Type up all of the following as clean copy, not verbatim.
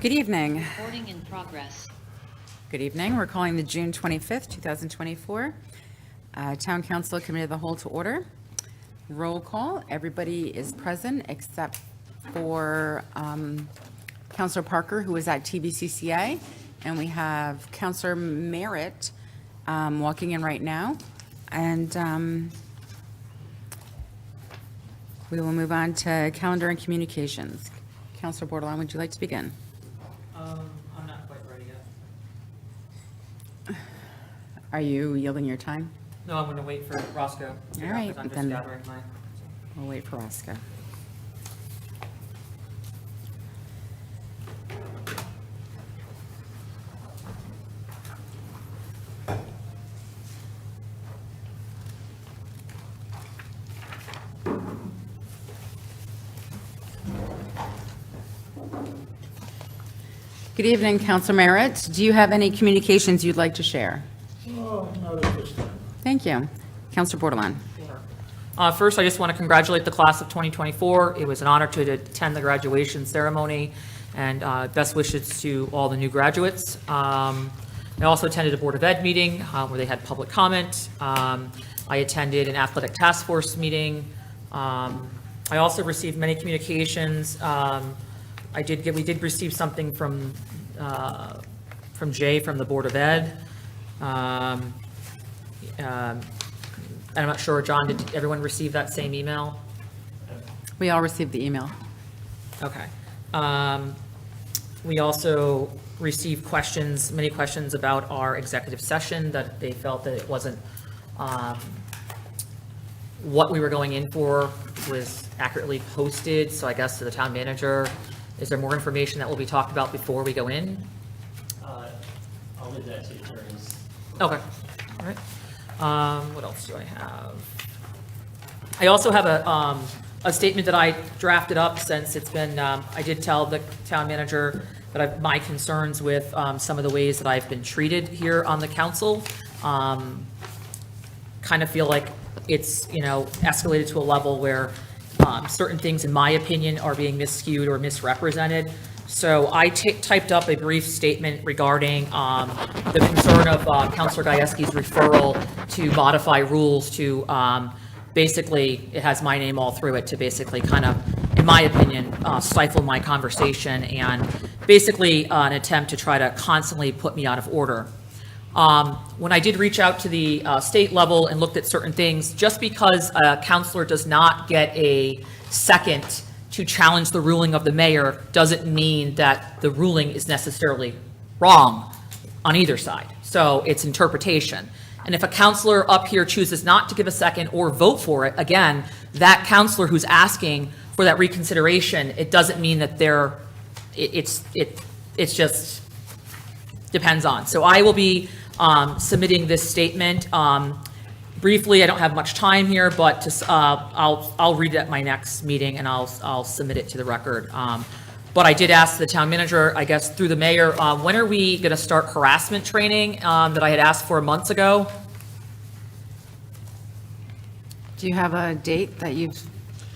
Good evening. Recording in progress. Good evening. We're calling the June 25th, 2024 Town Council Committee of the Whole to order. Roll call. Everybody is present except for Councilor Parker, who is at TVCCA, and we have Councilor Merritt walking in right now. And we will move on to calendar and communications. Councilor Bordelon, would you like to begin? I'm not quite ready yet. Are you yielding your time? No, I'm going to wait for Roscoe. All right, I'm just then- gathering my. We'll wait for Oscar. Good evening, Councilor Merritt. Do you have any communications you'd like to share? Oh, not at this time. Thank you. Councilor Bordelon. First, I just want to congratulate the class of 2024. It was an honor to attend the graduation ceremony, and best wishes to all the new graduates. I also attended a Board of Ed meeting where they had public comment. I attended an athletic task force meeting. I also received many communications. We did receive something from Jay from the Board of Ed. I'm not sure, John, did everyone receive that same email? We all received the email. Okay. We also received questions, many questions about our executive session, that they felt that it wasn't, what we were going in for was accurately posted. So I guess to the town manager, is there more information that will be talked about before we go in? I'll leave that to the attorneys. Okay, all right. What else do I have? I also have a statement that I drafted up since it's been, I did tell the town manager that I've, my concerns with some of the ways that I've been treated here on the council. Kind of feel like it's, escalated to a level where certain things, in my opinion, are being miscued or misrepresented. So I typed up a brief statement regarding the concern of Councilor Gajewski's referral to modify rules to basically, it has my name all through it, to basically kind of, in my opinion, stifle my conversation and basically an attempt to try to constantly put me out of order. When I did reach out to the state level and looked at certain things, just because a counselor does not get a second to challenge the ruling of the mayor doesn't mean that the ruling is necessarily wrong on either side. So it's interpretation. And if a counselor up here chooses not to give a second or vote for it, again, that counselor who's asking for that reconsideration, it doesn't mean that it's just depends on. So I will be submitting this statement. Briefly, I don't have much time here, but I'll read it at my next meeting and I'll submit it to the record. But I did ask the town manager, I guess through the mayor, when are we going to start harassment training that I had asked for months ago? Do you have a date that you've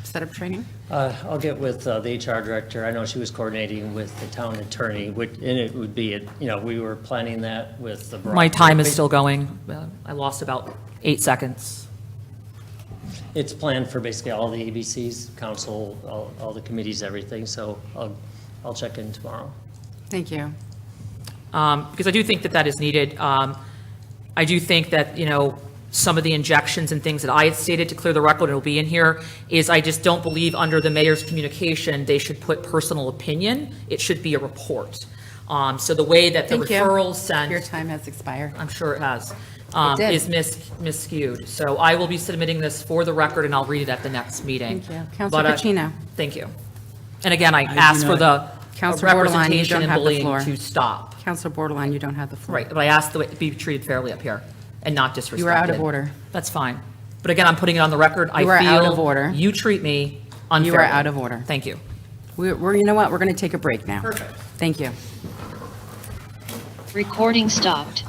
set up training? I'll get with the HR director. I know she was coordinating with the town attorney, and it would be, we were planning that with the. My time is still going. I lost about 8 seconds. It's planned for basically all the ABCs, council, all the committees, everything, so I'll check in tomorrow. Thank you. Because I do think that that is needed. I do think that, some of the injections and things that I had stated to clear the record, it'll be in here, is I just don't believe under the mayor's communication, they should put personal opinion. It should be a report. So the way that the Thank you. referrals sent. Your time has expired. I'm sure it has. did. Is miscued. So I will be submitting this for the record, and I'll read it at the next meeting. Thank you. Councilor But, Pacino. Thank you. And again, I asked for the Councilor Bordelon, you representation don't and have the bullying floor. to stop. Councilor Bordelon, you don't have the floor. Right, but I asked to be treated fairly up here and not disrespected. You are out of order. That's fine. But again, I'm putting it on the record. You are I out feel of order. you treat me unfairly. You are out of order. Thank you. You know what? We're going to take a break now. Perfect. Thank you. Recording stopped.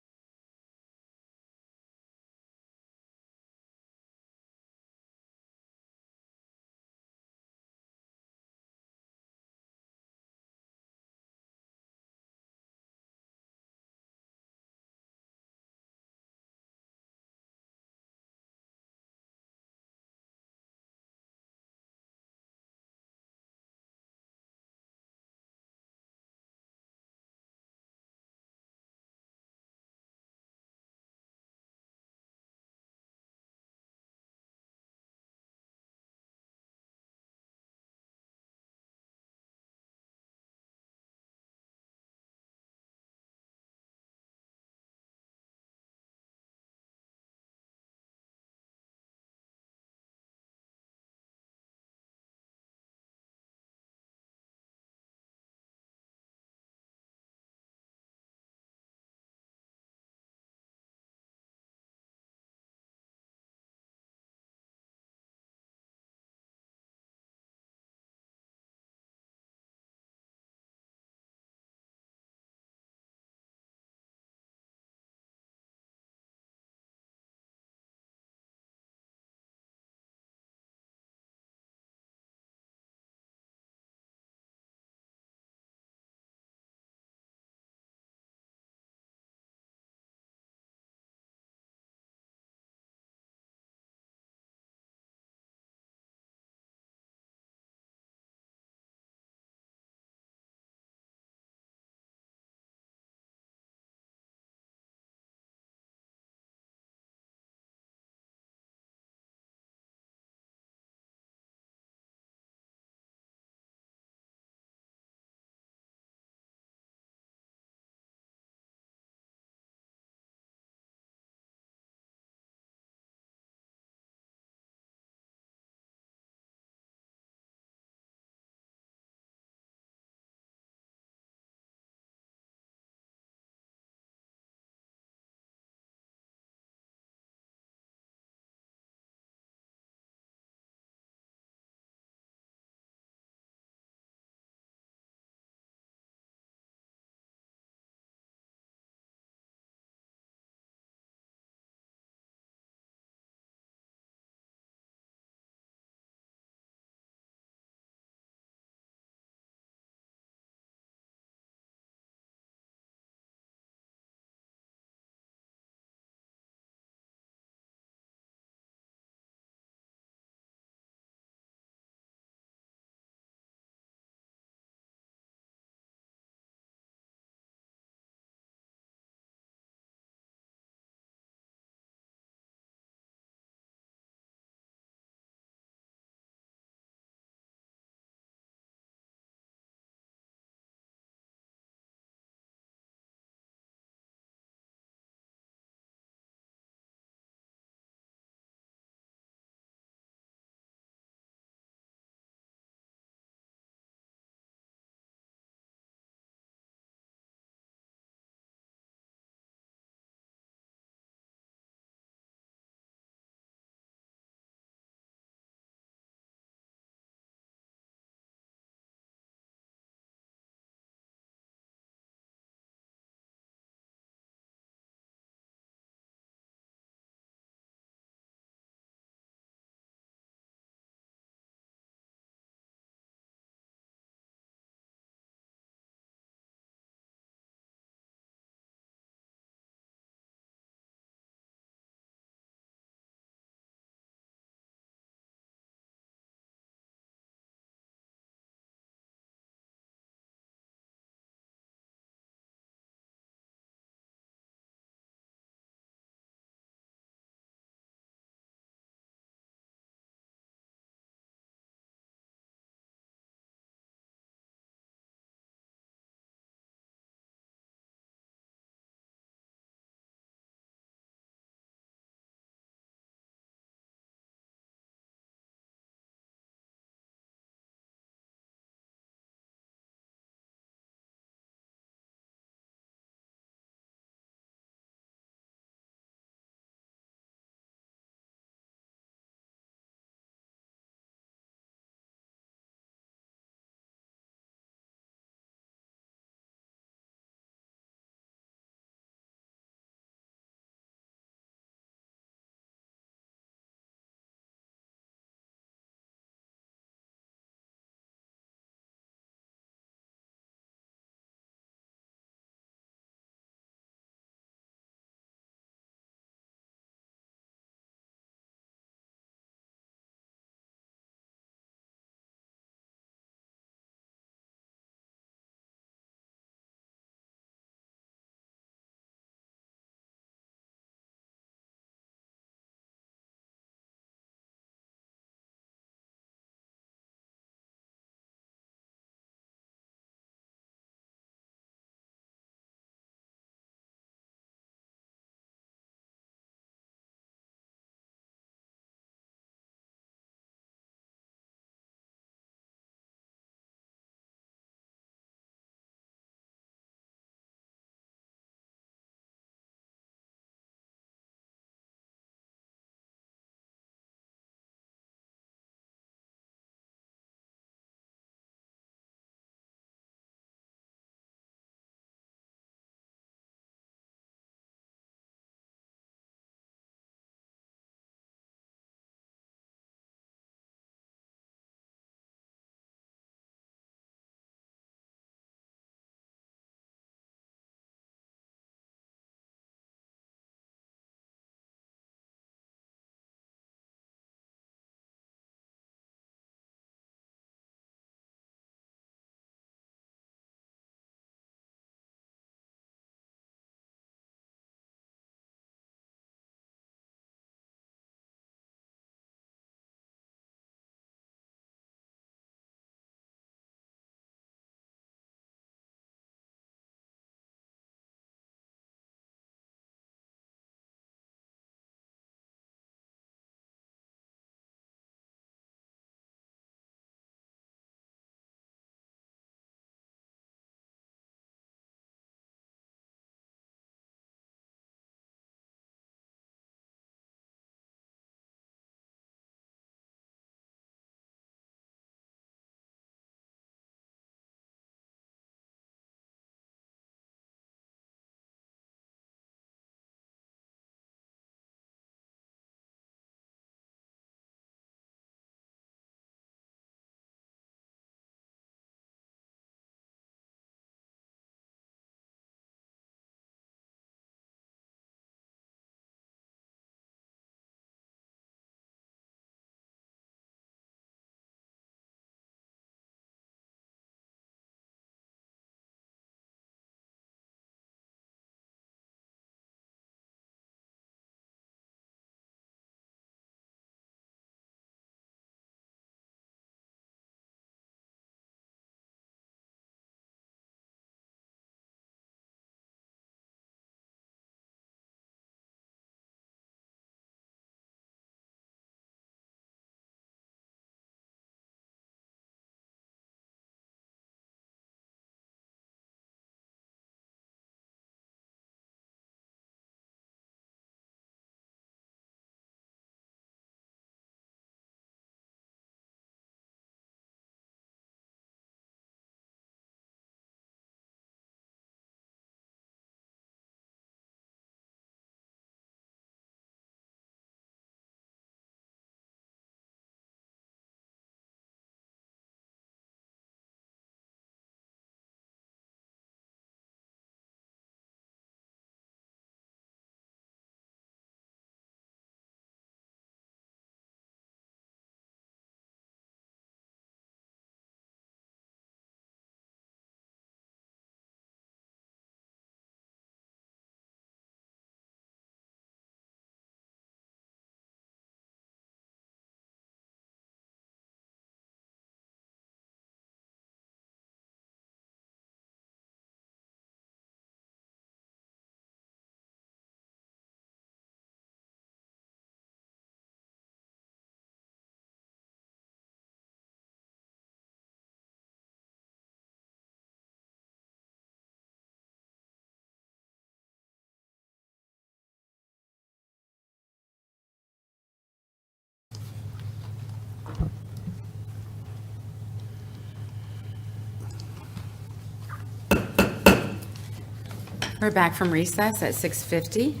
We're back from recess at 6:50.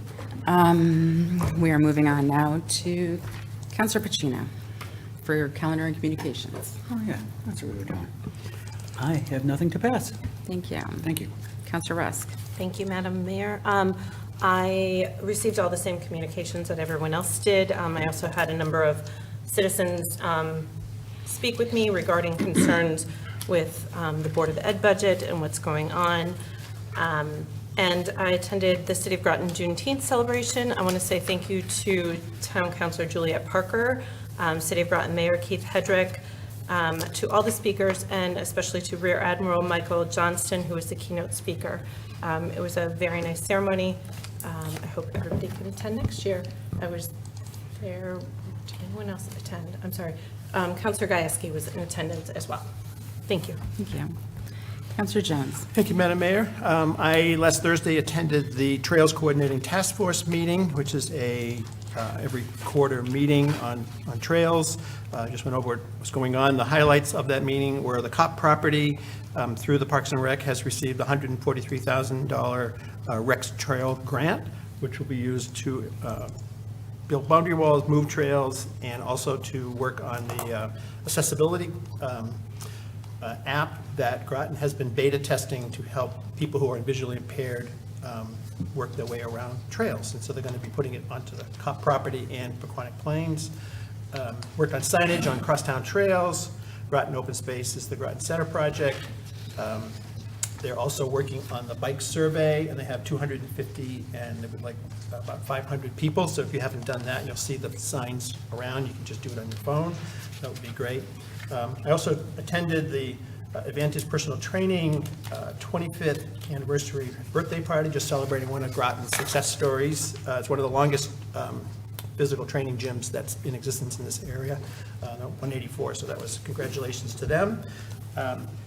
We are moving on now to Counselor Pacino for your calendar and communications. Oh, yeah, that's what we were doing. I have nothing to pass. Thank you. Thank you. Counselor Rusk. Thank you, Madam Mayor. I received all the same communications that everyone else did. I also had a number of citizens speak with me regarding concerns with the Board of Ed budget and what's going on. And I attended the City of Groton Juneteenth celebration. I want to say thank you to Town Councilor Juliet Parker, City of Groton Mayor Keith Hedrick, to all the speakers, and especially to Rear Admiral Michael Johnston, who was the keynote speaker. It was a very nice ceremony. I hope everybody can attend next year. I was there. Did anyone else attend? I'm sorry. Councilor Gajewski was in attendance as well. Thank you. Thank you. Counselor Jones. Thank you, Madam Mayor. I last Thursday attended the Trails Coordinating Task Force meeting, which is a every quarter meeting on trails. Just went over what's going on. The highlights of that meeting were the COP property through the Parks and Rec has received a $143,000 Rex Trail grant, which will be used to build boundary walls, move trails, and also to work on the accessibility app that Groton has been beta testing to help people who are visually impaired work their way around trails. And so they're going to be putting it onto the COP property and Pequannock Plains. Worked on signage on crosstown trails. Groton Open Space is the Groton Center project. They're also working on the bike survey, and they have 250, and they would like about 500 people. So if you haven't done that, you'll see the signs around. You can just do it on your phone. That would be great. I also attended the Advantage Personal Training 25th anniversary birthday party, just celebrating one of Groton's success stories. It's one of the longest physical training gyms that's in existence in this area, 184, so that was congratulations to them.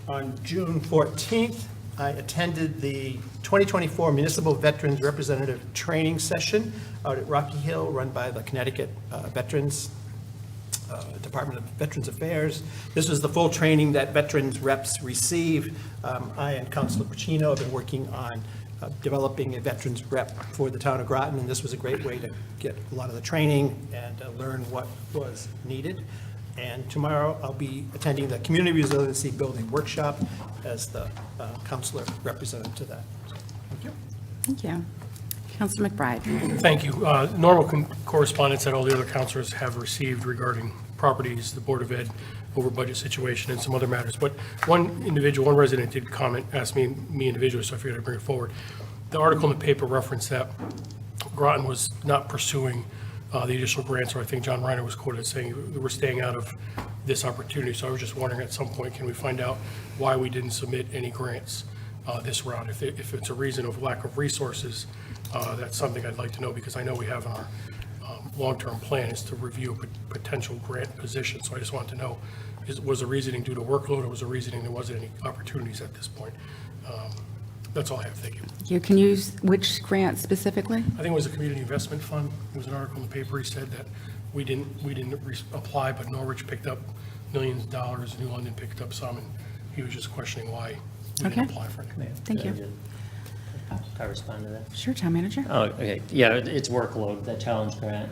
On June 14th, I attended the 2024 Municipal Veterans Representative Training Session out at Rocky Hill, run by the Connecticut Veterans Department of Veterans Affairs. This was the full training that veterans reps receive. I and Councilor Pacino have been working on developing a veterans rep for the town of Groton, and this was a great way to get a lot of the training and learn what was needed. And tomorrow I'll be attending the Community Resiliency Building Workshop as the councilor representative to that. So, thank you. Thank you. Counselor McBride. Thank you. Normal correspondence that all the other councilors have received regarding properties, the Board of Ed over budget situation and some other matters. But one resident did comment, asked me individually, so I figured I'd bring it forward. The article in the paper referenced that Groton was not pursuing the additional grants, or I think John Reiner was quoted as saying we're staying out of this opportunity. So I was just wondering at some point, can we find out why we didn't submit any grants this round? If it's a reason of lack of resources, that's something I'd like to know, because I know we have in our long-term plan is to review a potential grant position. So I just wanted to know, was the reasoning due to workload, or was the reasoning there wasn't any opportunities at this point? That's all I have. Thank you. You can use which grant specifically? I think it was a community investment fund. There was an article in the paper. He said that we didn't apply, but Norwich picked up millions of dollars. New London picked up some, and he was just questioning why we didn't apply for it. Thank you. Can I respond to that? Sure, Town Manager. Oh, okay. Yeah, it's workload, that challenge grant.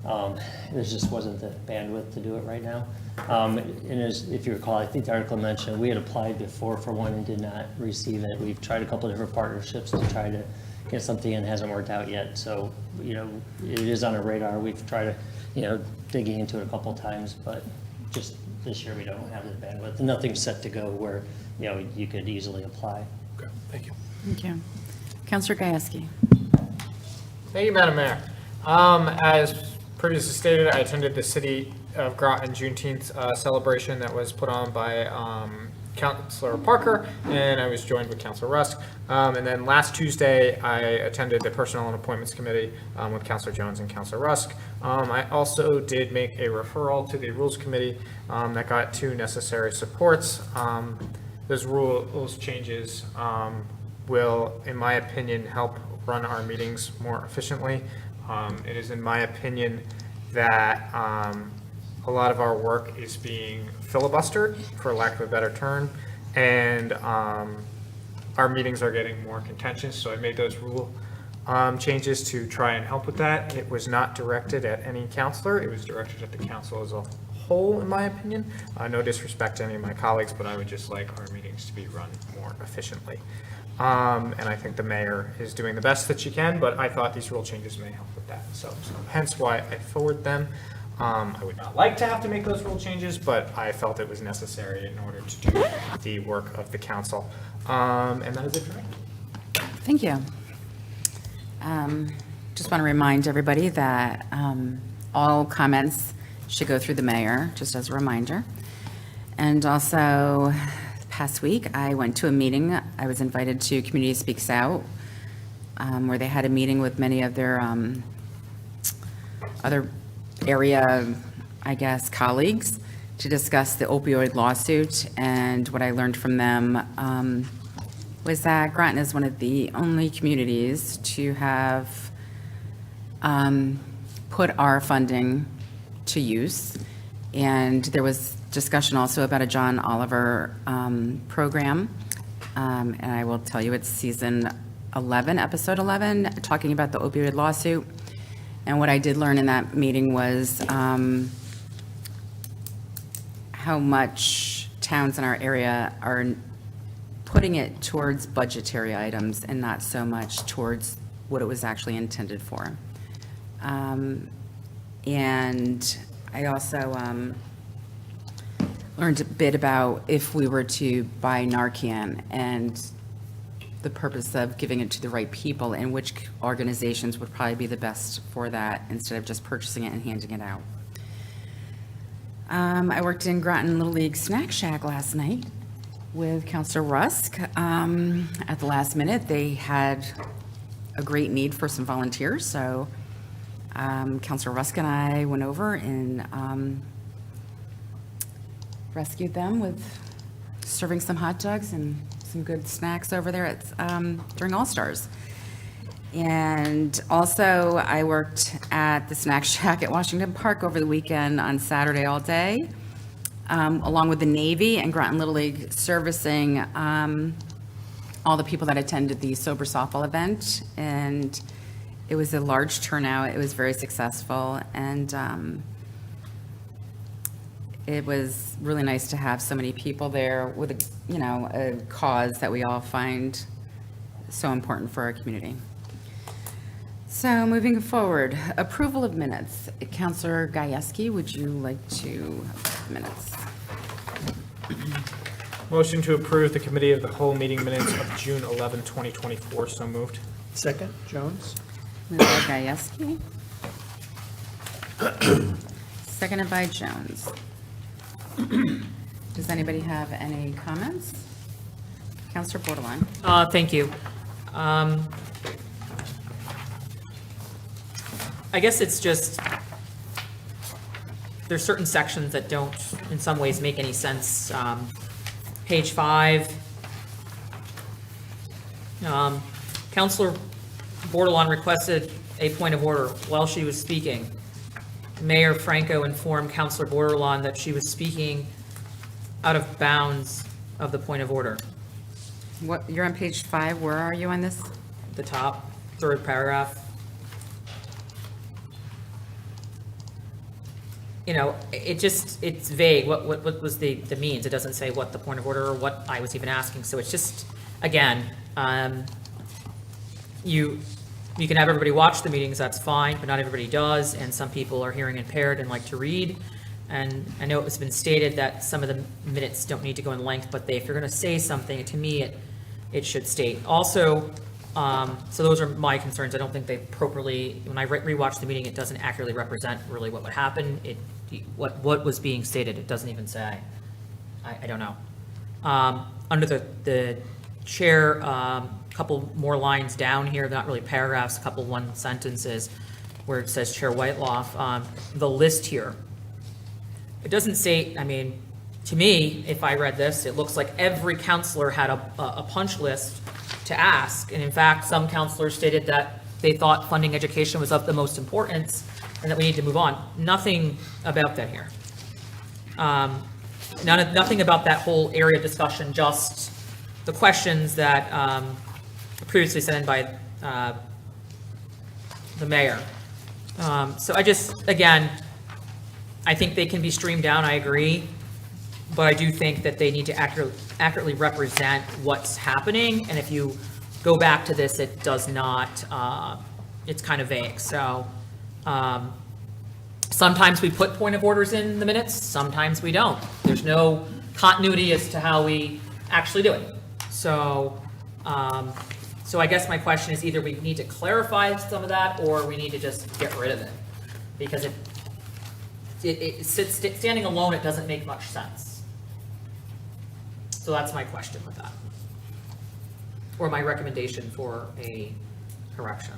There just wasn't the bandwidth to do it right now. And if you recall, I think the article mentioned we had applied before for one and did not receive it. We've tried a couple of different partnerships to try to get something and it hasn't worked out yet. So, it is on our radar. We've tried to, digging into it a couple of times, but just this year we don't have the bandwidth. Nothing's set to go where, you could easily apply. Okay, thank you. Thank you. Counselor Gajewski. Thank you, Madam Mayor. As previously stated, I attended the City of Groton Juneteenth celebration that was put on by Councilor Parker, and I was joined with Councilor Rusk. And then last Tuesday, I attended the Personnel and Appointments Committee with Councilor Jones and Councilor Rusk. I also did make a referral to the Rules Committee that got 2 necessary supports. Those rules changes will, in my opinion, help run our meetings more efficiently. It is in my opinion that a lot of our work is being filibustered, for lack of a better term, and our meetings are getting more contentious, so I made those rule changes to try and help with that. It was not directed at any counselor, it was directed at the council as a whole, in my opinion. No disrespect to any of my colleagues, but I would just like our meetings to be run more efficiently. And I think the mayor is doing the best that she can, but I thought these rule changes may help with that. So hence why I forward them. I would not like to have to make those rule changes, but I felt it was necessary in order to do the work of the council. And that is it for me. Thank you. Just want to remind everybody that all comments should go through the mayor, just as a reminder. And also, past week, I went to a meeting. I was invited to Community Speaks Out, where they had a meeting with many of their other area, I guess, colleagues to discuss the opioid lawsuit. And what I learned from them was that Groton is one of the only communities to have put our funding to use. And there was discussion also about a John Oliver program. And I will tell you, it's season 11, episode 11, talking about the opioid lawsuit. And what I did learn in that meeting was how much towns in our area are putting it towards budgetary items and not so much towards what it was actually intended for. And I also learned a bit about if we were to buy Narcan and the purpose of giving it to the right people and which organizations would probably be the best for that instead of just purchasing it and handing it out. I worked in Groton Little League Snack Shack last night with Counselor Rusk. At the last minute, they had a great need for some volunteers, so Counselor Rusk and I went over and rescued them with serving some hot dogs and some good snacks over there at during All-Stars. And also, I worked at the Snack Shack at Washington Park over the weekend on Saturday all day, along with the Navy and Groton Little League, servicing all the people that attended the Sober Softball event. And it was a large turnout. It was very successful. And it was really nice to have so many people there with, a cause that we all find so important for our community. So moving forward, approval of minutes. Counselor Gajewski, would you like to have minutes? Motion to approve the committee of the whole meeting minutes of June 11, 2024. So moved. Second, Jones? Moved by Gajewski. Seconded by Jones. Does anybody have any comments? Counselor Bordelon. Thank you. I guess it's just, there's certain sections that don't, in some ways, make any sense. Page 5. Counselor Bordelon requested a point of order while she was speaking. Mayor Franco informed Counselor Bordelon that she was speaking out of bounds of the point of order. What, you're on page 5, where are you on this? The top, third paragraph. It's vague. What was the means? It doesn't say what the point of order or what I was even asking. So it's just, again, you can have everybody watch the meetings, that's fine, but not everybody does, and some people are hearing impaired and like to read. And I know it's been stated that some of the minutes don't need to go in length, but if you're going to say something, to me, it should state. Also, so those are my concerns. I don't think they properly, when I rewatch the meeting, it doesn't accurately represent really what would happen. What was being stated, it doesn't even say. I don't know. Under the chair, couple more lines down here, not really paragraphs, a couple one sentences where it says Chair Whiteloff, the list here. It doesn't say, to me, if I read this, it looks like every counselor had a punch list to ask. And in fact, some counselors stated that they thought funding education was of the most importance and that we need to move on. Nothing about that here. Nothing about that whole area discussion, just the questions that previously sent in by the mayor. So I just, again, I think they can be streamed down, I agree, but I do think that they need to accurately represent what's happening, and if you go back to this, it does not, it's kind of vague, so sometimes we put point of orders in the minutes, sometimes we don't. There's no continuity as to how we actually do it. So, so I guess my question is either we need to clarify some of that, or we need to just get rid of it, because it sits, standing alone, it doesn't make much sense. So that's my question with that, or my recommendation for a correction.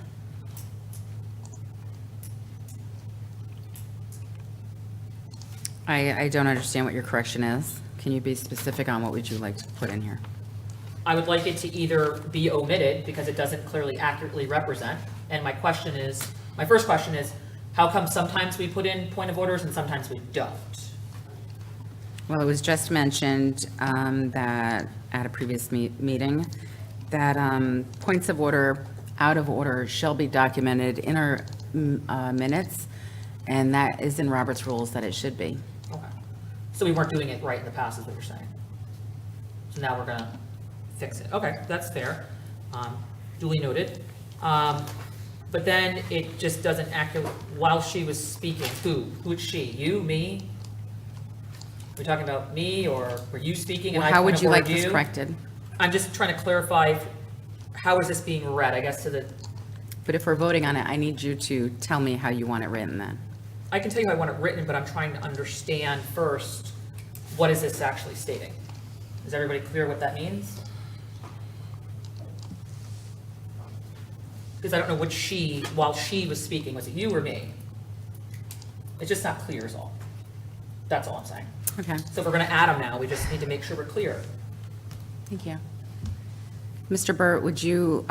I don't understand what your correction is. Can you be specific on what would you like to put in here? I would like it to either be omitted because it doesn't clearly accurately represent. And my first question is, how come sometimes we put in point of orders and sometimes we don't? Well, it was just mentioned that at a previous meeting, that points of order, out of order, shall be documented in our minutes, and that is in Robert's rules that it should be. Okay. So we weren't doing it right in the past is what you're saying. So now we're gonna fix it. Okay, that's fair. Duly noted. But then it just doesn't accurately, while she was speaking, who's she? You, me? Are we talking about me, or were you speaking and Well, I how point would of you like ordered this you? corrected? I'm just trying to clarify, how is this being read, I guess, to the, But if we're voting on it, I need you to tell me how you want it written then. I can tell you how I want it written, but I'm trying to understand first, what is this actually stating? Is everybody clear what that means? Because I don't know what she, while she was speaking, was it you or me? It's just not clear is all. That's all I'm saying. Okay, So if we're gonna add them now, we just need to make sure we're clear. thank you. Mr. Burt, would you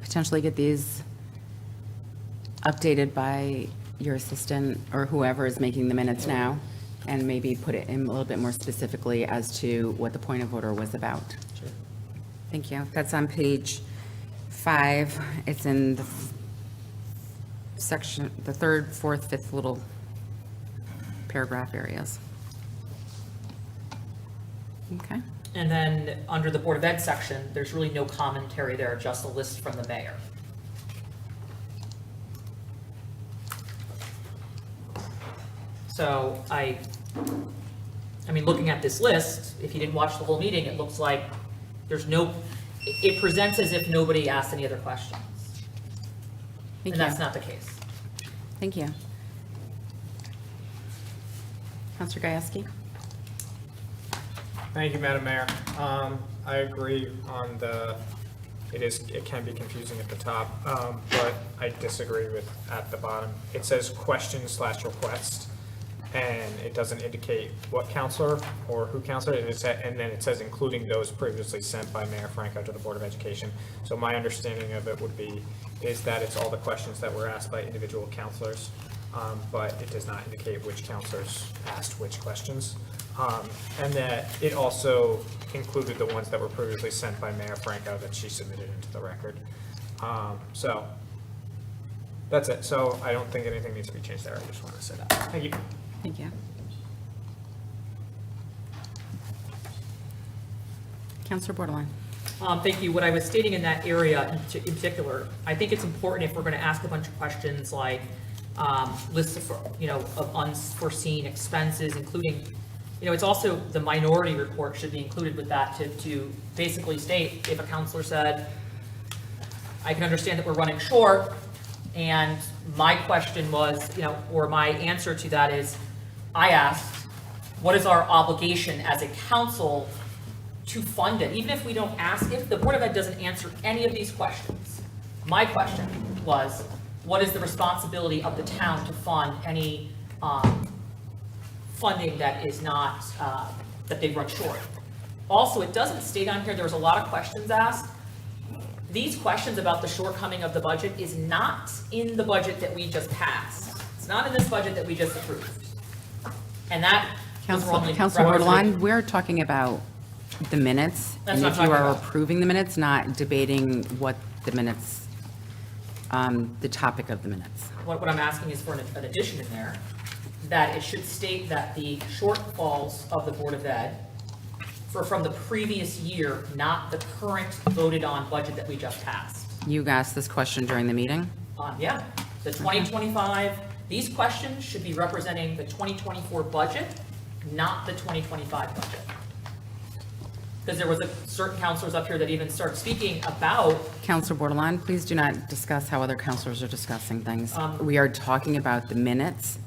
potentially get these updated by your assistant or whoever is making the minutes now, and maybe put it in a little bit more specifically as to what the point of order was about? Sure. Thank you. That's on page 5. It's in the section, the 3rd, 4th, 5th little paragraph areas. Okay. And then, under the Board of Ed section, there's really no commentary there, just a list from the mayor. So I mean, looking at this list, if you didn't watch the whole meeting, it looks like there's no, it presents as if nobody asked any other questions. Thank And you. that's not the case. Thank you. Counselor Gajewski? Thank you, Madam Mayor. I agree on it can be confusing at the top, but I disagree with at the bottom. It says question/request, and it doesn't indicate what counselor or who counselor, and then it says including those previously sent by Mayor Franco to the Board of Education. So my understanding of it is that it's all the questions that were asked by individual counselors, but it does not indicate which counselors asked which questions. And that it also included the ones that were previously sent by Mayor Franco that she submitted into the record. So that's it. So I don't think anything needs to be changed there. I just want to say that. Thank you. Thank you. Counselor Bordelon? Thank you. What I was stating in that area in particular, I think it's important if we're going to ask a bunch of questions like lists of, of unforeseen expenses, including, it's also the minority report should be included with that to basically state if a counselor said, I can understand that we're running short, and my question was, or my answer to that is, I asked, what is our obligation as a council to fund it? Even if we don't ask, if the Board of Ed doesn't answer any of these questions, my question was, what is the responsibility of the town to fund any funding that is not, that they've run short? Also, it doesn't state on here, there was a lot of questions asked. These questions about the shortcoming of the budget is not in the budget that we just passed. It's not in this budget that we just approved. And that was wrongly Counselor represented. Bordelon, we're talking about the minutes. That's And what if I'm you talking are about. approving the minutes, not debating what the minutes, the topic of the minutes. What I'm asking is for an addition in there, that it should state that the shortfalls of the Board of Ed from the previous year, not the current voted on budget that we just passed. You asked this question during the meeting? Yeah, the 2025, these questions should be representing the 2024 budget, not the 2025 budget. Because there was certain counselors up here that even started speaking about, Counselor Bordelon, please do not discuss how other counselors are discussing things. We are talking about the minutes,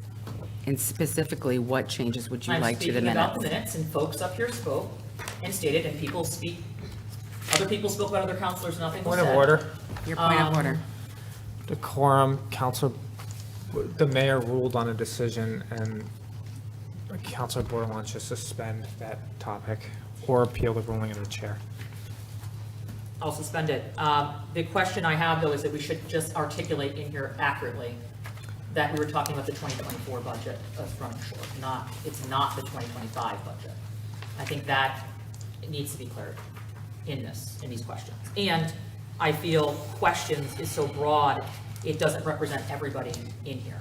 and specifically, what changes would you I'm like to the speaking about the minutes? minutes, and folks up here spoke and stated, and people speak, other people spoke about other counselors, nothing was Point said. of order. Your point of order. Decorum, council, the mayor ruled on a decision and Councilor Bordelon should suspend that topic or appeal the ruling of the chair. I'll suspend it. The question I have, though, is that we should just articulate in here accurately that we were talking about the 2024 budget of running short, it's not the 2025 budget. I think that it needs to be cleared in these questions. And I feel questions is so broad, it doesn't represent everybody in here.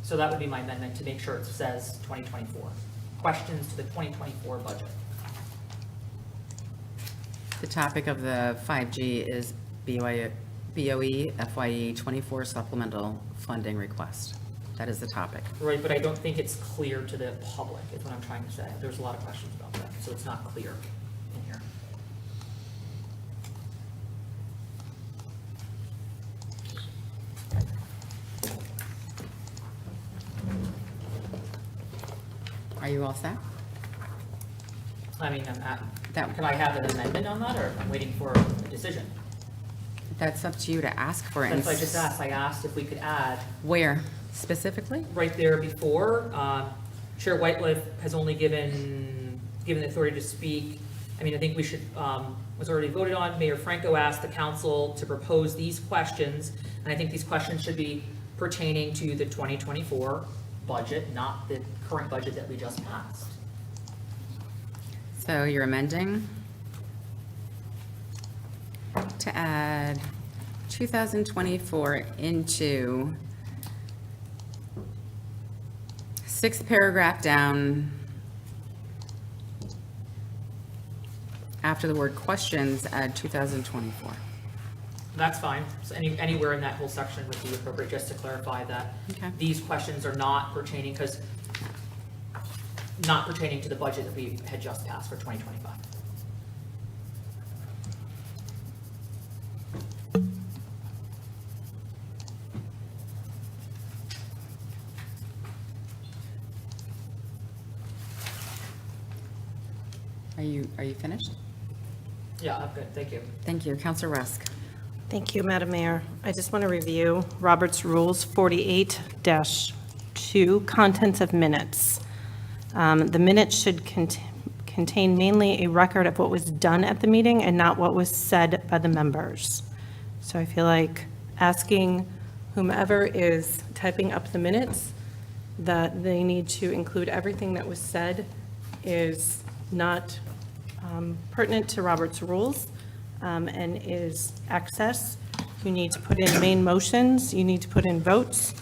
So that would be my amendment, to make sure it says 2024. Questions to the 2024 budget. The topic of the 5G is BOE FYE 24 supplemental funding request. That is the topic. Right, but I don't think it's clear to the public, is what I'm trying to say. There's a lot of questions about that, so it's not clear in here. Are you all set? I mean, That- can I have an amendment on that, or I'm waiting for a decision? That's up to you to ask for it. That's what I just asked. I asked if we could add Where specifically? right there before, Chair Whiteliff has only given the authority to speak. I mean, I think we should, was already voted on. Mayor Franco asked the council to propose these questions, and I think these questions should be pertaining to the 2024 budget, not the current budget that we just passed. So you're amending to add 2024 into sixth paragraph down, after the word questions, add 2024. That's fine. So anywhere in that whole section would be appropriate, just to clarify that Okay. these questions are not pertaining to the budget that we had just passed for 2025. Are you finished? Yeah, I'm good. Thank you. Thank you. Counselor Rusk. Thank you, Madam Mayor. I just want to review Robert's Rules 48-2, contents of minutes. The minutes should contain mainly a record of what was done at the meeting and not what was said by the members. So I feel like asking whomever is typing up the minutes that they need to include everything that was said is not pertinent to Robert's Rules and is excess. You need to put in main motions, you need to put in votes,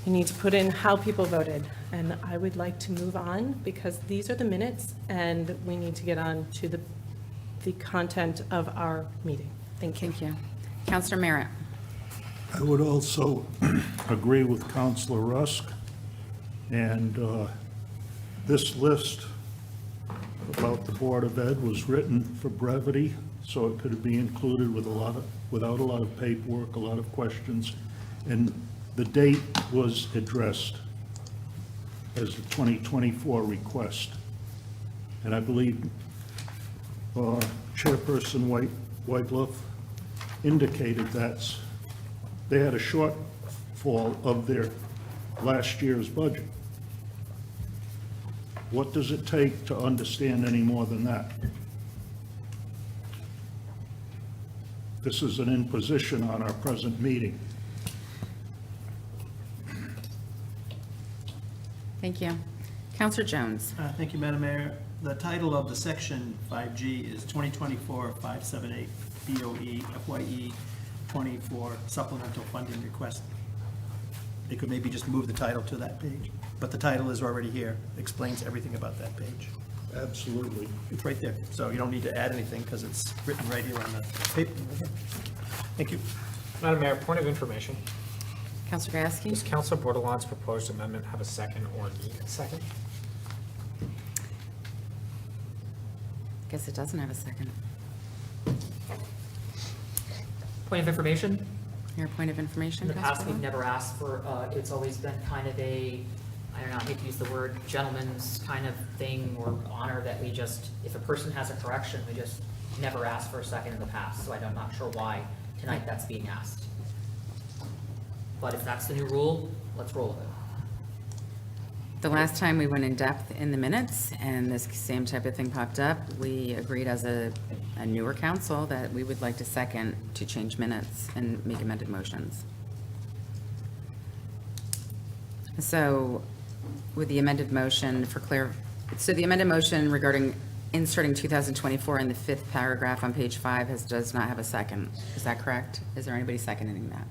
you need to put in how people voted. And I would like to move on because these are the minutes and we need to get on to the content of our meeting. Thank you. Thank you. Counselor Merritt. I would also agree with Counselor Rusk, and this list about the Board of Ed was written for brevity, so it could be included without a lot of paperwork, a lot of questions, and the date was addressed as the 2024 request. And I believe Chairperson Whiteliff indicated that they had a shortfall of their last year's budget. What does it take to understand any more than that? This is an imposition on our present meeting. Thank you. Counselor Jones. Thank you, Madam Mayor. The title of the section 5G is 2024-578 BOE FYE 24 supplemental funding request. They could maybe just move the title to that page, but the title is already here, explains everything about that page. Absolutely. It's right there, so you don't need to add anything because it's written right here on the paper. Thank you. Madam Mayor, point of information. Counselor Does Gasky. Councilor Bordelon's proposed amendment have a second or need a second? Guess it doesn't have a second. Point of information, Your point of information, in the past, Counselor we've Bordelon? never asked for, it's always been kind of a, I don't know, I hate to use the word gentleman's kind of thing or honor that we just, if a person has a correction, we just never ask for a second in the past, so I'm not sure why tonight that's being asked. But if that's the new rule, let's roll with it. The last time we went in depth in the minutes and this same type of thing popped up, we agreed as a newer council that we would like to second to change minutes and make amended motions. So with the amended motion so the amended motion regarding inserting 2024 in the 5th paragraph on page 5 does not have a second. Is that correct? Is there anybody seconding that?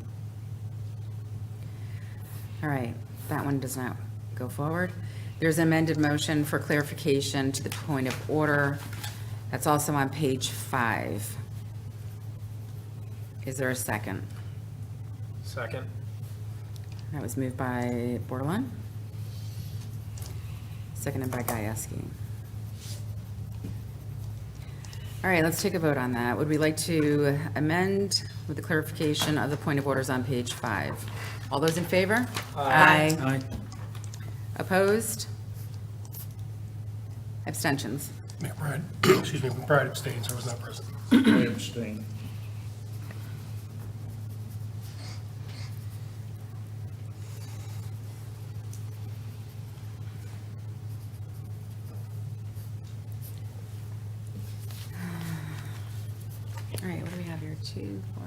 All right, that one does not go forward. There's an amended motion for clarification to the point of order. That's also on page 5. Is there a second? Second. That was moved by Bordelon. Seconded by Gajewski. All right, let's take a vote on that. Would we like to amend with the clarification of the point of orders on page 5? All those in favor? Aye. Aye. Opposed? Abstentions? McBride, excuse me, McBride abstains, I was not present. I abstain. All right, what do we have here? 2, 4,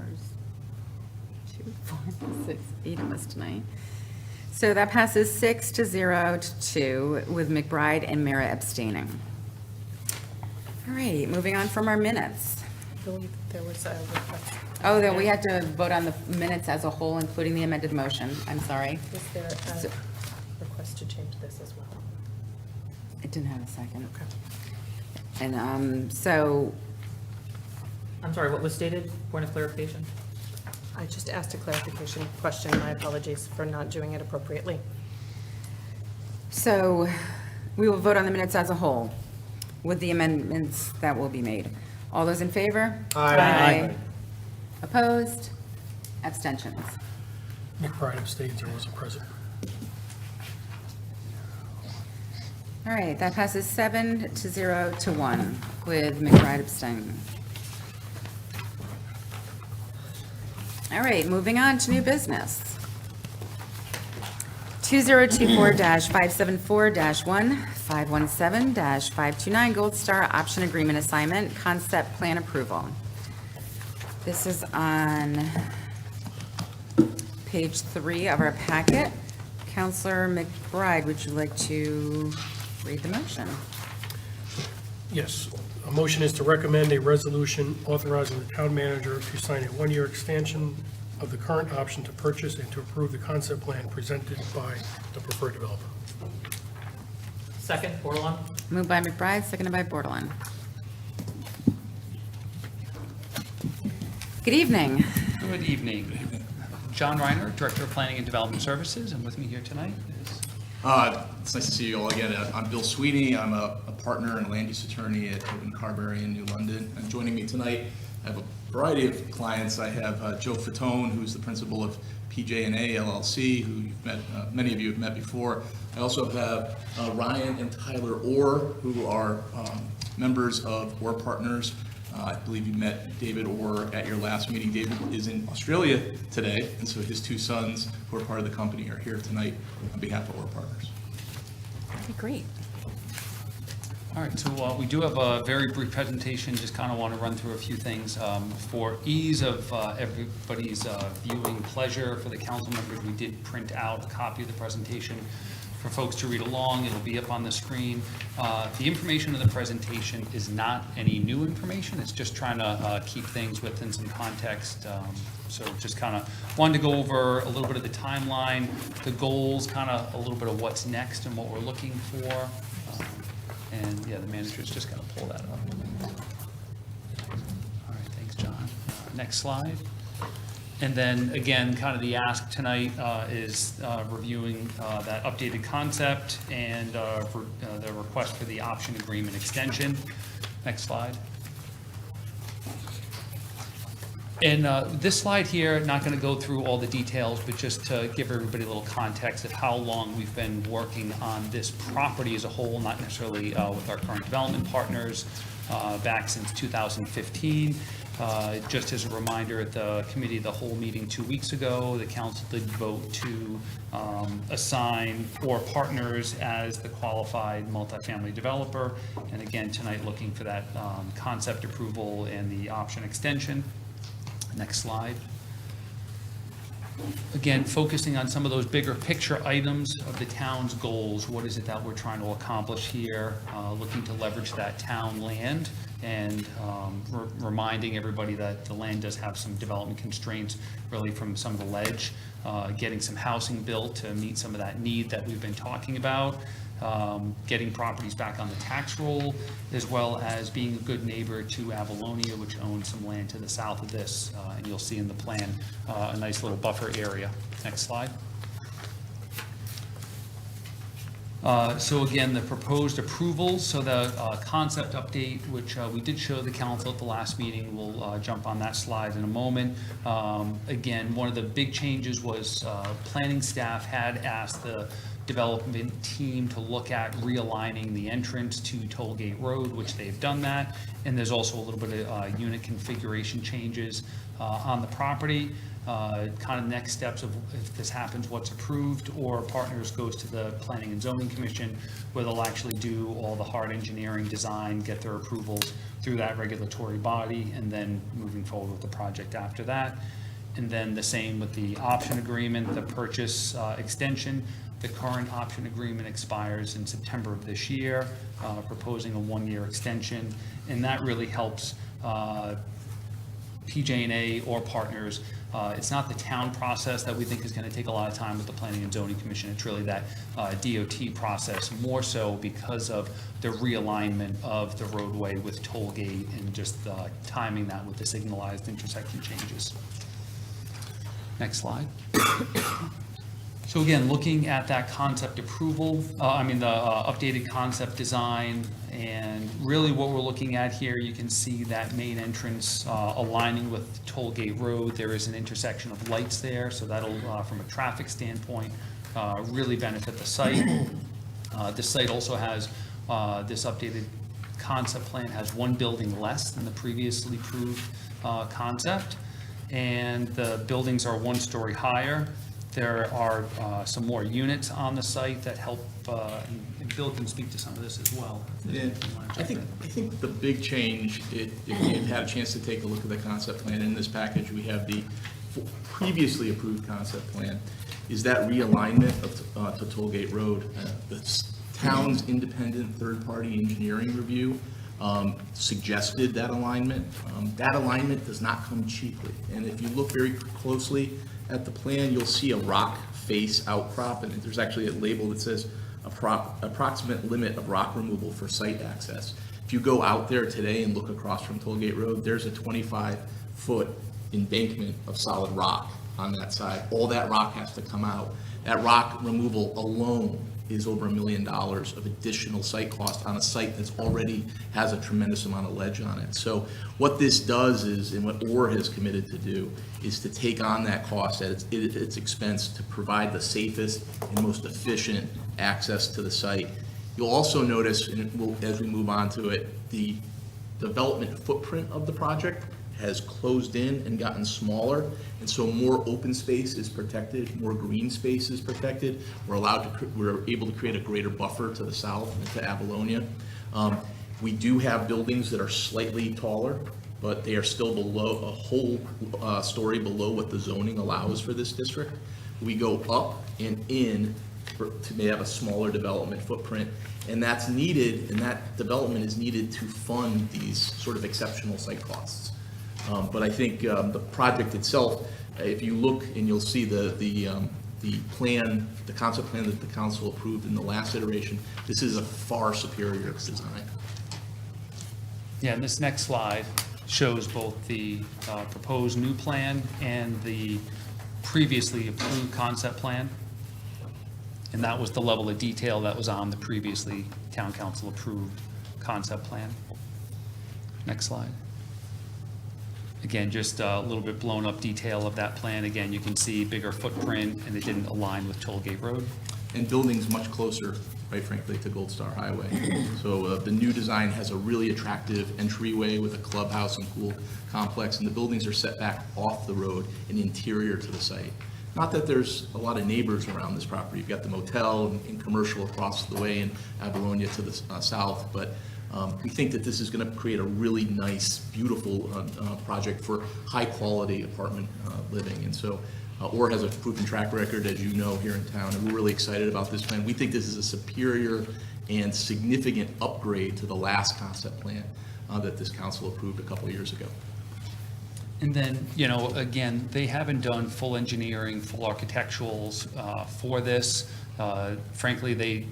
6, 8 of us tonight. So that passes 6-0 to 2 with McBride and Mara abstaining. All right, moving on from our minutes. I believe there was a request. Oh, then we had to vote on the minutes as a whole, including the amended motion. I'm sorry. Was there a request to change this as well? It didn't have a second. Okay. And so, I'm sorry, what was stated? Point of clarification? I just asked a clarification question. My apologies for not doing it appropriately. so we will vote on the minutes as a whole with the amendments that will be made. All those in favor? Aye. Opposed? Abstentions? McBride abstains, I wasn't present. All right, that passes 7-0 to 1 with McBride abstaining. All right, moving on to new business. 2024-574-1, 517-529 Gold Star Option Agreement Assignment, Concept Plan Approval. This is on page 3 of our packet. Counselor McBride, would you like to read the motion? Yes, a motion is to recommend a resolution authorizing the town manager to sign a one-year extension of the current option to purchase and to approve the concept plan presented by the preferred developer. Second, Bordelon? Moved by McBride, seconded by Bordelon. Good evening. Good evening. John Reiner, Director of Planning and Development Services, and with me here tonight is... It's nice to see you all again. I'm Bill Sweeney. I'm a partner and land use attorney at Open Carberry in New London. And joining me tonight, I have a variety of clients. I have Joe Fatone, who's the principal of PJ&A LLC, who you've met, many of you have met before. I also have Ryan and Tyler Orr, who are members of Orr Partners. I believe you met David Orr at your last meeting. David is in Australia today, and so his two sons, who are part of the company, are here tonight on behalf of Orr Partners. Okay, great. All right, so we do have a very brief presentation, just kind of want to run through a few things. For ease of everybody's viewing pleasure for the council members, we did print out a copy of the presentation for folks to read along. It'll be up on the screen. The information of the presentation is not any new information. It's just trying to keep things within some context. So just kind of wanted to go over a little bit of the timeline, the goals, kind of a little bit of what's next and what we're looking for. And yeah, the manager's just going to pull that up. All right, thanks, John. Next slide. And then again, kind of the ask tonight is reviewing that updated concept and for the request for the option agreement extension. Next slide. And this slide here, not going to go through all the details, but just to give everybody a little context of how long we've been working on this property as a whole, not necessarily with our current development partners, back since 2015. Just as a reminder, at the committee of the whole meeting 2 weeks ago, the council did vote to assign 4 partners as the qualified multifamily developer. And again, tonight looking for that concept approval and the option extension. Next slide. Again, focusing on some of those bigger picture items of the town's goals. What is it that we're trying to accomplish here? Looking to leverage that town land and reminding everybody that the land does have some development constraints really from some of the ledge. Getting some housing built to meet some of that need that we've been talking about. Getting properties back on the tax roll, as well as being a good neighbor to Avalonia, which owns some land to the south of this, and you'll see in the plan a nice little buffer area. Next slide. So again, the proposed approvals, so the concept update, which we did show the council at the last meeting, we'll jump on that slide in a moment. Again, one of the big changes was planning staff had asked the development team to look at realigning the entrance to Tollgate Road, which they've done that. And there's also a little bit of unit configuration changes on the property. Kind of next steps of if this happens, what's approved, or partners goes to the Planning and Zoning Commission, where they'll actually do all the hard engineering design, get their approvals through that regulatory body, and then moving forward with the project after that. And then the same with the option agreement, the purchase extension. The current option agreement expires in September of this year, proposing a 1-year extension, and that really helps PJ&A or partners. It's not the town process that we think is going to take a lot of time with the Planning and Zoning Commission. It's really that DOT process, more so because of the realignment of the roadway with Tollgate and just timing that with the signalized intersection changes. Next slide. So again, looking at that concept approval, the updated concept design, and really what we're looking at here, you can see that main entrance aligning with Tollgate Road. There is an intersection of lights there, so that'll, from a traffic standpoint, really benefit the site. This site also has, this updated concept plan has 1 building less than the previously approved concept, and the buildings are 1 story higher. There are some more units on the site that help, and Bill can speak to some of this as well. Yeah, I think the big change, if you've had a chance to take a look at the concept plan in this package, we have the previously approved concept plan, is that realignment of to Tollgate Road. The town's independent third-party engineering review suggested that alignment. That alignment does not come cheaply, and if you look very closely at the plan, you'll see a rock face outcrop, and there's actually a label that says approximate limit of rock removal for site access. If you go out there today and look across from Tollgate Road, there's a 25-foot embankment of solid rock on that side. All that rock has to come out. That rock removal alone is over $1 million of additional site cost on a site that's already has a tremendous amount of ledge on it. So what this does is, and what OR has committed to do, is to take on that cost at its expense to provide the safest and most efficient access to the site. You'll also notice, and as we move on to it, the development footprint of the project has closed in and gotten smaller, and so more open space is protected, more green space is protected. We're able to create a greater buffer to the south and to Avalonia. We do have buildings that are slightly taller, but they are still below, a whole story below what the zoning allows for this district. We go up and in to have a smaller development footprint, and that's needed, and that development is needed to fund these sort of exceptional site costs. But I think the project itself, if you look and you'll see the plan, the concept plan that the council approved in the last iteration, this is a far superior design. Yeah, and this next slide shows both the proposed new plan and the previously approved concept plan. And that was the level of detail that was on the previously town council approved concept plan. Next slide. Again, just a little bit blown up detail of that plan. Again, you can see bigger footprint, and it didn't align with Tollgate Road. And buildings much closer, quite frankly, to Gold Star Highway. So the new design has a really attractive entryway with a clubhouse and pool complex, and the buildings are set back off the road and interior to the site. Not that there's a lot of neighbors around this property. You've got the motel and commercial across the way in Avalonia to the south, but we think that this is going to create a really nice, beautiful project for high-quality apartment living. And so OR has a proven track record, as you know, here in town, and we're really excited about this plan. We think this is a superior and significant upgrade to the last concept plan that this council approved a couple of years ago. And then, you know, again, they haven't done full engineering, full architecturals for this. Frankly, the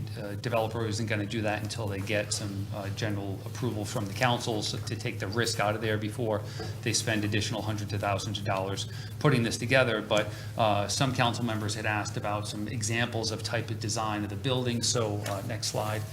developer isn't going to do that until they get some general approval from the councils to take the risk out of there before they spend additional hundreds of thousands of dollars putting this together. But some council members had asked about some examples of type of design of the building. So next slide.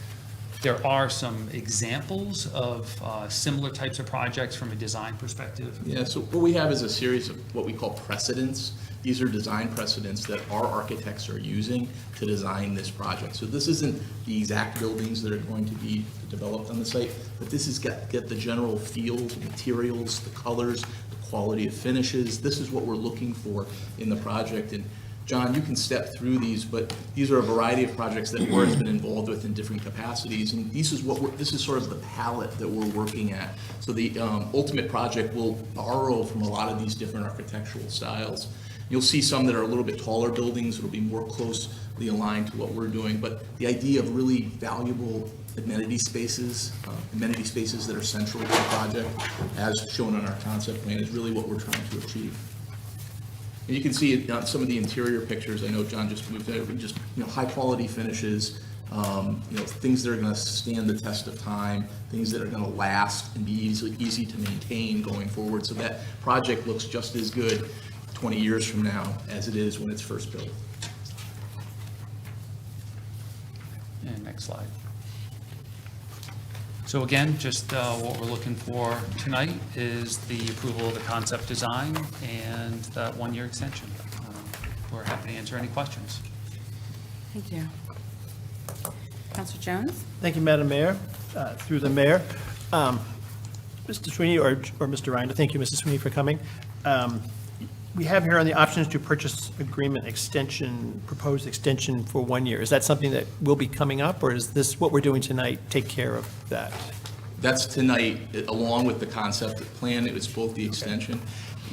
There are some examples of similar types of projects from a design perspective. Yeah, so what we have is a series of what we call precedents. These are design precedents that our architects are using to design this project. So this isn't the exact buildings that are going to be developed on the site, but this is get the general feel, the materials, the colors, the quality of finishes. This is what we're looking for in the project. And John, you can step through these, but these are a variety of projects that OR has been involved with in different capacities, and this is sort of the palette that we're working at. So the ultimate project will borrow from a lot of these different architectural styles. You'll see some that are a little bit taller buildings. It'll be more closely aligned to what we're doing, but the idea of really valuable amenity spaces that are central to the project, as shown on our concept plan, is really what we're trying to achieve. And you can see it on some of the interior pictures. I know John just moved there, but just, you know, high quality finishes, you know, things that are going to stand the test of time, things that are going to last and be easy to maintain going forward. So that project looks just as good 20 years from now as it is when it's first built. And next slide. So again, just what we're looking for tonight is the approval of the concept design and that one-year extension. We're happy to answer any questions. Thank you. Councilor Jones? Thank you, Madam Mayor. Through the mayor. Mr. Sweeney or Mr. Reiner, thank you, Mrs. Sweeney, for coming. We have here on the options to purchase agreement extension, proposed extension for 1 year. Is that something that will be coming up, or is this, what we're doing tonight, take care of that? That's tonight, along with the concept plan. It was both the extension.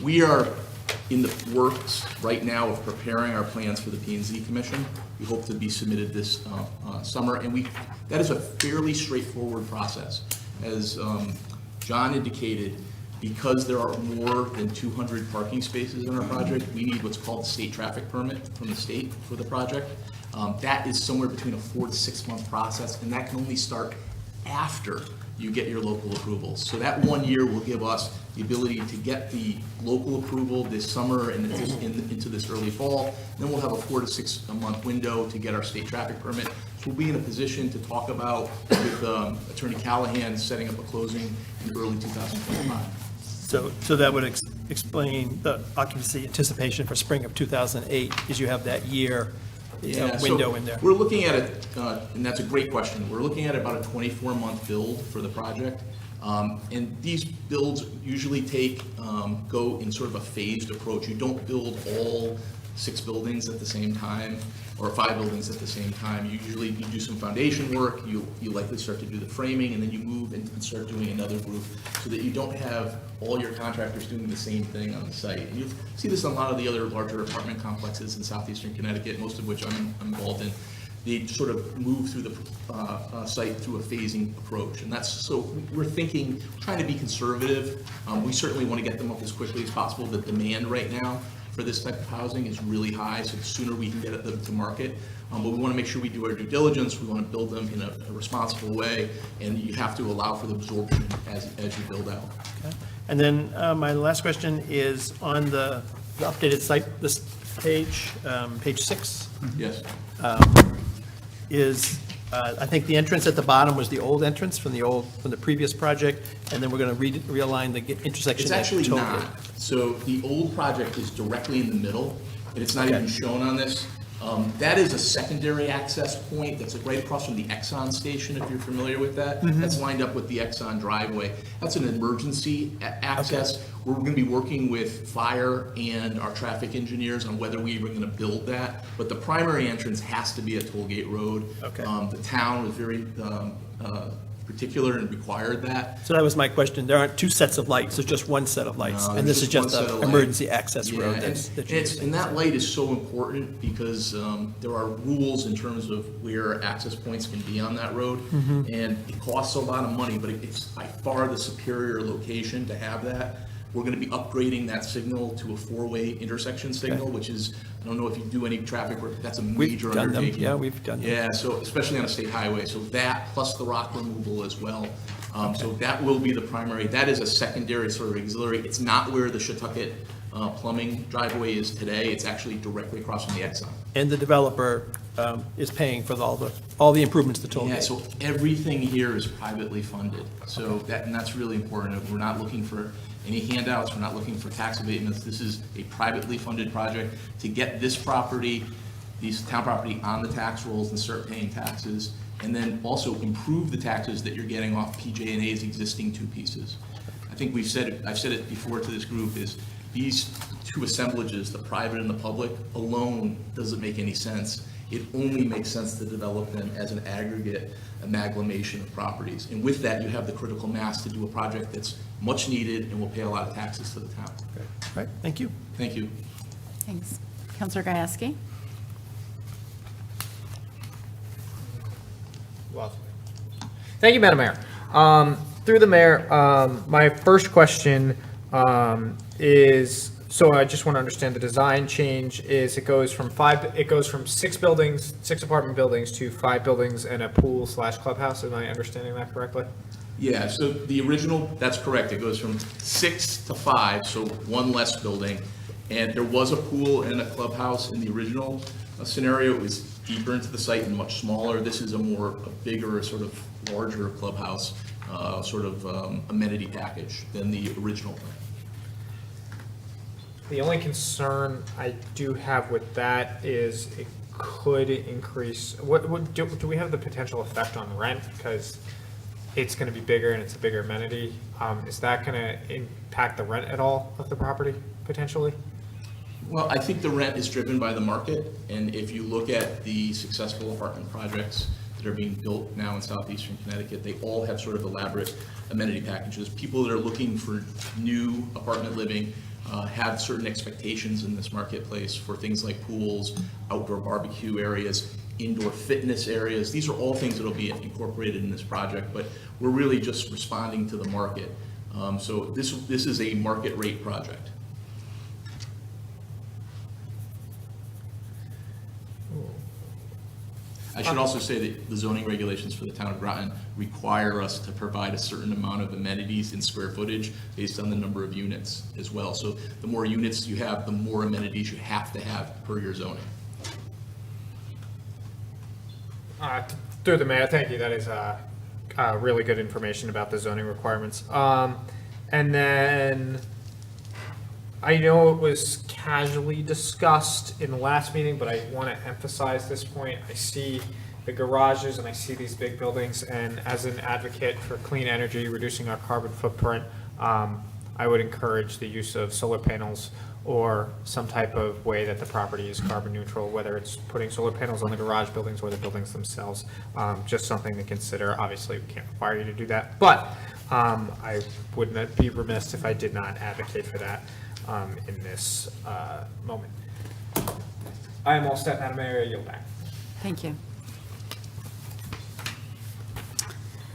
We are in the works right now of preparing our plans for the P&Z Commission. We hope to be submitted this summer, and that is a fairly straightforward process. As John indicated, because there are more than 200 parking spaces in our project, we need what's called a state traffic permit from the state for the project. That is somewhere between a 4 to 6 month process, and that can only start after you get your local approvals. So that 1 year will give us the ability to get the local approval this summer and into this early fall. Then we'll have a 4 to 6 month window to get our state traffic permit. So we'll be in a position to talk about with Attorney Callahan setting up a closing in early 2025. So that would explain the occupancy anticipation for spring of 2008, is you have that year window in there. We're looking at it, and that's a great question. We're looking at about a 24-month build for the project. And these builds usually go in sort of a phased approach. You don't build all 6 buildings at the same time. or 5 buildings at the same time. You usually, you do some foundation work, you likely start to do the framing, and then you move and start doing another group, so that you don't have all your contractors doing the same thing on the site. And you see this in a lot of the other larger apartment complexes in southeastern Connecticut, most of which I'm involved in. They sort of move through the site through a phasing approach. And that's, so we're thinking, trying to be conservative. We certainly want to get them up as quickly as possible. The demand right now for this type of housing is really high, so the sooner we can get them to market. But we want to make sure we do our due diligence. We want to build them in a responsible way, and you have to allow for the absorption as you build out. Okay. And then my last question is on the updated site, this page, page 6. Yes. Is, I think the entrance at the bottom was the old entrance from the previous project, and then we're going to realign the intersection. It's at actually Toll not. Gate. So the old project is directly in the middle, and it's not even shown on this. That is a secondary access point that's right across from the Exxon station, if you're familiar with that. That's lined up with the Exxon driveway. That's an emergency access. We're going to be working with fire and our traffic engineers on whether we were going to build that. But the primary entrance has to be at Toll Gate Road. Okay. The town was very particular and required that. So that was my question. There aren't two sets of lights, there's just one set of lights. No, And there's this is just just one set an of light. emergency access Yeah, road and that's. that you're it's, using. and that light is so important because there are rules in terms of where access points can be on that road. And it costs a lot of money, but it's by far the superior location to have that. We're going to be upgrading that signal to a 4-way intersection signal, which is, I don't know if you do any traffic work, that's a major done them. undertaking. Yeah, we've done them. Yeah, so especially on a state highway, so that plus the rock removal as well. So that will be the primary, that is a secondary sort of auxiliary. It's not where the Shetucket plumbing driveway is today, it's actually directly across from the Exxon. And the developer is paying for all the improvements to Toll Yeah, Gate. so everything here is privately funded, so that, and that's really important. We're not looking for any handouts, we're not looking for tax abatements. This is a privately funded project to get this property, these town property on the tax rolls and start paying taxes, and then also improve the taxes that you're getting off PJ&A's existing 2 pieces. I think I've said it before to this group, is these 2 assemblages, the private and the public, alone doesn't make any sense. It only makes sense to develop them as an aggregate amalgamation of properties. And with that, you have the critical mass to do a project that's much needed and will pay a lot of taxes to the town. All right, thank you. Thank you. Thanks. Counselor Gieske? Well, thank you, Madam Mayor. Through the mayor, my first question is, so I just want to understand the design change is it goes from 6 buildings, 6 apartment buildings to 5 buildings and a pool/clubhouse. Am I understanding that correctly? Yeah, so the original, that's correct. It goes from 6 to 5, so 1 less building. And there was a pool and a clubhouse in the original scenario. It was deeper into the site and much smaller. This is a bigger, sort of larger clubhouse, sort of amenity package than the original plan. The only concern I do have with that is it could increase, do we have the potential effect on rent? Because it's going to be bigger and it's a bigger amenity. Is that going to impact the rent at all of the property potentially? Well, I think the rent is driven by the market, and if you look at the successful apartment projects that are being built now in southeastern Connecticut, they all have sort of elaborate amenity packages. People that are looking for new apartment living have certain expectations in this marketplace for things like pools, outdoor barbecue areas, indoor fitness areas. These are all things that will be incorporated in this project, but we're really just responding to the market. So this is a market rate project. I should also say that the zoning regulations for the town of Groton require us to provide a certain amount of amenities in square footage based on the number of units as well. So the more units you have, the more amenities you have to have per your zoning. Through the mayor, thank you. That is really good information about the zoning requirements. And then I know it was casually discussed in the last meeting, but I want to emphasize this point. I see the garages and I see these big buildings, and as an advocate for clean energy, reducing our carbon footprint, I would encourage the use of solar panels or some type of way that the property is carbon neutral, whether it's putting solar panels on the garage buildings or the buildings themselves. Just something to consider. Obviously, we can't require you to do that, but I would not be remiss if I did not advocate for that in this moment. I am all set, Madam Mayor. I yield back. Thank you.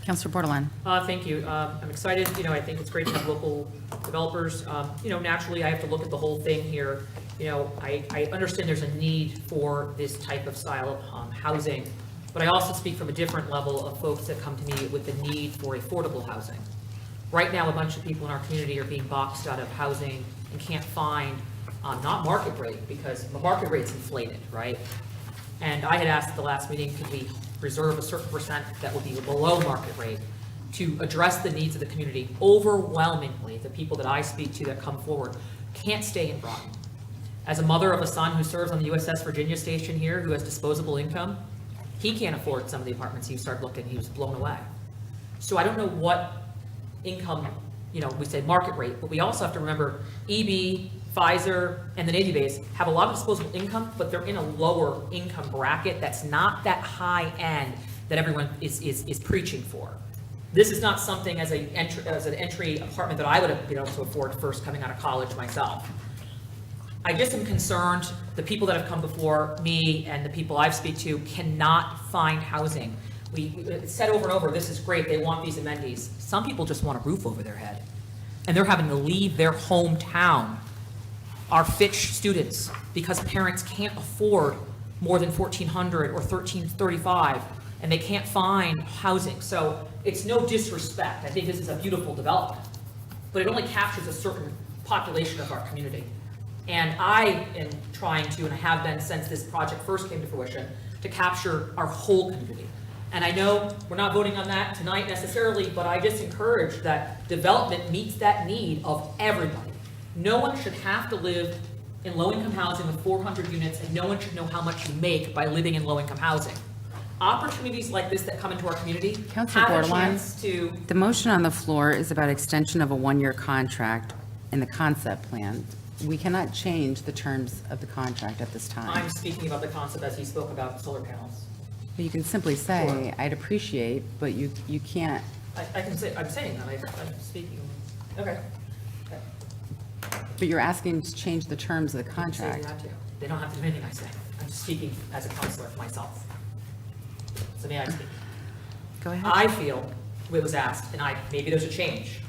Councilor Bordelon. Thank you. I'm excited. I think it's great to have local developers. Naturally, I have to look at the whole thing here. I understand there's a need for this type of style of housing, but I also speak from a different level of folks that come to me with the need for affordable housing. Right now, a bunch of people in our community are being boxed out of housing and can't find, not market rate, because the market rate's inflated, right? And I had asked at the last meeting, could we reserve a certain percent that would be below market rate to address the needs of the community? Overwhelmingly, the people that I speak to that come forward can't stay in Groton. As a mother of a son who serves on the USS Virginia station here, who has disposable income, he can't afford some of the apartments. He started looking, he was blown away. So I don't know what income, we say market rate, but we also have to remember EB, Pfizer, and the Navy base have a lot of disposable income, but they're in a lower income bracket that's not that high end that everyone is preaching for. This is not something as an entry apartment that I would have been able to afford first coming out of college myself. I just am concerned the people that have come before me and the people I've speak to cannot find housing. We said over and over, this is great, they want these amenities. Some people just want a roof over their head, and they're having to leave their hometown. Our Fitch students, because parents can't afford more than $1,400 or $1,335, and they can't find housing. So it's no disrespect. I think this is a beautiful development, but it only captures a certain population of our community. And I am trying to, and I have been since this project first came to fruition, to capture our whole community. And I know we're not voting on that tonight necessarily, but I just encourage that development meets that need of everybody. No one should have to live in low-income housing with 400 units, and no one should know how much you make by living in low-income housing. Opportunities like this that come into our community Councilor have a Bordelon, chance to... the motion on the floor is about extension of a one-year contract in the concept plan. We cannot change the terms of the contract at this time. I'm speaking about the concept as he spoke about solar panels. But you can simply say, I'd appreciate, but you can't. I can say, I'm saying that, I'm speaking. Okay. But you're asking to change the terms of the Say contract. they have to. They don't have to do anything I say. I'm speaking as a counselor myself. So may I speak? Go ahead. I feel it was asked, and maybe there's a change.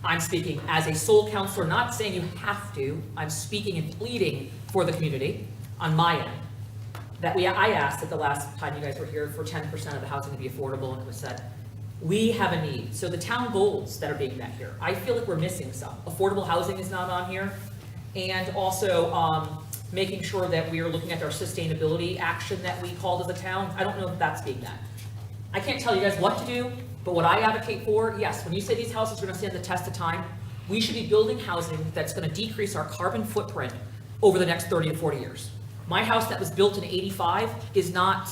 I'm speaking as a sole counselor, not saying you have to. I'm speaking and pleading for the community on my end. I asked at the last time you guys were here for 10% of the housing to be affordable, and it was said, we have a need. So the town goals that are being met here, I feel like we're missing some. Affordable housing is not on here. And also making sure that we are looking at our sustainability action that we called as a town. I don't know if that's being met. I can't tell you guys what to do, but what I advocate for, yes, when you say these houses are gonna stand the test of time, we should be building housing that's gonna decrease our carbon footprint over the next 30 to 40 years. My house that was built in '85 is not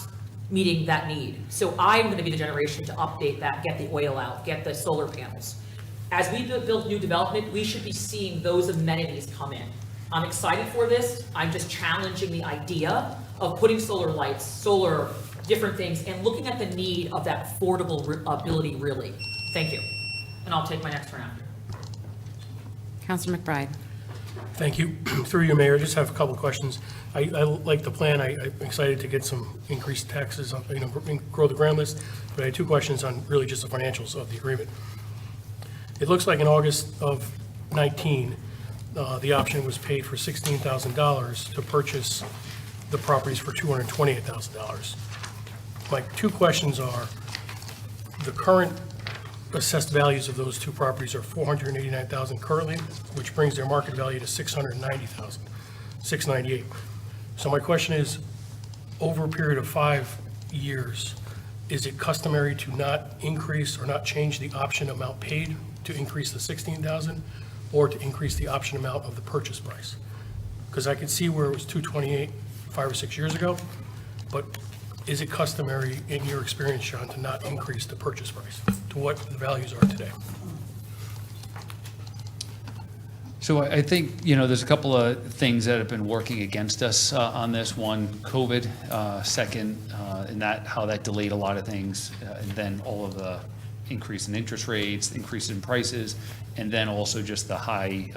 meeting that need. So I'm gonna be the generation to update that, get the oil out, get the solar panels. As we build new development, we should be seeing those amenities come in. I'm excited for this. I'm just challenging the idea of putting solar lights, solar, different things, and looking at the need of that affordable ability really. Thank you. And I'll take my next turn after. Councilor McBride. Thank you. Through you, Mayor, just have a couple of questions. I like the plan. I'm excited to get some increased taxes, grow the grand list, but I had two questions on really just the financials of the agreement. It looks like in August of 19, the option was paid for $16,000 to purchase the properties for $228,000. My two questions are, the current assessed values of those two properties are $489,000 currently, which brings their market value to $690,000, $698,000. So my question is, over a period of 5 years, is it customary to not increase or not change the option amount paid to increase the $16,000 or to increase the option amount of the purchase price? Because I could see where it was $228,000 5 or 6 years ago, but is it customary in your experience, John, to not increase the purchase price to what the values are today? So I think, there's a couple of things that have been working against us on this. One, COVID, second, and how that delayed a lot of things, and then all of the increase in interest rates, increase in prices, and then also just the high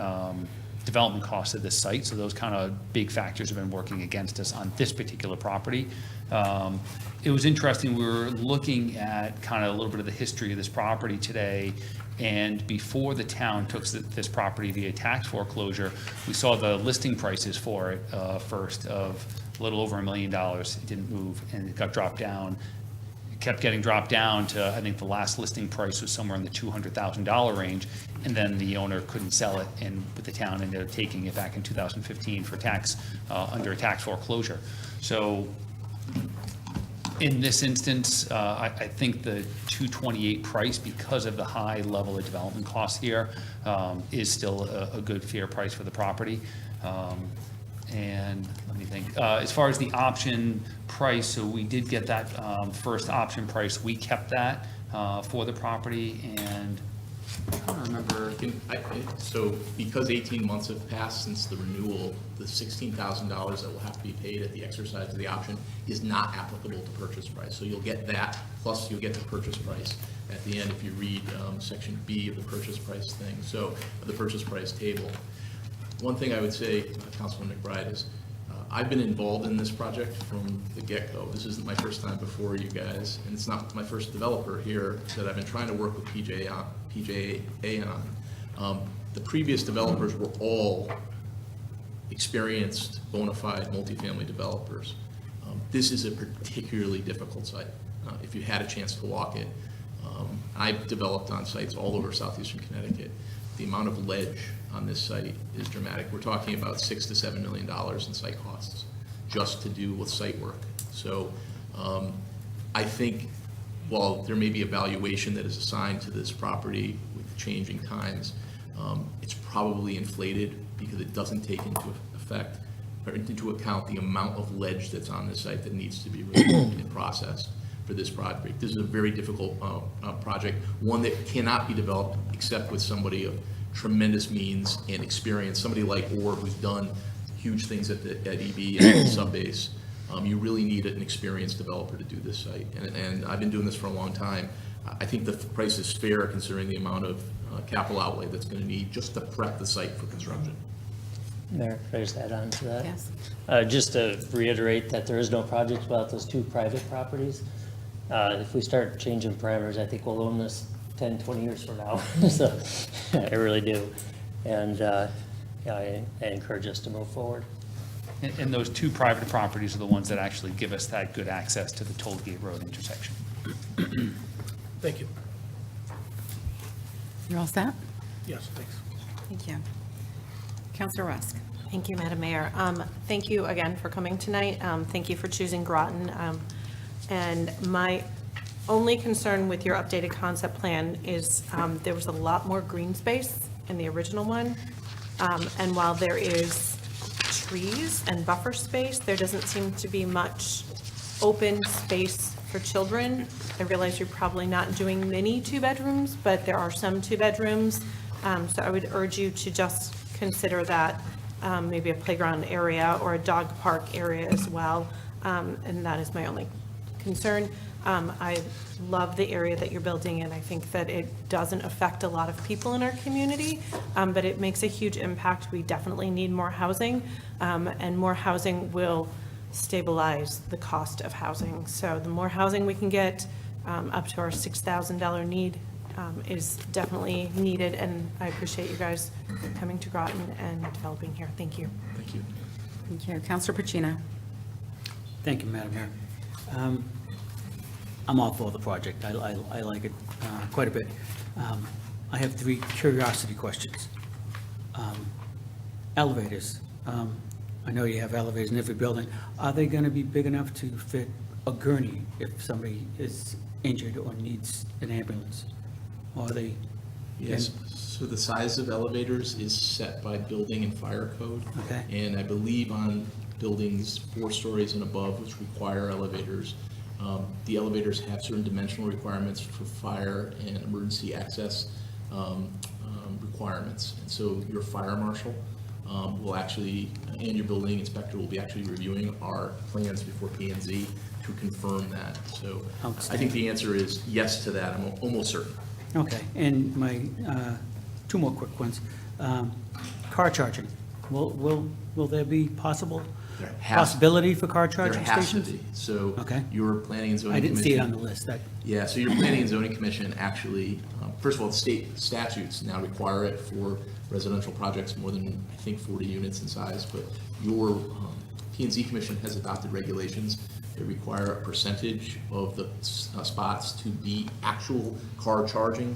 development costs of this site. So those kind of big factors have been working against us on this particular property. It was interesting, we were looking at kind of a little bit of the history of this property today, and before the town took this property via tax foreclosure, we saw the listing prices for it first of a little over $1 million. It didn't move, and it got dropped down. It kept getting dropped down to, I think the last listing price was somewhere in the $200,000 range, and then the owner couldn't sell it, and the town ended up taking it back in 2015 for tax, under a tax foreclosure. So in this instance, I think the 228 price, because of the high level of development costs here, is still a good fair price for the property. And let me think, as far as the option price, so we did get that first option price. We kept that for the property, and I don't remember. So because 18 months have passed since the renewal, the $16,000 that will have to be paid at the exercise of the option is not applicable to purchase price. So you'll get that, plus you'll get the purchase price at the end if you read section B of the purchase price thing, so the purchase price table. One thing I would say, Councilman McBride, is I've been involved in this project from the get-go. This isn't my first time before you guys, and it's not my first developer here that I've been trying to work with PJA on. The previous developers were all experienced, bona fide multifamily developers. This is a particularly difficult site, if you had a chance to walk it. I've developed on sites all over southeastern Connecticut. The amount of ledge on this site is dramatic. We're talking about $6 to $7 million in site costs just to do with site work. So I think while there may be a valuation that is assigned to this property with changing times, it's probably inflated because it doesn't take into account the amount of ledge that's on this site that needs to be removed and processed for this project. This is a very difficult project, one that cannot be developed except with somebody of tremendous means and experience, somebody like Orr, who's done huge things at EB and Subbase. You really need an experienced developer to do this site, and I've been doing this for a long time. I think the price is fair considering the amount of capital outlay that's going to need just to prep the site for construction. Mayor, can I just add on to that? Yes. Just to reiterate that there is no project without those two private properties. If we start changing parameters, I think we'll own this 10, 20 years from now. So I really do. And I encourage us to move forward. And those two private properties are the ones that actually give us that good access to the Toll Gate Road intersection. Thank you. You're all set? Yes, thanks. Thank you. Councilor Rusk. Thank you, Madam Mayor. Thank you again for coming tonight. Thank you for choosing Groton. And my only concern with your updated concept plan is there was a lot more green space in the original one. And while there is trees and buffer space, there doesn't seem to be much open space for children. I realize you're probably not doing many 2-bedrooms, but there are some 2-bedrooms. So I would urge you to just consider that maybe a playground area or a dog park area as well. And that is my only concern. I love the area that you're building, and I think that it doesn't affect a lot of people in our community, but it makes a huge impact. We definitely need more housing, and more housing will stabilize the cost of housing. So the more housing we can get, up to our $6,000 need, is definitely needed, and I appreciate you guys coming to Groton and developing here. Thank you. Thank you. Thank you. Councilor Pacino. Thank you, Madam Mayor. I'm all for the project. I like it quite a bit. I have 3 curiosity questions. Elevators. I know you have elevators in every building. Are they going to be big enough to fit a gurney if somebody is injured or needs an ambulance? Or are they? Yes, so the size of elevators is set by building and fire code. Okay. And I believe on buildings 4 stories and above, which require elevators, the elevators have certain dimensional requirements for fire and emergency access requirements. And so your fire marshal will actually, and your building inspector will be actually reviewing our plans before P&Z to confirm that. So I think the answer is yes to that, I'm almost certain. Okay, and my, two more quick ones. Car charging, will there be There has- possibility for car charging There has to stations? be. So Okay. your planning and zoning I commission. didn't see it on the list. Yeah, so your planning and zoning commission actually, first of all, the state statutes now require it for residential projects more than, I think, 40 units in size, but your P&Z commission has adopted regulations that require a percentage of the spots to be actual car charging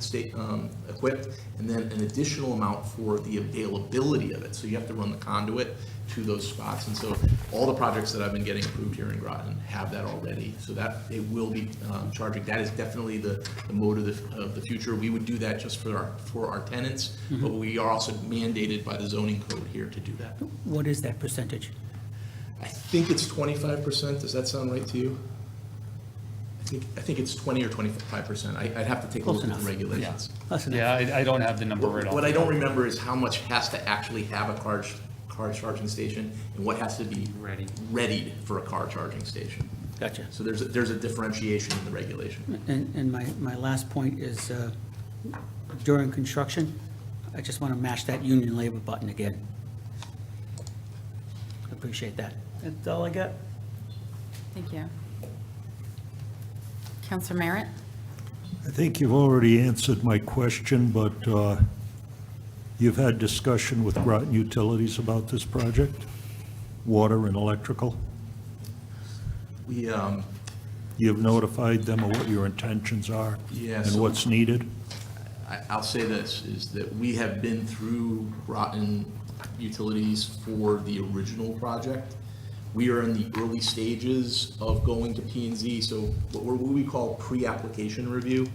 equipped, and then an additional amount for the availability of it. So you have to run the conduit to those spots. And so all the projects that I've been getting approved here in Groton have that already. So that it will be charging. That is definitely the mode of the future. We would do that just for our tenants, but we are also mandated by the zoning code here to do that. What is that percentage? I think it's 25%. Does that sound right to you? I think it's 20 or 25%. I'd have to take a Close look at enough. the regulations. Less than that. Yeah, I don't have the number right off. What I don't remember is how much has to actually have a car charging station and what has to be readied for a car charging station. Gotcha. So there's a differentiation in the regulation. And my last point is, during construction, I just want to mash that union labor button again. Appreciate that. That's all I got. Thank you. Counselor Merritt? I think you've already answered my question, but you've had discussion with Groton Utilities about this project, water and electrical. You've notified them of what your intentions are Yeah, and so- what's needed? I'll say this, is that we have been through Groton Utilities for the original project. We are in the early stages of going to P&Z, so what we call pre-application review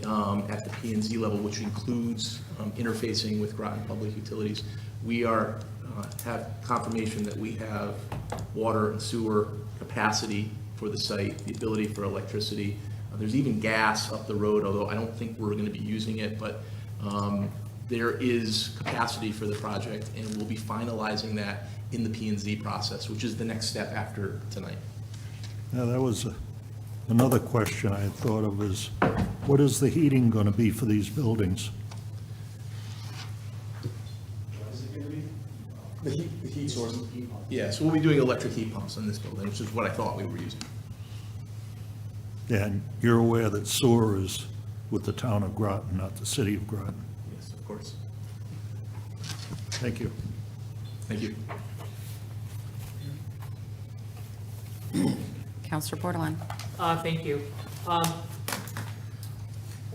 at the P&Z level, which includes interfacing with Groton Public Utilities. We have confirmation that we have water and sewer capacity for the site, the ability for electricity. There's even gas up the road, although I don't think we're going to be using it, but there is capacity for the project, and we'll be finalizing that in the P&Z process, which is the next step after tonight. Now, that was another question I had thought of is, what is the heating going to be for these buildings? The heat source? Yeah, so we'll be doing electric heat pumps in this building, which is what I thought we were using. And you're aware that sewer is with the town of Groton, not the city of Groton? Yes, of course. Thank you. Thank you. Counselor Bordelon? Thank you.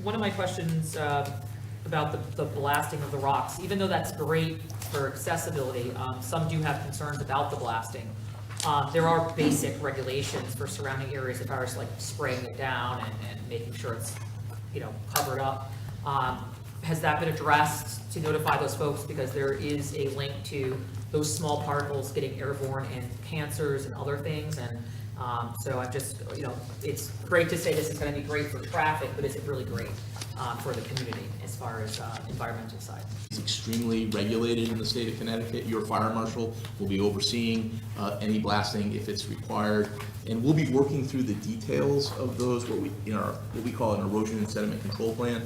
One of my questions about the blasting of the rocks, even though that's great for accessibility, some do have concerns about the blasting. There are basic regulations for surrounding areas if I was like spraying it down and making sure it's, covered up. Has that been addressed to notify those folks? Because there is a link to those small particles getting airborne and cancers and other things. And so I'm just, it's great to say this is going to be great for traffic, but is it really great for the community as far as environmental side? It's extremely regulated in the state of Connecticut. Your fire marshal will be overseeing any blasting if it's required. And we'll be working through the details of those, what we call an erosion and sediment control plan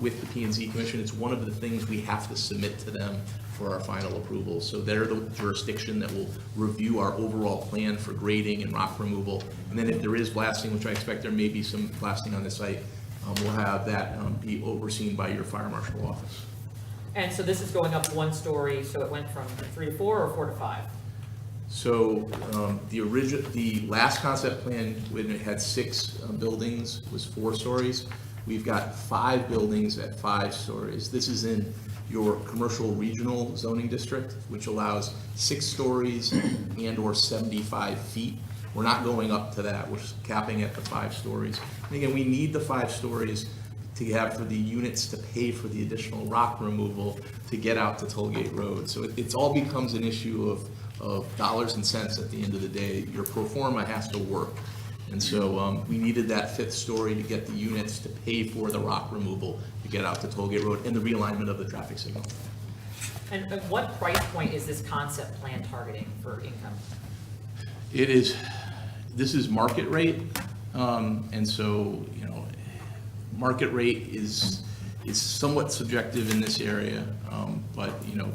with the P&Z Commission. It's one of the things we have to submit to them for our final approval. So they're the jurisdiction that will review our overall plan for grading and rock removal. And then if there is blasting, which I expect there may be some blasting on the site, we'll have that be overseen by your fire marshal office. And so this is going up one story, so it went from 3 to 4 or 4 to 5? So the last concept plan, when it had 6 buildings, was 4 stories. We've got 5 buildings at 5 stories. This is in your commercial regional zoning district, which allows 6 stories and or 75 feet. We're not going up to that. We're capping at the 5 stories. And again, we need the 5 stories to have for the units to pay for the additional rock removal to get out to Tollgate Road. So it all becomes an issue of dollars and cents at the end of the day. Your pro forma has to work. And so we needed that fifth story to get the units to pay for the rock removal to get out to Tollgate Road and the realignment of the traffic signal. And what price point is this concept plan targeting for income? This is market rate, and so, you know, market rate is somewhat subjective in this area, but, you know,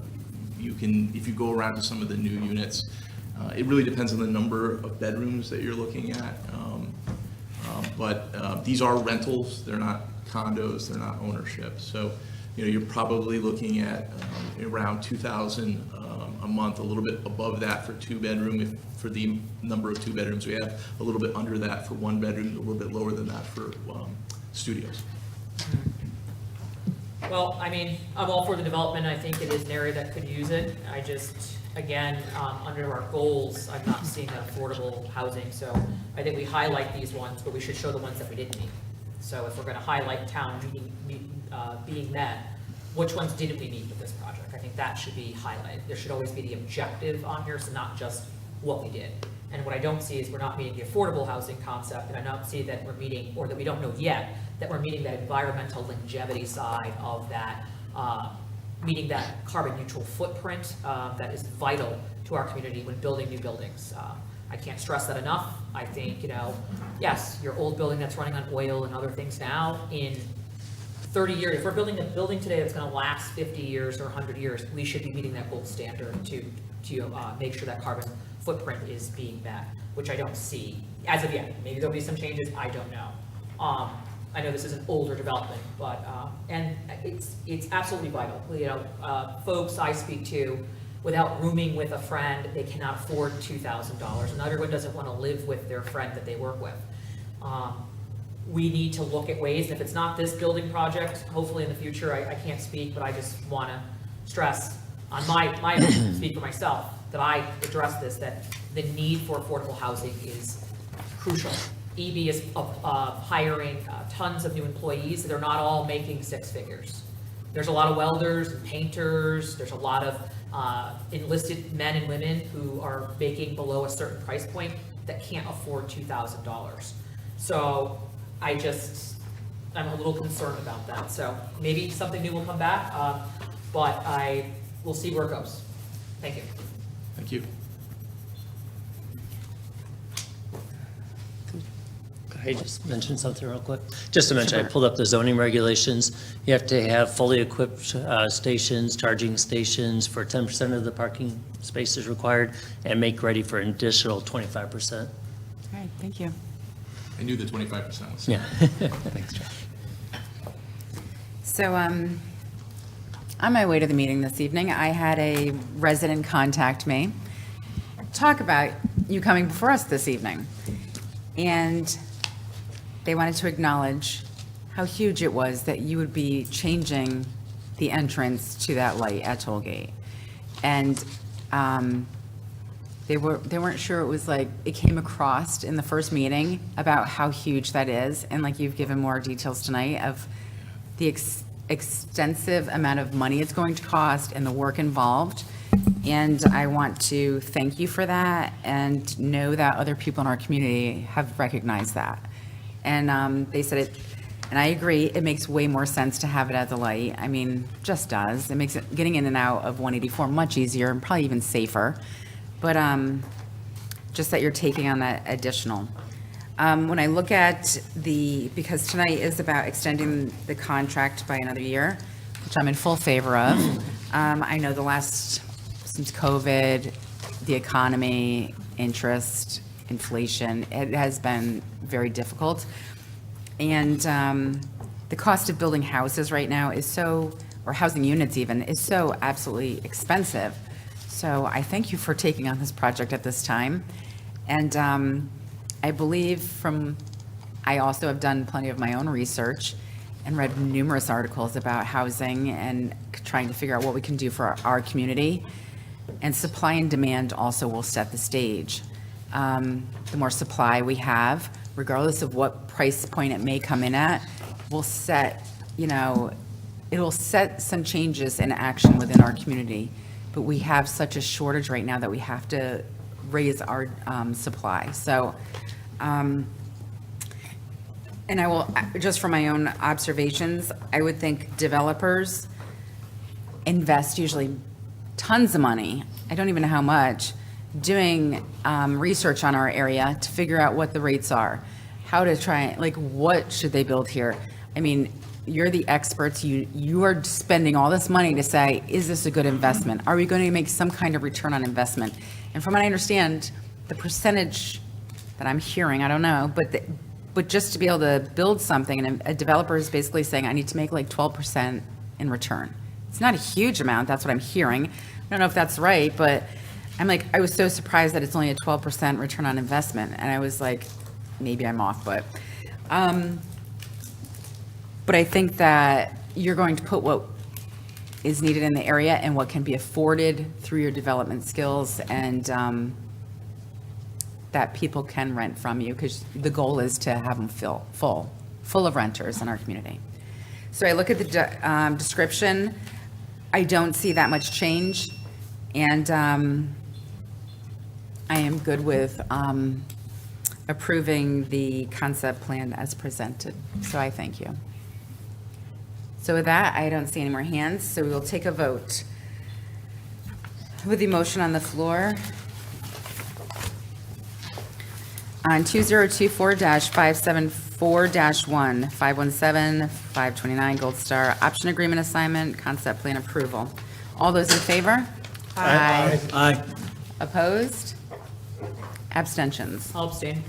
you can, if you go around to some of the new units, it really depends on the number of bedrooms that you're looking at, but these are rentals, they're not condos, they're not ownership, so, you know, you're probably looking at around $2,000 a month, a little bit above that for two bedroom, for the number of two bedrooms we have, a little bit under that for one bedroom, a little bit lower than that for studios. Well, I mean, I'm all for the development. I think it is an area that could use it. I just, again, under our goals, I'm not seeing that affordable housing. So I think we highlight these ones, but we should show the ones that we didn't meet. So if we're going to highlight town being met, which ones didn't we meet with this project? I think that should be highlighted. There should always be the objective on here, so not just what we did. And what I don't see is we're not meeting the affordable housing concept, and I don't see that we're meeting, or that we don't know yet, that we're meeting that environmental longevity side of that, meeting that carbon neutral footprint that is vital to our community when building new buildings. I can't stress that enough. I think, you know, yes, your old building that's running on oil and other things now, in 30 years, if we're building a building today that's gonna last 50 years or 100 years, we should be meeting that gold standard to make sure that carbon footprint is being met, which I don't see as of yet. Maybe there'll be some changes, I don't know. I know this is an older development, but, and it's absolutely vital. You know, folks I speak to, without rooming with a friend, they cannot afford $2,000. And everyone doesn't want to live with their friend that they work with. We need to look at ways, and if it's not this building project, hopefully in the future, I can't speak, but I just want to stress on my speak for myself, that I address this, that the need for affordable housing is crucial. EB is hiring tons of new employees. They're not all making six figures. There's a lot of welders and painters. There's a lot of enlisted men and women who are making below a certain price point that can't afford $2,000. So I'm a little concerned about that. So maybe something new will come back, but we'll see where it goes. Thank you. Thank you. Could I just mention something real quick? Just to mention, I pulled up the zoning regulations. You have to have fully equipped stations, charging stations for 10% of the parking spaces required, and make ready for an additional 25%. All right, thank you. I knew the 25% was. Yeah. Thanks, Jeff. So, on my way to the meeting this evening, I had a resident contact me, talk about you coming before us this evening. And they wanted to acknowledge how huge it was that you would be changing the entrance to that light at Tollgate. And they weren't sure, it was like, it came across in the first meeting about how huge that is. And like you've given more details tonight of the extensive amount of money it's going to cost and the work involved. And I want to thank you for that and know that other people in our community have recognized that. And they said it, and I agree, it makes way more sense to have it as a light. I mean, just does. It makes it getting in and out of 184 much easier and probably even safer. But just that you're taking on that additional. When I look at because tonight is about extending the contract by another year, which I'm in full favor of. I know since COVID, the economy, interest, inflation, it has been very difficult. And the cost of building houses right now or housing units even, is so absolutely expensive. So I thank you for taking on this project at this time. And I believe I also have done plenty of my own research and read numerous articles about housing and trying to figure out what we can do for our community. And supply and demand also will set the stage. The more supply we have, regardless of what price point it may come in at, will set, it'll set some changes in action within our community. But we have such a shortage right now that we have to raise our supply. So And I will, just from my own observations, I would think developers invest usually tons of money, I don't even know how much, doing research on our area to figure out what the rates are, how to try, like, what should they build here? I mean, you're the experts, you are spending all this money to say, is this a good investment? Are we going to make some kind of return on investment? And from what I understand, the percentage that I'm hearing, I don't know, but just to be able to build something, and a developer is basically saying, I need to make like 12% in return. It's not a huge amount, that's what I'm hearing. I don't know if that's right, but I'm like, I was so surprised that it's only a 12% return on investment. And I was like, maybe I'm off, but I think that you're going to put what is needed in the area and what can be afforded through your development skills, and that people can rent from you, because the goal is to have them full of renters in our community. So I look at the description, I don't see that much change, and I am good with approving the concept plan as presented, so I thank you. So with that, I don't see any more hands, so we will take a vote. With the motion on the floor, on 2024-574-1, 517-529 Gold Star Option Agreement Assignment, Concept Plan Approval. All those in favor? Aye. Aye. Opposed? Abstentions? I'll abstain.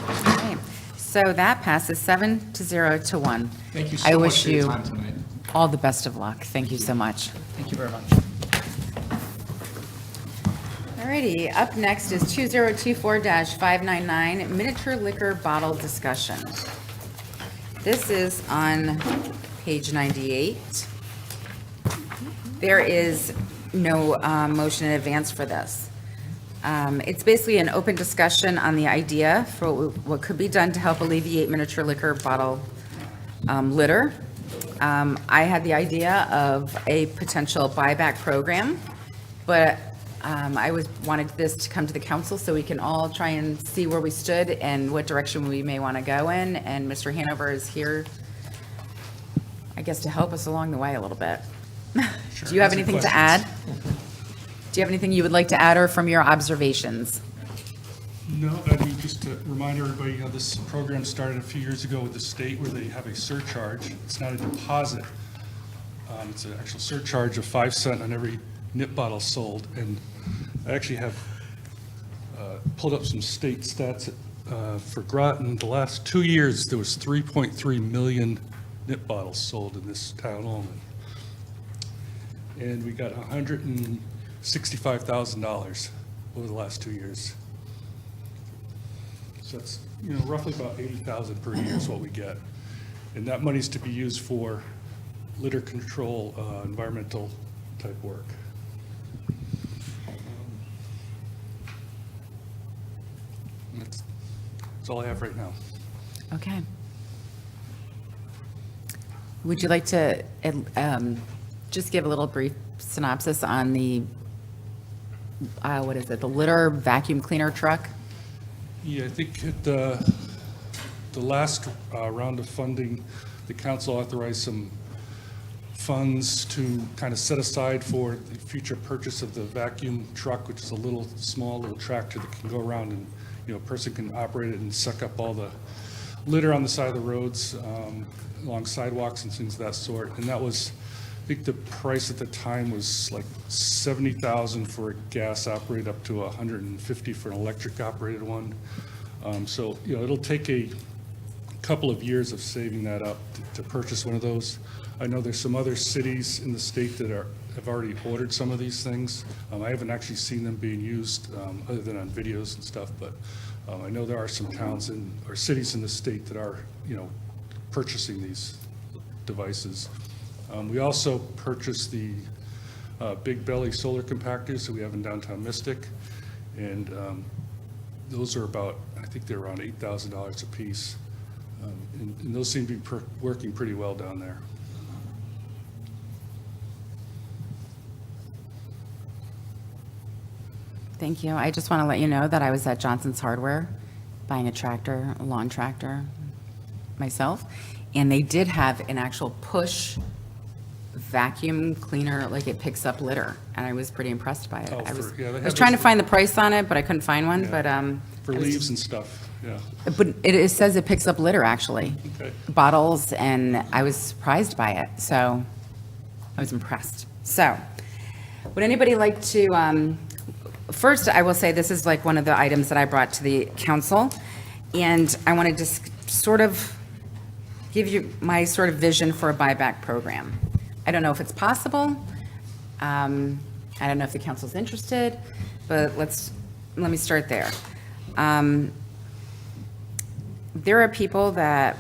Okay. So that passes 7-0 to 1. Thank you I so much wish for your you time tonight. all the best of luck. Thank you so much. Thank you very much. Alrighty, up next is 2024-599, miniature liquor bottle discussion. This is on page 98. There is no motion in advance for this. It's basically an open discussion on the idea for what could be done to help alleviate miniature liquor bottle litter. I had the idea of a potential buyback program, but I wanted this to come to the council so we can all try and see where we stood and what direction we may want to go in. And Mr. Hanover is here, I guess, to help us along the way a little bit. Do you have anything to add? Do you have anything you would like to add, or from your observations? No, I mean, just to remind everybody, this program started a few years ago with the state where they have a surcharge. It's not a deposit. It's an actual surcharge of 5 cents on every nip bottle sold. And I actually have pulled up some state stats for Groton. The last 2 years, there was 3.3 million nip bottles sold in this town only. And we got $165,000 over the last 2 years. So that's, roughly about $80,000 per year is what we get. And that money's to be used for litter control, environmental type work. That's all I have right now. Okay. Would you like to just give a little brief synopsis on the, what is it, the litter vacuum cleaner truck? Yeah, I think at the last round of funding, the council authorized some funds to kind of set aside for the future purchase of the vacuum truck, which is a little tractor that can go around and, a person can operate it and suck up all the litter on the side of the roads, along sidewalks and things of that sort. And that was, I think the price at the time was like $70,000 for a gas operated, up to $150 for an electric operated one. So, it'll take a couple of years of saving that up to purchase one of those. I know there's some other cities in the state that have already ordered some of these things. I haven't actually seen them being used other than on videos and stuff, but I know there are some towns or cities in the state that are, purchasing these devices. We also purchased the big belly solar compactors that we have in downtown Mystic, and those are about, I think they're around $8,000 a piece, and those seem to be working pretty well down there. Thank you. I just want to let you know that I was at Johnson's Hardware buying a tractor, a lawn tractor. myself, and they did have an actual push vacuum cleaner, like it picks up litter, and I was pretty impressed by it. Oh, I was, for- yeah, they I have was trying to those- find the price on it, but I couldn't find one, Yeah. but, For I was leaves just- and stuff, yeah. but it says it picks up litter, actually. Okay. Bottles, and I was surprised by it, so I was impressed. So, would anybody like to, first, I will say this is like one of the items that I brought to the council, and I want to just sort of give you my sort of vision for a buyback program. I don't know if it's possible. I don't know if the council's interested, but let me start there. There are people that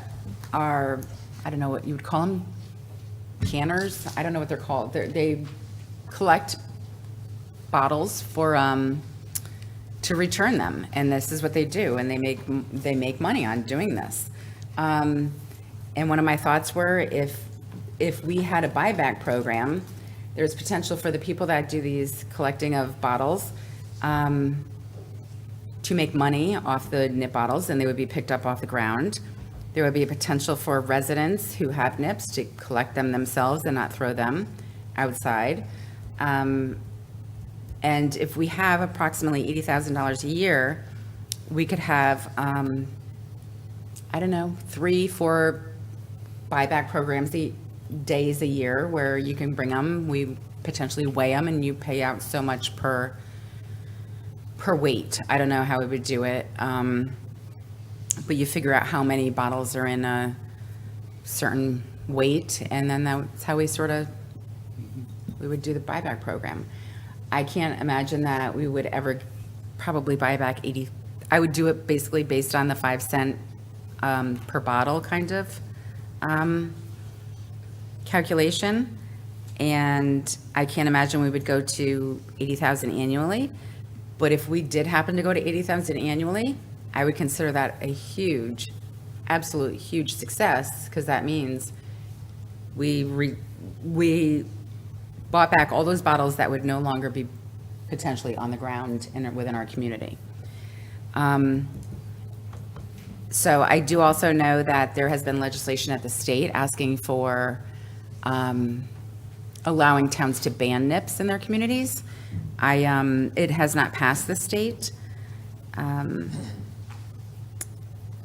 are, I don't know what you would call them, canners? I don't know what they're called. They collect bottles for, to return them, and this is what they do, and they make money on doing this. And one of my thoughts were, if we had a buyback program, there's potential for the people that do these collecting of bottles to make money off the nip bottles, and they would be picked up off the ground. There would be a potential for residents who have nips to collect them themselves and not throw them outside. And if we have approximately $80,000 a year, we could have, I don't know, 3-4 buyback programs, days a year where you can bring them, we potentially weigh them, and you pay out so much per weight. I don't know how we would do it. But you figure out how many bottles are in a certain weight, and then that's how we would do the buyback program. I can't imagine that we would ever probably buy back 80. I would do it basically based on the 5 cent per bottle kind of calculation. And I can't imagine we would go to 80,000 annually. But if we did happen to go to 80,000 annually, I would consider that a huge, absolute huge success, because that means we bought back all those bottles that would no longer be potentially on the ground within our community. So I do also know that there has been legislation at the state asking for allowing towns to ban nips in their communities. It has not passed the state.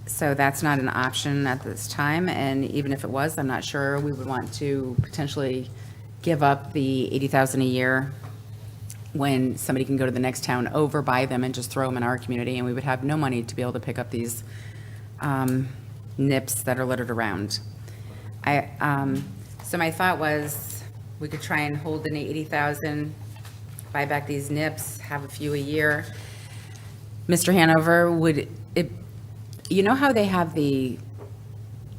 So that's not an option at this time, and even if it was, I'm not sure we would want to potentially give up the 80,000 a year when somebody can go to the next town over, buy them, and just throw them in our community, and we would have no money to be able to pick up these nips that are littered around. So my thought was, we could try and hold in the 80,000, buy back these nips, have a few a year. Mr. Hanover, you know how they have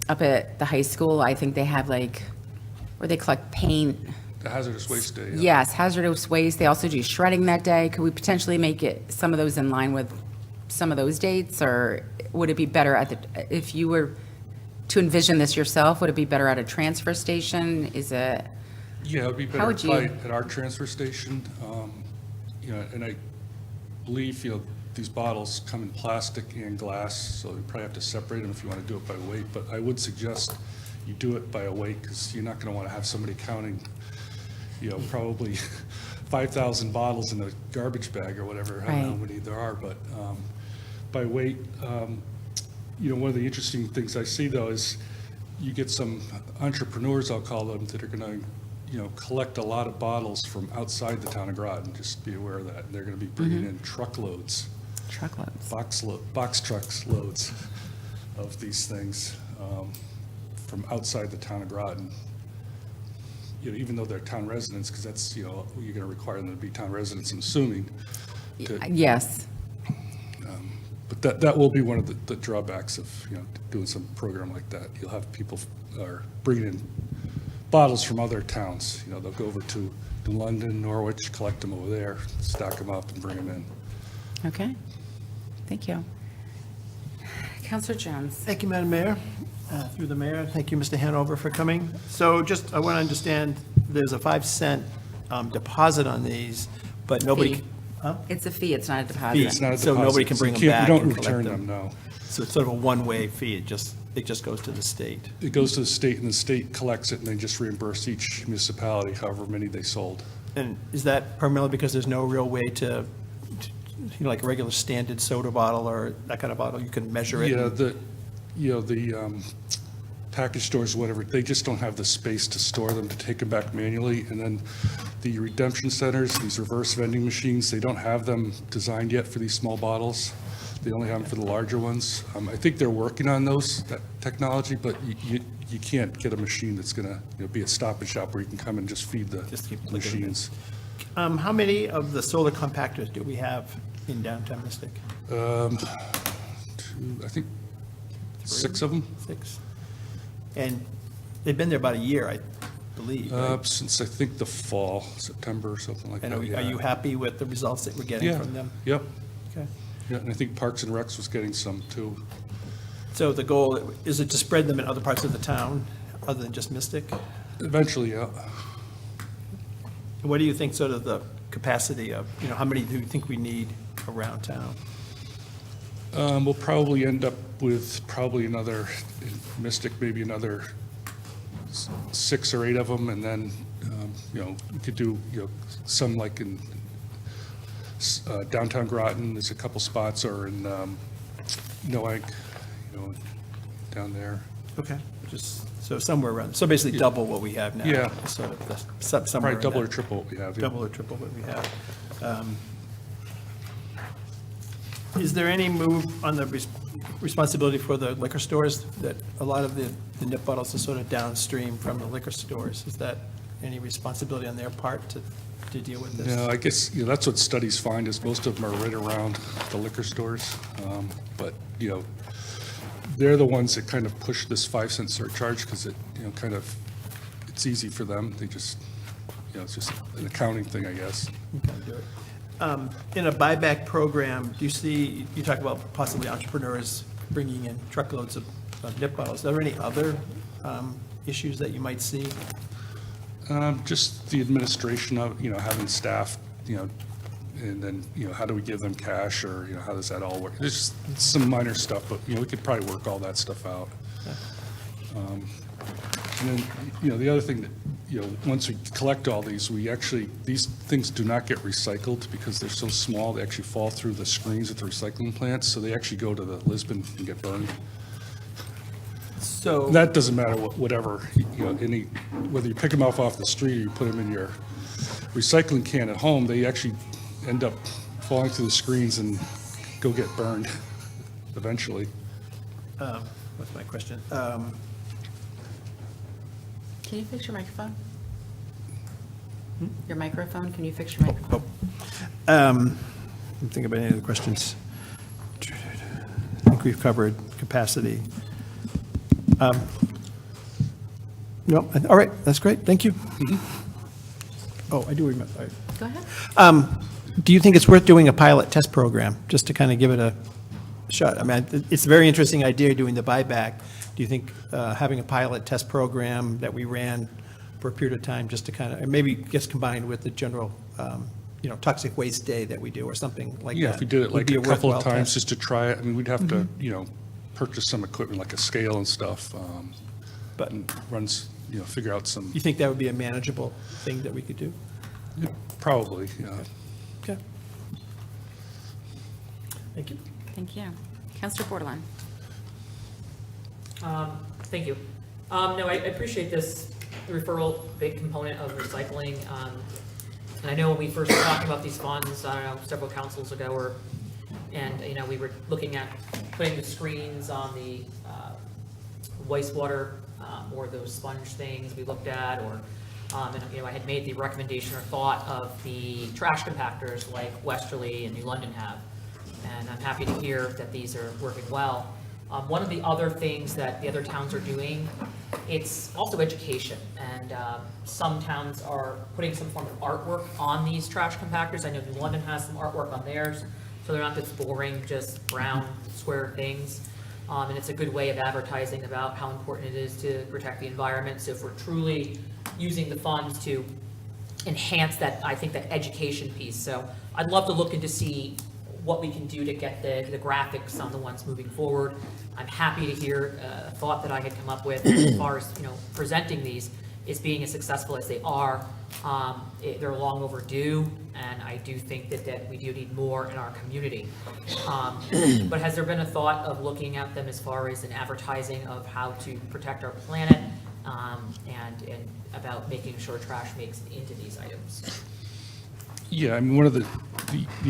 up at the high school, I think they have like, where they collect paint? The hazardous waste day. Yeah. Yes, hazardous waste. They also do shredding that day. Could we potentially make it, some of those in line with some of those dates? Or would it be better if you were to envision this yourself, would it be better at a transfer station? Is it? Yeah, it'd be How better would you- at our transfer station. And I believe, these bottles come in plastic and glass, so you probably have to separate them if you want to do it by weight. But I would suggest you do it by a weight, because you're not going to want to have somebody counting, probably 5,000 bottles in a garbage bag or whatever. I don't know how many there are, but by weight. One of the interesting things I see, though, is you get some entrepreneurs, I'll call them, that are going to, collect a lot of bottles from outside the town of Groton. Just be aware of that. They're going to be bringing in truckloads. Box trucks loads of these things from outside the town of Groton. Even though they're town residents, because that's, you're going to require them to be town residents, I'm assuming. Yes. But that will be one of the drawbacks of, doing some program like that. You'll have people are bringing in bottles from other towns. They'll go over to London, Norwich, collect them over there, stack them up and bring them in. Okay. Thank you. Counselor Jones. Thank you, Madam Mayor. Through the mayor, thank you, Mr. Hanover, for coming. So just, I want to understand, there's a 5 cent deposit on these, but nobody. Fee. Huh? It's a fee, it's not a Fee. deposit. It's not a So deposit, nobody can bring them you back don't and collect return them. them, no. So it's sort of a one-way fee, it just it just goes to the state? It goes to the state, and the state collects it, and they just reimburse each municipality however many they sold. And is that primarily because there's no real way to like a regular standard soda bottle or that kind of bottle, you can measure it? Yeah, the package stores, whatever, they just don't have the space to store them, to take them back manually. And then the redemption centers, these reverse vending machines, they don't have them designed yet for these small bottles. They only have them for the larger ones. I think they're working on that technology, but you can't get a machine that's gonna, be a Stop and Shop where you can come and just feed the Just keep looking at it. machines. How many of the solar compactors do we have in downtown Mystic? I think 6 of them, 6. And they've been there about a year, I believe, right? since I think the fall, September or something like that. And are you happy with the results that we're getting Yeah, from them? yep. Okay. Yeah, and I think Parks and Recs was getting some too. So the goal, is it to spread them in other parts of the town, other than just Mystic? Eventually, yeah. What do you think sort of the capacity of, how many do you think we need around town? We'll probably end up with another, in Mystic, maybe another 6 or 8 of them, and then, we could do, some like in downtown Groton, there's a couple spots, or in Noank, down there. Okay, so somewhere around, so basically double what we have now. Yeah. Sort of somewhere Probably in double or that- triple what we have, yeah. Double or triple what we have. Is there any move on the responsibility for the liquor stores, that a lot of the nip bottles are sort of downstream from the liquor stores? Is that any responsibility on their part to deal with this? No, I guess, that's what studies find, is most of them are right around the liquor stores. But, they're the ones that kind of push this 5-cent surcharge, because it, it's easy for them. They just, it's just an accounting thing, I guess. Okay, do it. In a buyback program, do you see, you talk about possibly entrepreneurs bringing in truckloads of nip bottles. Are there any other issues that you might see? Just the administration of, having staff, and then, how do we give them cash, or, how does that all work? There's just some minor stuff, but, we could probably work all that stuff out. And then, the other thing that, once we collect all these, these things do not get recycled because they're so small, they actually fall through the screens at the recycling plants, so they actually go to the Lisbon and get burned. So, That doesn't matter whatever, whether you pick them off the street or you put them in your recycling can at home, they actually end up falling through the screens and go get burned eventually. what's my question? Can you fix your microphone? Your microphone, can you fix your microphone? I'm thinking about any other questions. I think we've covered capacity. No, all right, that's great, thank you. Oh, I do remember. Go ahead. Do you think it's worth doing a pilot test program, just to kind of give it a shot? I mean, it's a very interesting idea, doing the buyback. Do you think having a pilot test program that we ran for a period of time, just to kind of, and maybe gets combined with the general, toxic waste day that we do, or something like that? Yeah, if we did it would like be a couple of worthwhile times test? just to try it, I mean, we'd have to, purchase some equipment like a scale and stuff, But and runs, figure out some, you think that would be a manageable thing that we could do? probably, Okay. Thank you. Thank you. Counselor Borderline. Thank you. No, I appreciate this referral, big component of recycling. And I know when we first were talking about these funds, I don't know, several councils ago, we were looking at putting the screens on the wastewater, or those sponge things we looked at, or, I had made the recommendation or thought of the trash compactors like Westerly and New London have. And I'm happy to hear that these are working well. One of the other things that the other towns are doing, it's also education. And some towns are putting some form of artwork on these trash compactors. I know New London has some artwork on theirs, so they're not this boring, just brown square things. And it's a good way of advertising about how important it is to protect the environment. So if we're truly using the funds to enhance that, I think that education piece. So I'd love to look into see what we can do to get the graphics on the ones moving forward. I'm happy to hear a thought that I had come up with as far as, presenting these is being as successful as they are. They're long overdue, and I do think that we do need more in our community. But has there been a thought of looking at them as far as an advertising of how to protect our planet, and about making sure trash makes it into these items? Yeah, I mean, one of the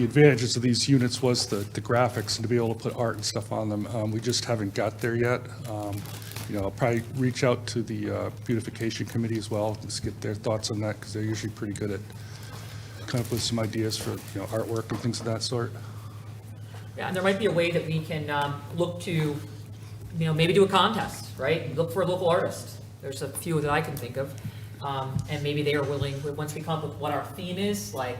advantages of these units was the graphics and to be able to put art and stuff on them. We just haven't got there yet. I'll probably reach out to the beautification committee as well, just get their thoughts on that, because they're usually pretty good at coming up with some ideas for, artwork and things of that sort. Yeah, and there might be a way that we can look to, maybe do a contest, right? Look for a local artist. There's a few that I can think of. And maybe they are willing, once we come up with what our theme is, like,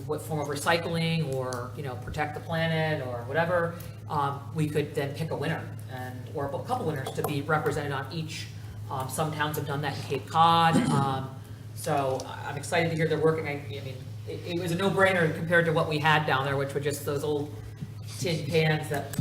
what form of recycling or, protect the planet or whatever, we could then pick a winner or a couple winners to be represented on each. Some towns have done that in Cape Cod. So I'm excited to hear they're working. I mean, it was a no-brainer compared to what we had down there, which were just those old tin cans that,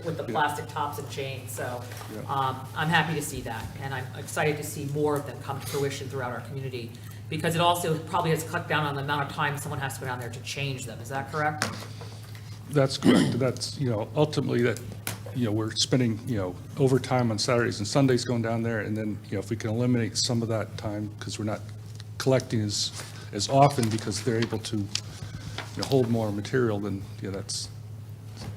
with the plastic tops and chains. So I'm happy to see that, and I'm excited to see more of them come to fruition throughout our community, because it also probably has cut down on the amount of time someone has to go down there to change them. Is that correct? That's correct. That's, ultimately that, we're spending, overtime on Saturdays and Sundays going down there, and then, if we can eliminate some of that time, because we're not collecting as often, because they're able to, hold more material, then, that's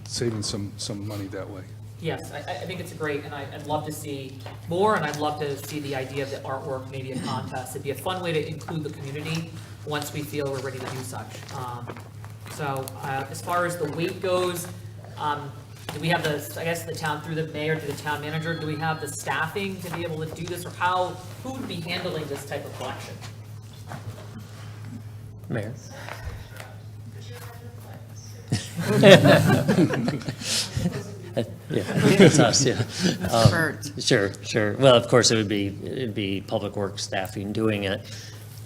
saving some money that way. Yes, I think it's great, and I'd love to see more, and I'd love to see the idea of the artwork, maybe a contest. It'd be a fun way to include the community once we feel we're ready to do such. So as far as the weight goes, do we have the town, through the mayor to the town manager, do we have the staffing to be able to do this, or who would be handling this type of collection? Mayor? Yeah, it's us, yeah. Bert. Sure. Well, of course, it'd be Public Works staffing doing it.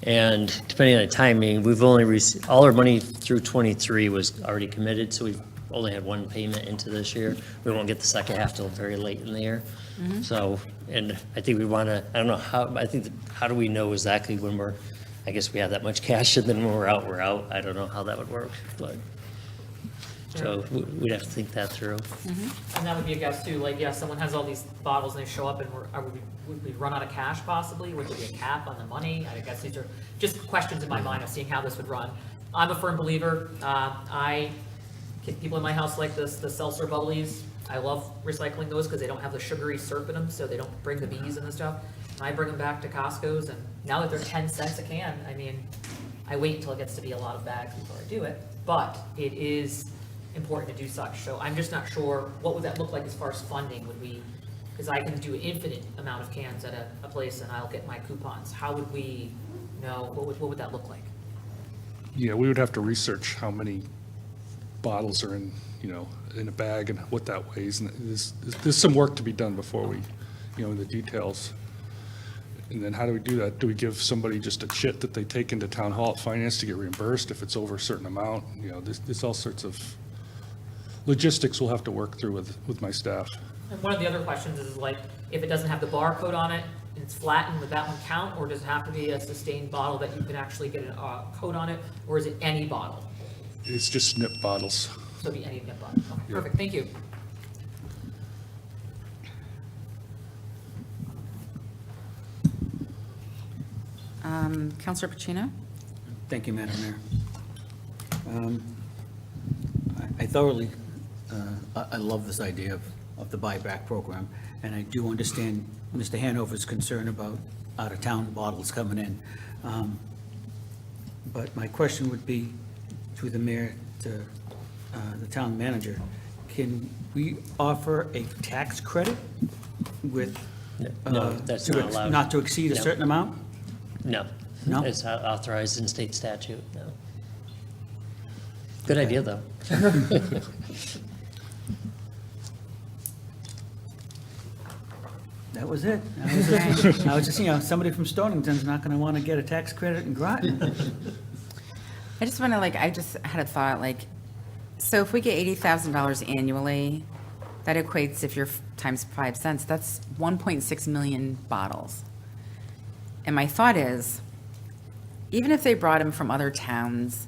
And depending on the timing, we've only received, all our money through '23 was already committed, so we've only had one payment into this year. We won't get the second half till very late in the year. So, and I think we want to, I don't know how, how do we know exactly when I guess we have that much cash, and then when we're out. I don't know how that would work, but. So we'd have to think that through. And that would be a guess too, like, someone has all these bottles and they show up, and would we run out of cash possibly? Would there be a cap on the money? I guess these are just questions in my mind of seeing how this would run. I'm a firm believer. People in my house like the seltzer bubblies. I love recycling those because they don't have the sugary syrup in them, so they don't bring the bees and the stuff. I bring them back to Costco's, and now that they're 10 cents a can, I mean, I wait until it gets to be a lot of bags before I do it, but it is important to do such. So I'm just not sure, what would that look like as far as funding? Would we, because I can do an infinite amount of cans at a place and I'll get my coupons. How would we know, what would that look like? Yeah, we would have to research how many bottles are in a bag and what that weighs. And there's some work to be done before we, in the details. And then how do we do that? Do we give somebody just a chit that they take into town hall at finance to get reimbursed if it's over a certain amount? There's all sorts of logistics we'll have to work through with my staff. And one of the other questions is like, if it doesn't have the barcode on it and it's flattened, would that one count? Or does it have to be a sustained bottle that you can actually get a code on it? Or is it any bottle? It's just nip bottles. So it'd be any nip bottle. Okay, Yeah. perfect, thank you. Counselor Pacino? Thank you, Madam Mayor. I thoroughly, I love this idea of the buyback program, and I do understand Mr. Hanover's concern about out-of-town bottles coming in. But my question would be, through the mayor to the town manager, can we offer a tax credit with? No, that's not allowed. Not to exceed a No. certain amount? No. No? It's not authorized in state statute, no. Good idea, though. That was it. I was just, somebody from Stonington's not going to want to get a tax credit in Groton. I just want to I just had a thought, so if we get $80,000 annually, that equates, if you're times 5 cents, that's 1.6 million bottles. And my thought is, even if they brought them from other towns,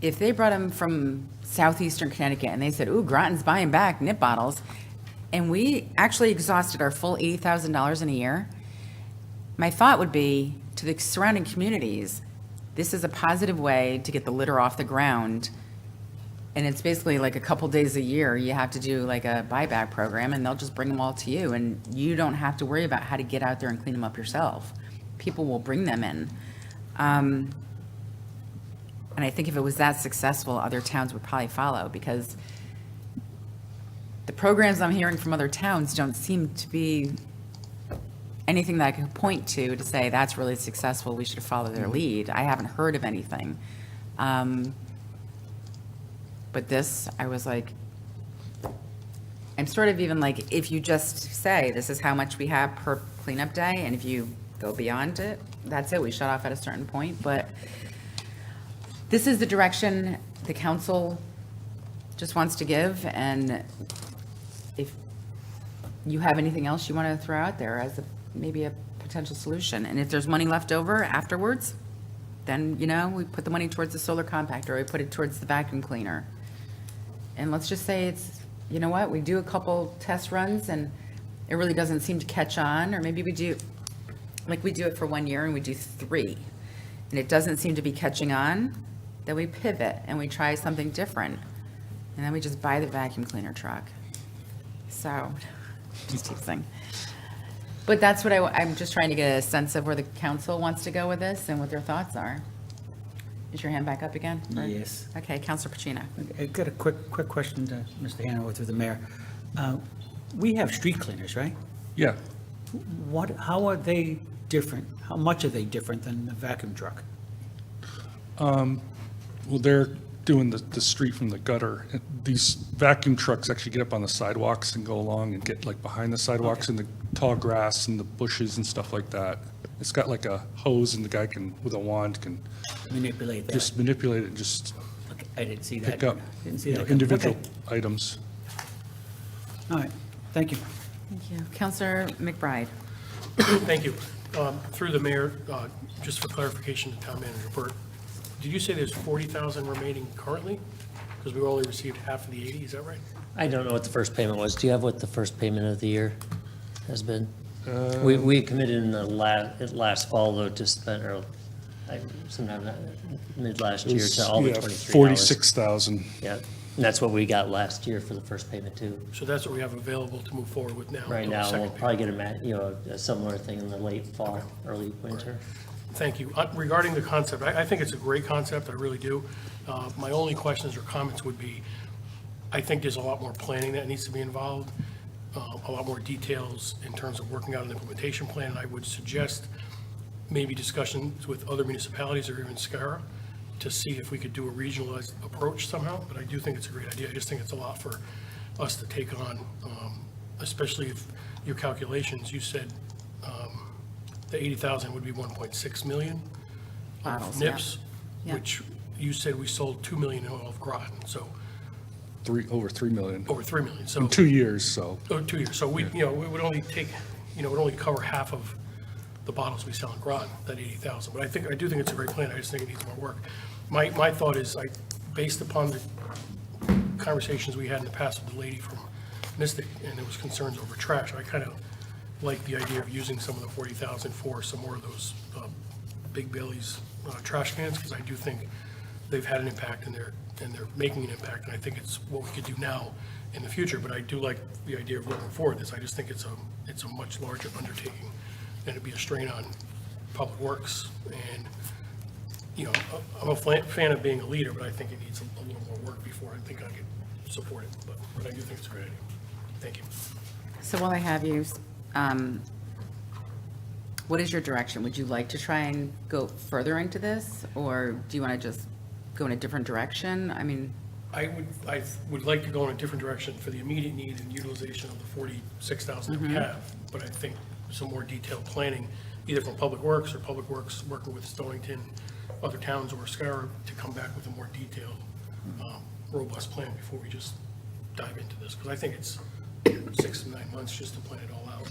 if they brought them from southeastern Connecticut and they said, ooh, Groton's buying back nip bottles, and we actually exhausted our full $80,000 in a year, my thought would be to the surrounding communities, this is a positive way to get the litter off the ground. And it's basically a couple days a year, you have to do a buyback program, and they'll just bring them all to you, and you don't have to worry about how to get out there and clean them up yourself. People will bring them in. And I think if it was that successful, other towns would probably follow, because the programs I'm hearing from other towns don't seem to be anything that I can point to say that's really successful, we should follow their lead. I haven't heard of anything. But this, I was I'm sort of even if you just say, this is how much we have per cleanup day, and if you go beyond it, that's it, we shut off at a certain point. But this is the direction the council just wants to give, and if you have anything else you want to throw out there as maybe a potential solution, and if there's money left over afterwards, then, we put the money towards the solar compactor, or we put it towards the vacuum cleaner. And let's just say it's, you know what, we do a couple test runs and it really doesn't seem to catch on, or maybe we do it for 1 year and we do 3, and it doesn't seem to be catching on, then we pivot and we try something different. And then we just buy the vacuum cleaner truck. So, just teasing. But that's what I'm just trying to get a sense of where the council wants to go with this and what their thoughts are. Is your hand back up again? Or- Yes. Okay, Councilor Pacino. I got a quick question to Mr. Hanover through the mayor. We have street cleaners, right? Yeah. How are they different? How much are they different than the vacuum truck? Well, they're doing the street from the gutter. These vacuum trucks actually get up on the sidewalks and go along and get behind the sidewalks in the tall grass and the bushes and stuff like that. It's got a hose, and the guy with a wand can Manipulate that? just manipulate it and just Okay, I didn't see that. pick up Didn't see that. individual Okay. items. All right, thank you. Thank you. Councilor McBride. Thank you. Through the mayor, just for clarification to town manager Burt, did you say there's 40,000 remaining currently? Because we only received half of the 80, is that right? I don't know what the first payment was. Do you have what the first payment of the year has been? We committed in the last fall, though, to spend, or sometime mid-last year to all the 23 hours. 46,000. Yeah, and that's what we got last year for the first payment, too. So that's what we have available to move forward with now. Right until the now, second we'll payment. probably get a similar thing in the late fall, early winter. Thank you. Regarding the concept, I think it's a great concept, I really do. My only questions or comments would be, I think there's a lot more planning that needs to be involved, a lot more details in terms of working out an implementation plan. I would suggest maybe discussions with other municipalities or even SCARA to see if we could do a regionalized approach somehow, but I do think it's a great idea. I just think it's a lot for us to take on, especially if your calculations, you said the 80,000 would be 1.6 million Bottles, of yeah. nips, Yeah. which you said we sold 2 million in all of Groton, so Over 3 million. over 3 million, so. In 2 years, so. Oh, 2 years, so we would only take, would only cover half of the bottles we sell in Groton, that 80,000. But I do think it's a great plan, I just think it needs more work. My thought is, based upon the conversations we had in the past with the lady from Mystic, and there was concerns over trash, I kind of like the idea of using some of the 40,000 for some more of those Big Bailey's trash cans, because I do think they've had an impact and they're making an impact, and I think it's what we could do now in the future, but I do like the idea of looking forward this. I just think it's a much larger undertaking, and it'd be a strain on Public Works, and, I'm a fan of being a leader, but I think it needs a little more work before I think I could support it, but I do think it's a great idea. Thank you. So while I have you, what is your direction? Would you like to try and go further into this, or do you want to just go in a different direction? I mean, I would like to go in a different direction for the immediate need and utilization of the 46,000 that we have, but I think some more detailed planning, either from Public Works or Public Works working with Stonington other towns or SCARA to come back with a more detailed, robust plan before we just dive into this, because I think it's 6 to 9 months just to plan it all out.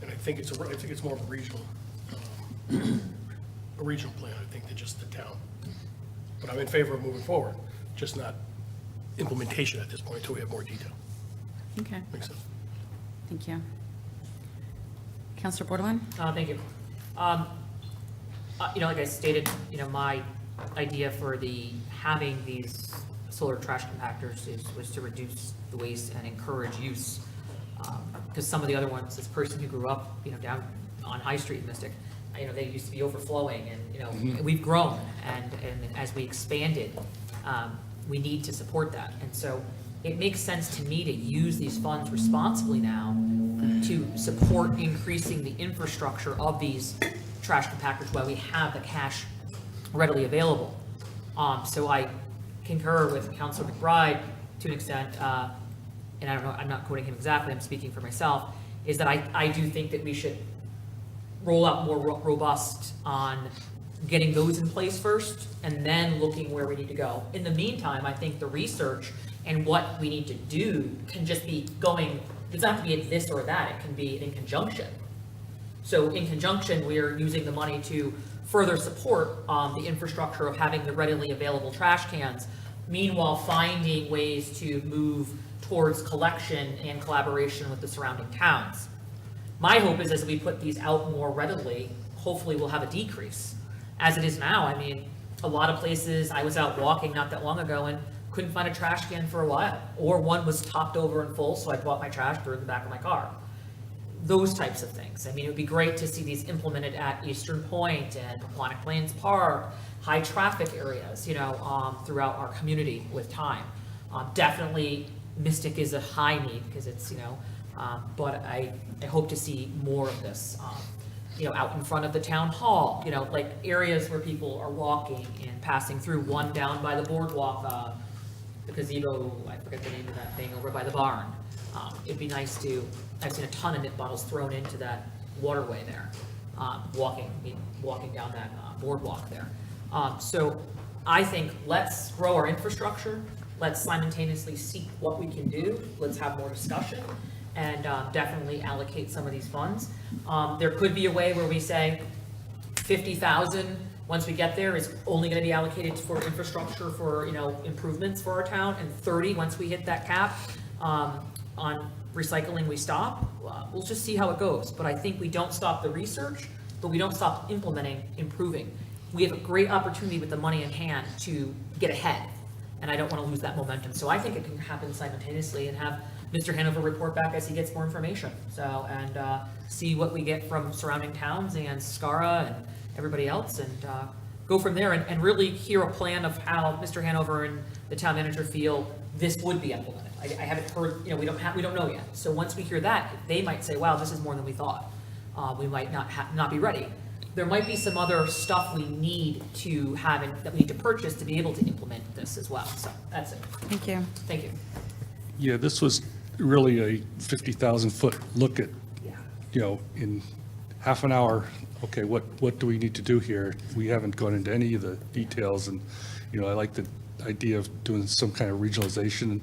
And I think it's more of a regional plan, I think, than just the town. But I'm in favor of moving forward, just not implementation at this point until we have more detail. Okay, Makes sense. thank you. Counselor Bordelon? Thank you. Like I stated, my idea for having these solar trash compactors was to reduce the waste and encourage use. Because some of the other ones, this person who grew up, down on High Street in Mystic, they used to be overflowing, and, we've grown, and as we expanded, we need to support that. And so it makes sense to me to use these funds responsibly now to support increasing the infrastructure of these trash compactors while we have the cash readily available. So I concur with Councilor McBride to an extent, and I don't know, I'm not quoting him exactly, I'm speaking for myself, is that I do think that we should roll out more robust on getting those in place first and then looking where we need to go. In the meantime, I think the research and what we need to do can just be going, it doesn't have to be this or that, it can be in conjunction. So in conjunction, we're using the money to further support the infrastructure of having the readily available trash cans, meanwhile finding ways to move towards collection and collaboration with the surrounding towns. My hope is as we put these out more readily, hopefully we'll have a decrease. As it is now, I mean, a lot of places, I was out walking not that long ago and couldn't find a trash can for a while, or one was topped over and full, so I brought my trash, threw it in the back of my car. Those types of things. I mean, it would be great to see these implemented at Eastern Point and Paquonic Plains Park, high traffic areas, throughout our community with time. Definitely Mystic is a high need because it's, but I hope to see more of this, out in front of the town hall, like areas where people are walking and passing through, one down by the boardwalk, the gazebo, I forget the name of that thing, over by the barn. It'd be nice to, I've seen a ton of nip bottles thrown into that waterway there, walking down that boardwalk there. So I think let's grow our infrastructure, let's simultaneously seek what we can do, let's have more discussion, and definitely allocate some of these funds. There could be a way where we say 50,000, once we get there, is only gonna be allocated for infrastructure for, improvements for our town, and 30, once we hit that cap, on recycling, we stop. We'll just see how it goes. But I think we don't stop the research, but we don't stop implementing, improving. We have a great opportunity with the money in hand to get ahead, and I don't want to lose that momentum. So I think it can happen simultaneously and have Mr. Hanover report back as he gets more information. So, and see what we get from surrounding towns and SCARA and everybody else, and go from there and really hear a plan of how Mr. Hanover and the town manager feel this would be implemented. I haven't heard, we don't know yet. So once we hear that, they might say, wow, this is more than we thought. We might not be ready. There might be some other stuff we need to have that we need to purchase to be able to implement this as well. So that's it. Thank you. Thank you. Yeah, this was really a 50,000-foot look at, in half an hour, okay, what do we need to do here? We haven't gone into any of the details, and, I like the idea of doing some kind of regionalization,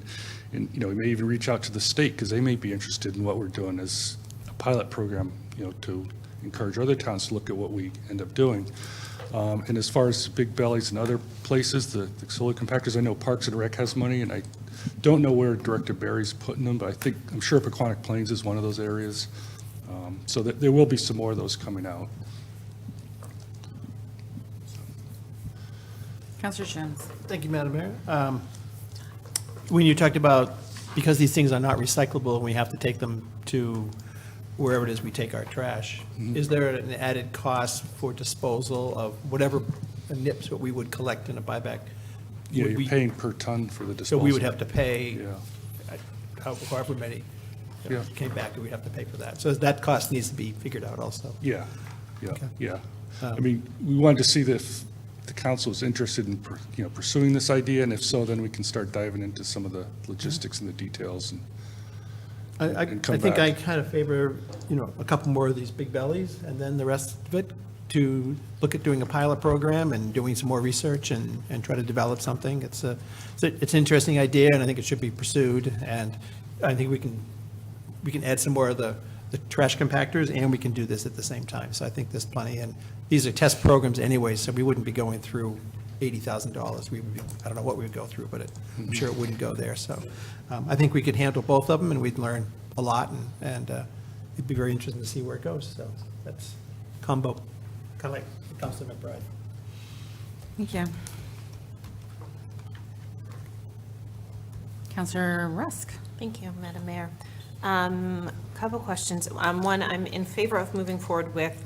and we may even reach out to the state, because they may be interested in what we're doing as a pilot program, to encourage other towns to look at what we end up doing. And as far as Big Bellies and other places, the solar compactors, I know Parks and Rec has money, and I don't know where Director Barry's putting them, but I'm sure Paquonic Plains is one of those areas. So that there will be some more of those coming out. Counselor Jones? Thank you, Madam Mayor. When you talked about, because these things are not recyclable and we have to take them to wherever it is we take our trash, is there an added cost for disposal of whatever nips that we would collect in a buyback? Yeah, Would you're we- paying per ton for the disposal. So we would have to pay, Yeah. however many Yeah. came back, we'd have to pay for that. So that cost needs to be figured out also. Yeah, Okay. yeah. I mean, we wanted to see if the council is interested in, pursuing this idea, and if so, then we can start diving into some of the logistics and the details. And I and come think back. I kind of favor, a couple more of these Big Bellies, and then the rest of it to look at doing a pilot program and doing some more research and try to develop something. It's an interesting idea, and I think it should be pursued, and I think we can add some more of the trash compactors, and we can do this at the same time. So I think there's plenty, and these are test programs anyway, so we wouldn't be going through $80,000. We would be, I don't know what we would go through, but I'm sure it wouldn't go there. So I think we could handle both of them, and we'd learn a lot, and it'd be very interesting to see where it goes. So that's combo, kind of like Councilor McBride. Thank you. Councillor Rusk. Thank you, Madam Mayor. Couple questions. One, I'm in favor of moving forward with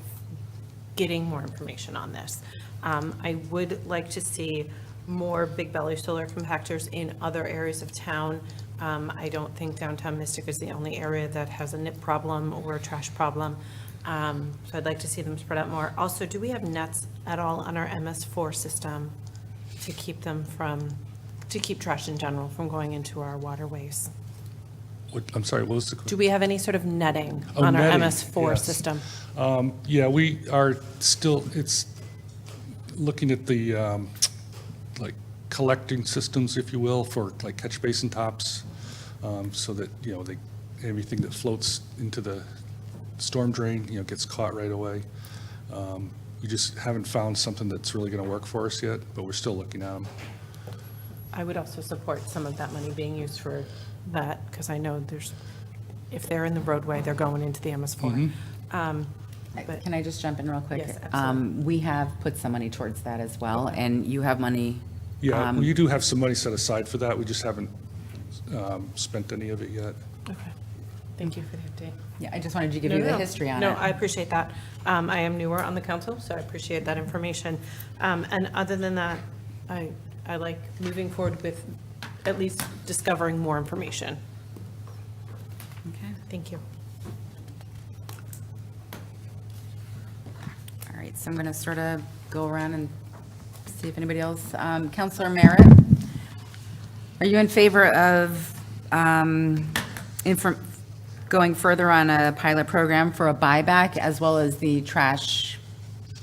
getting more information on this. I would like to see more big belly solar compactors in other areas of town. I don't think downtown Mystic is the only area that has a nip problem or a trash problem. So I'd like to see them spread out more. Also, do we have nets at all on our MS4 system to keep trash in general from going into our waterways? I'm sorry, what was the? Do we have any sort of netting Oh, on our netting, MS4 yes. system? Yeah, we are still, it's looking at the, like, collecting systems, if you will, for like catch basin tops, so that, everything that floats into the storm drain, gets caught right away. We just haven't found something that's really going to work for us yet, but we're still looking at them. I would also support some of that money being used for that, because I know if they're in the roadway, they're going into the MS4. But- Can I just jump in real quick? Yes, absolutely. We have put some money towards that as well, and you have money. Yeah, we do have some money set aside for that. We just haven't spent any of it yet. Okay, thank you for the update. Yeah, I just wanted to give you the history on it. No, I appreciate that. I am newer on the council, so I appreciate that information. And other than that, I like moving forward with at least discovering more information. Okay. Thank you. All right, so I'm going to sort of go around and see if anybody else. Councilor Merritt, are you in favor of going further on a pilot program for a buyback as well as the trash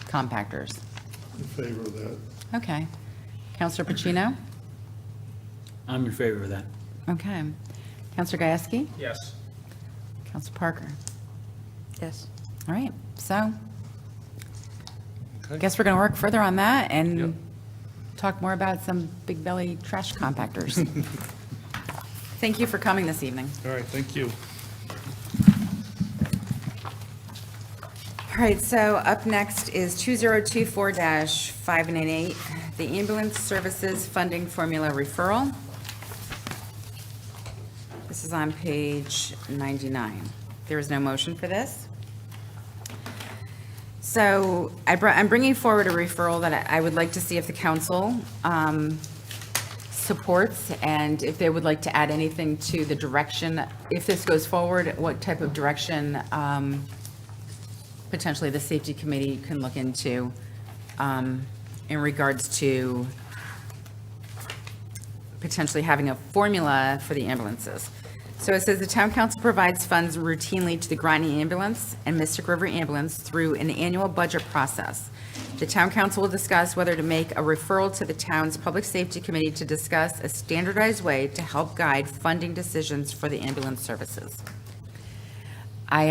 compactors? In favor of that. Okay. Councilor Pacino? I'm in favor of that. Okay. Councilor Gieske? Yes. Councilor Parker? Yes. All right, so Okay. guess we're going to work further on that and Yep. talk more about some big belly trash compactors. Thank you for coming this evening. All right, thank you. All right, so up next is 2024-598, the Ambulance Services Funding Formula Referral. This is on page 99. There is no motion for this. So I'm bringing forward a referral that I would like to see if the council supports, and if they would like to add anything to the direction, if this goes forward, what type of direction potentially the safety committee can look into in regards to potentially having a formula for the ambulances. So it says the town council provides funds routinely to the Groton Ambulance and Mystic River Ambulance through an annual budget process. The town council will discuss whether to make a referral to the town's public safety committee to discuss a standardized way to help guide funding decisions for the ambulance services. I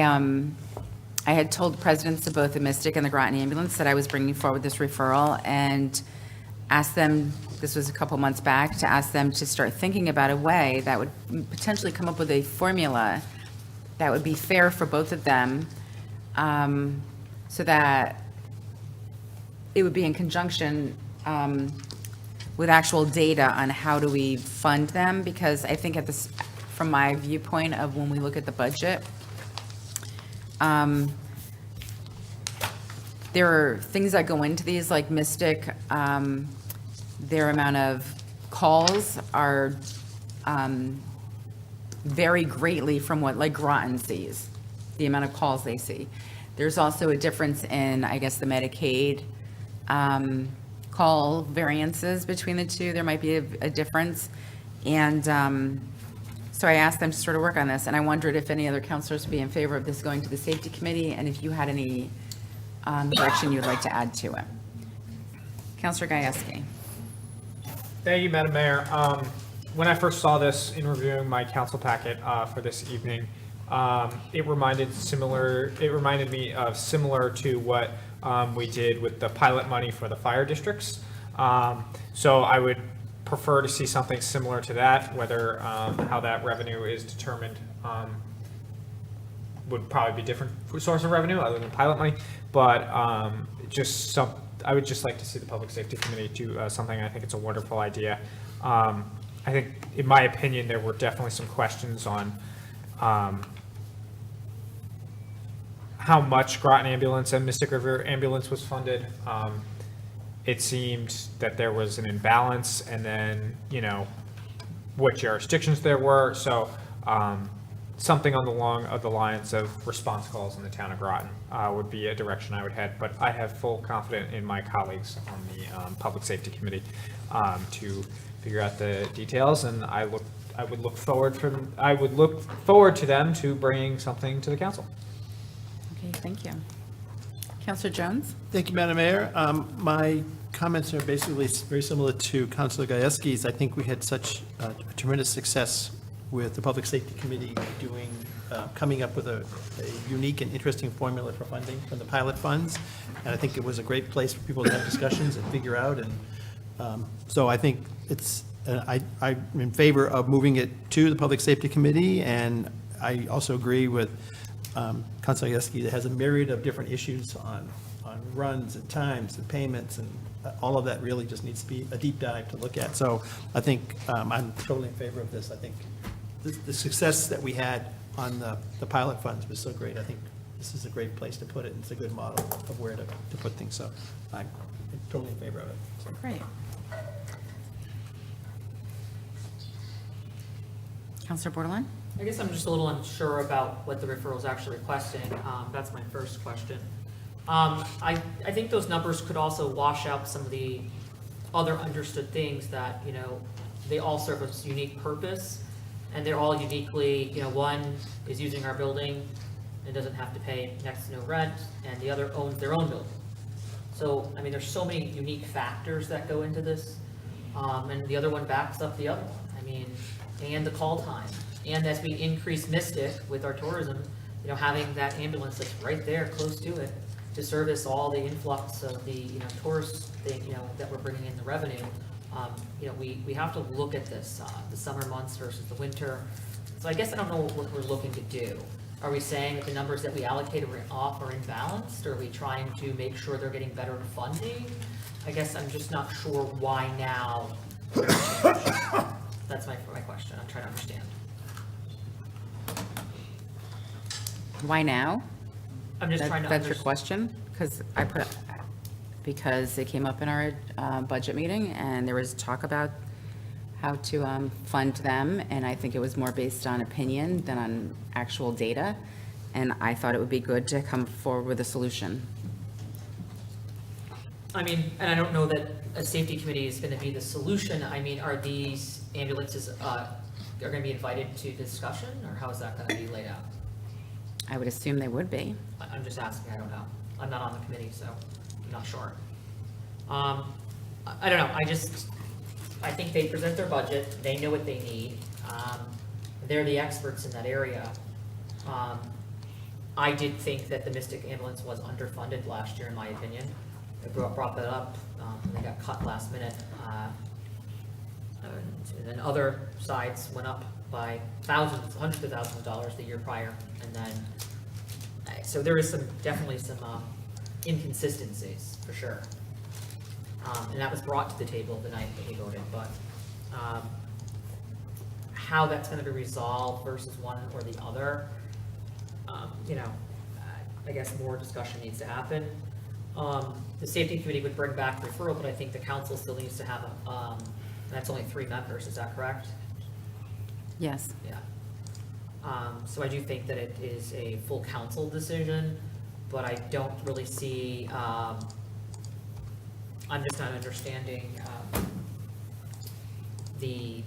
had told the presidents of both the Mystic and the Groton Ambulance that I was bringing forward this referral and asked them, this was a couple months back, to ask them to start thinking about a way that would potentially come up with a formula that would be fair for both of them, so that it would be in conjunction with actual data on how do we fund them, because I think from my viewpoint of when we look at the budget, there are things that go into these, like Mystic, their amount of calls are vary greatly from what like Groton sees, the amount of calls they see. There's also a difference in, I guess, the Medicaid call variances between the two. There might be a difference. And so I asked them to sort of work on this, and I wondered if any other counselors would be in favor of this going to the safety committee, and if you had any correction you'd like to add to it. Counselor Gieske. Thank you, Madam Mayor. When I first saw this in reviewing my council packet for this evening, it reminded me of similar to what we did with the pilot money for the fire districts. So I would prefer to see something similar to that, whether how that revenue is determined would probably be different source of revenue other than pilot money, but I would just like to see the Public Safety Committee do something. I think it's a wonderful idea. I think, in my opinion, there were definitely some questions on how much Groton Ambulance and Mystic River Ambulance was funded. It seemed that there was an imbalance, and then, what jurisdictions there were. So something on the lines of response calls in the town of Groton would be a direction I would head. But I have full confidence in my colleagues on the Public Safety Committee to figure out the details, and I would look forward to them to bringing something to the council. Okay, thank you. Counselor Jones? Thank you, Madam Mayor. My comments are basically very similar to Councilor Gajewski's. I think we had such a tremendous success with the Public Safety Committee coming up with a unique and interesting formula for funding from the pilot funds. And I think it was a great place for people to have discussions and figure out. And so I think I'm in favor of moving it to the Public Safety Committee. And I also agree with Councilor Gajewski that has a myriad of different issues on runs and times and payments, and all of that really just needs to be a deep dive to look at. So I think I'm totally in favor of this. I think the success that we had on the pilot funds was so great. I think this is a great place to put it, and it's a good model of where to put things. So I'm totally in favor of it. So. Great. Counselor Borderline? I guess I'm just a little unsure about what the referral is actually requesting. That's my first question. I think those numbers could also wash out some of the other understood things that, they all serve a unique purpose, and they're all uniquely, one is using our building and doesn't have to pay next to no rent, and the other owns their own building. So, there's so many unique factors that go into this, and the other one backs up the other one. And the call time. And as we increase Mystic with our tourism, having that ambulance that's right there, close to it, to service all the influx of the, tourists, that we're bringing in the revenue, we have to look at this, the summer months versus the winter. So I guess I don't know what we're looking to do. Are we saying that the numbers that we allocate are imbalanced? Or are we trying to make sure they're getting better funding? I guess I'm just not sure why now. That's my question. I'm trying to understand. Why now? I'm just trying to That's your understand. question? Because it came up in our budget meeting, and there was talk about how to fund them, and I think it was more based on opinion than on actual data, and I thought it would be good to come forward with a solution. And I don't know that a safety committee is going to be the solution. Are these ambulances, they're going to be invited to discussion, or how is that going to be laid out? I would assume they would be. I'm just asking, I don't know. I'm not on the committee, so I'm not sure. I don't know, I think they present their budget, they know what they need. They're the experts in that area. I did think that the Mystic ambulance was underfunded last year, in my opinion. I brought that up, and they got cut last minute. And then other sides went up by thousands, hundreds of thousands of dollars the year prior. And then, so there is definitely some inconsistencies, for sure. And that was brought to the table the night that we voted, but how that's going to be resolved versus one or the other, I guess more discussion needs to happen. The safety committee would bring back referral, but I think the council still needs to have that's only 3 members, is that correct? Yes. Yeah. So I do think that it is a full council decision, but I don't really see, I'm just not understanding the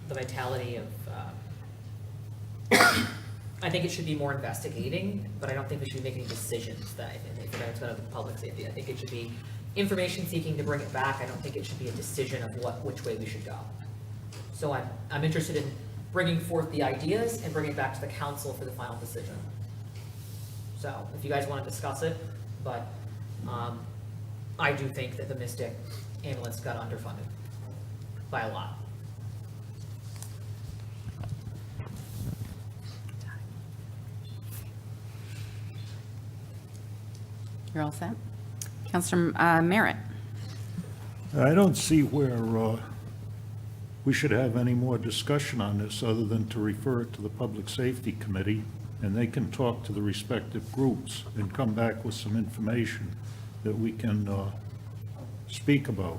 vitality of I think it should be more investigating, but I don't think we should be making decisions that, if it's going to public safety. I think it should be information seeking to bring it back. I don't think it should be a decision of which way we should go. So I'm interested in bringing forth the ideas and bringing it back to the council for the final decision. So if you guys want to discuss it, but I do think that the Mystic ambulance got underfunded by a lot. You're all set? Counselor Merritt? I don't see where we should have any more discussion on this other than to refer it to the Public Safety Committee, and they can talk to the respective groups and come back with some information that we can speak about.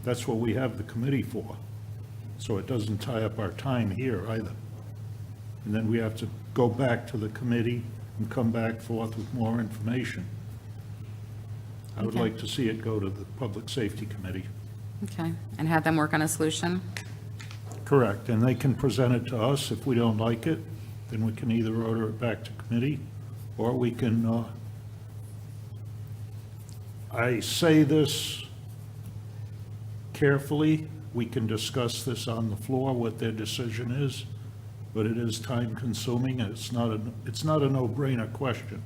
That's what we have the committee for, so it doesn't tie up our time here either. And then we have to go back to the committee and come back forth with more information. I would Okay. like to see it go to the Public Safety Committee. Okay, and have them work on a solution? Correct, and they can present it to us. If we don't like it, then we can either order it back to committee, or we can, I say this carefully, we can discuss this on the floor, what their decision is, but it is time-consuming, and it's not a no-brainer question.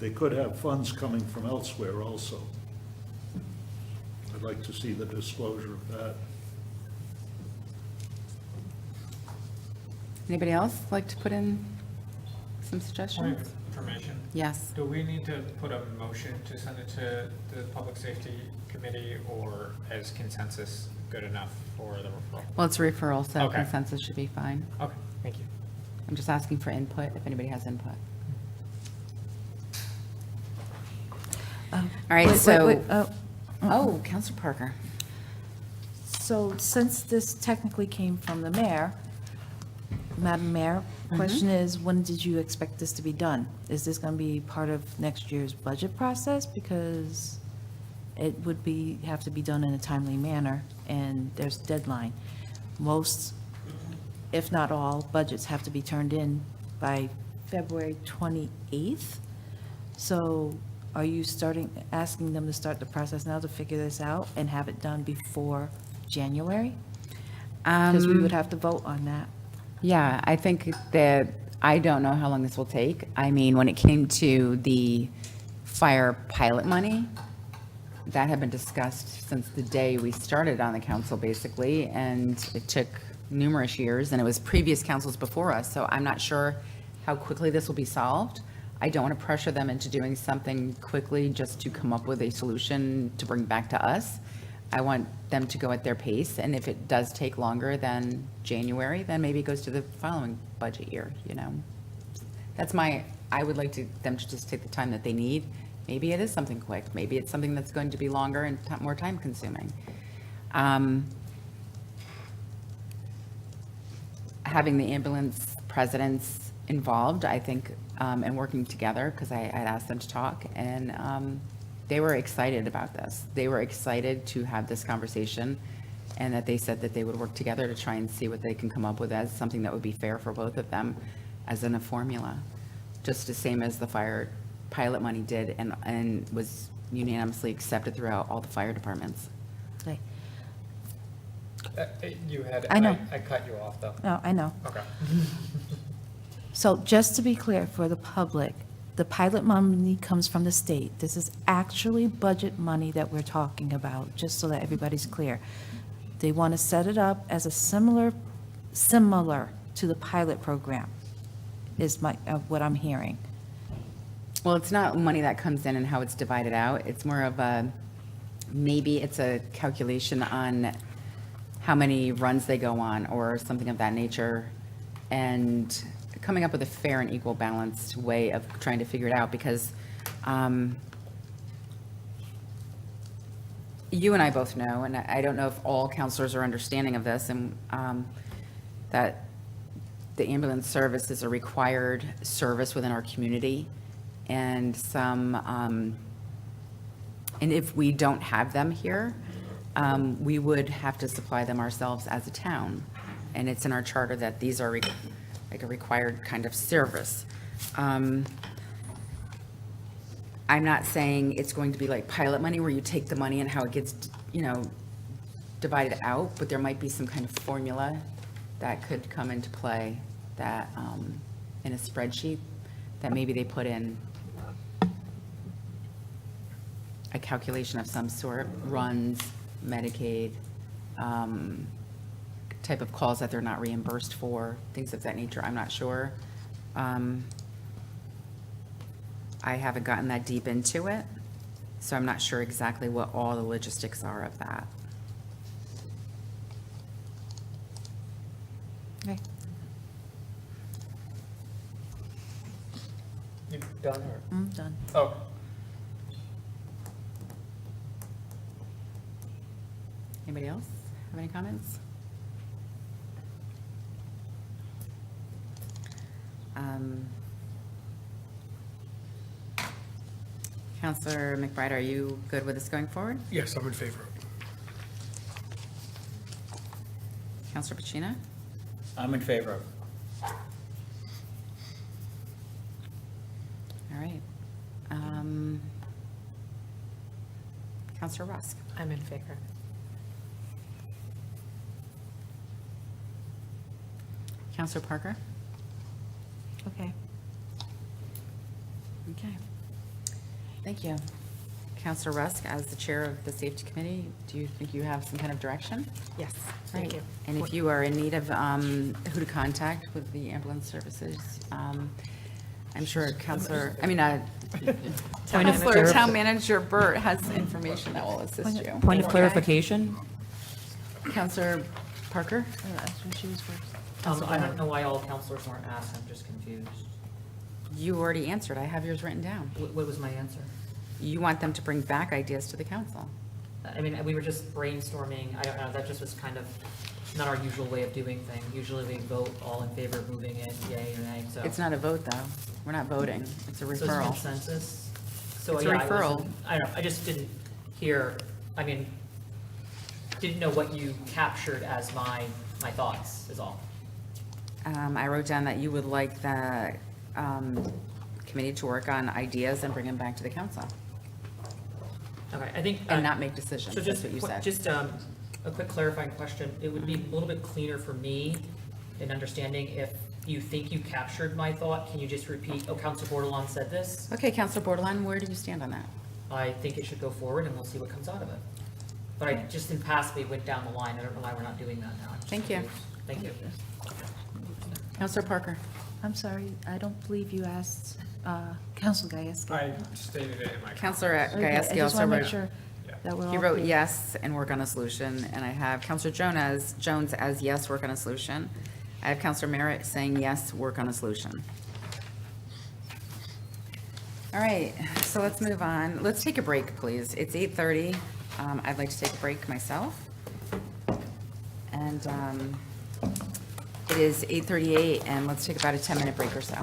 They could have funds coming from elsewhere also. I'd like to see the disclosure of that. Anybody else like to put in some Point suggestions? of information. Yes. Do we need to put a motion to send it to the Public Safety Committee, or is consensus good enough for the referral? Well, it's a referral, so Okay. consensus should be fine. Okay, thank you. I'm just asking for input, if anybody has input. All right, so, oh, Counselor Parker. So since this technically came from the mayor, Madam Mayor, question is, when did you expect this to be done? Is this going to be part of next year's budget process? Because it would have to be done in a timely manner, and there's a deadline. Most, if not all, budgets have to be turned in by February 28th. So are you asking them to start the process now to figure this out and have it done before January? Because we would have to vote on that. Yeah, I think that, I don't know how long this will take. I mean, when it came to the fire pilot money, that had been discussed since the day we started on the council, basically, and it took numerous years, and it was previous councils before us, so I'm not sure how quickly this will be solved. I don't want to pressure them into doing something quickly just to come up with a solution to bring back to us. I want them to go at their pace, and if it does take longer than January, then maybe it goes to the following budget year, you know? I would like them to just take the time that they need. Maybe it is something quick, maybe it's something that's going to be longer and more time-consuming. Having the ambulance presidents involved, I think, and working together, because I'd asked them to talk, and they were excited about this. They were excited to have this conversation, and that they said that they would work together to try and see what they can come up with as something that would be fair for both of them, as in a formula, just the same as the fire pilot money did, and was unanimously accepted throughout all the fire departments. Okay. You had, I know. I cut you off, though. No, I know. Okay. So just to be clear for the public, the pilot money comes from the state. This is actually budget money that we're talking about, just so that everybody's clear. They want to set it up as a similar to the pilot program, is what I'm hearing. Well, it's not money that comes in and how it's divided out. It's more of maybe it's a calculation on how many runs they go on or something of that nature, and coming up with a fair and equal balanced way of trying to figure it out, because you and I both know, and I don't know if all counselors are understanding of this, and that the ambulance service is a required service within our community, and and if we don't have them here, we would have to supply them ourselves as a town. And it's in our charter that these are like a required kind of service. I'm not saying it's going to be like pilot money where you take the money and how it gets, divided out, but there might be some kind of formula that could come into play that, in a spreadsheet, that maybe they put in a calculation of some sort, runs, Medicaid, type of calls that they're not reimbursed for, things of that nature. I'm not sure. I haven't gotten that deep into it, so I'm not sure exactly what all the logistics are of that. Okay. You done or? I'm done. Oh, Anybody else have any comments? Counselor McBride, are you good with this going forward? Yes, I'm in favor of it. Counselor Pacino? I'm in favor of it. All right. Counselor Rusk? I'm in favor. Counselor Parker? Okay. Okay. Thank you. Counselor Rusk, as the chair of the safety committee, do you think you have some kind of direction? Yes, thank Right. you. And if you are in need of who to contact with the ambulance services, I'm sure Counselor, Town Manager Burt has information that will assist you. Point of clarification, Counselor Parker? That's what she was first. I don't know why all counselors weren't asked, I'm just confused. You already answered. I have yours written down. What was my answer? You want them to bring back ideas to the council. I mean, we were just brainstorming, I don't know, that just was kind of not our usual way of doing things. Usually we vote all in favor of moving it, yay or nay, so. It's not a vote, though. We're not voting. It's a So it's referral. consensus? So, It's a yeah, I referral. wasn't- I don't, I just didn't hear, didn't know what you captured as my thoughts, is all. I wrote down that you would like the committee to work on ideas and bring them back to the council Okay, I think. and not make decisions. So That's just, what you said. just a quick clarifying question. It would be a little bit cleaner for me in understanding if you think you captured my thought, can you just repeat, Council Bordelon said this? Okay, Counselor Borderline, where do you stand on that? I think it should go forward and we'll see what comes out of it. But I, just in past, we went down the line. I don't know why we're not doing that now. I'm just Thank you. confused. Thank you. Counselor Parker? I'm sorry, I don't believe you asked Council Gieske. I stated it in my. Counselor Okay, I Gieske just also want to make wrote. sure that we're all He wrote clear. yes and work on a solution, and I have Counselor Jones as yes, work on a solution. I have Counselor Merritt saying yes, work on a solution. All right, so let's move on. Let's take a break, please. It's 8:30. I'd like to take a break myself. And it is 8:38, and let's take about a 10-minute break or so.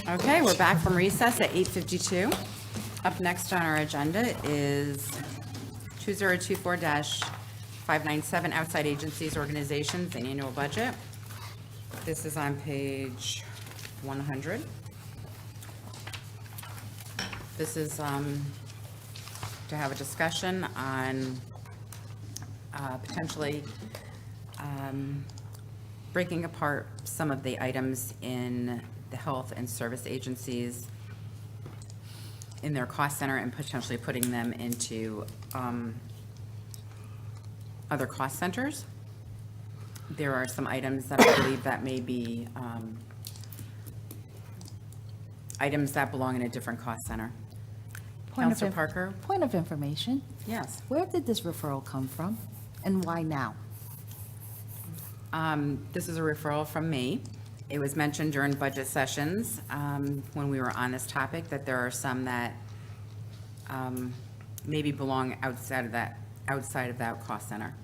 Okay, we're back from recess at 8:52. Up next on our agenda is 2024-597, Outside Agencies, Organizations, and Annual Budget. This is on page 100. This is to have a discussion on potentially breaking apart some of the items in the health and service agencies in their cost center and potentially putting them into other cost centers. There are some items that I believe that may be items that belong in a different cost center. Counselor Parker? Point of information. Yes. Where did this referral come from and why now? This is a referral from me. It was mentioned during budget sessions when we were on this topic that there are some that maybe belong outside of that cost center.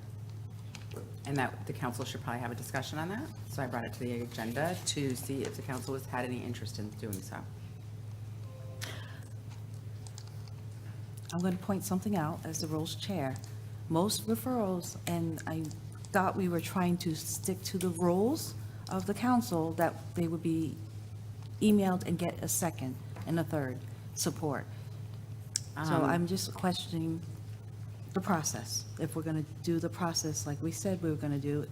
And that the council should probably have a discussion on that. So I brought it to the agenda to see if the council has had any interest in doing so. I'm going to point something out as the rules chair. Most referrals, and I thought we were trying to stick to the rules of the council, that they would be emailed and get a second and a third support. So I'm just questioning the process. If we're going to do the process like we said we were going to do,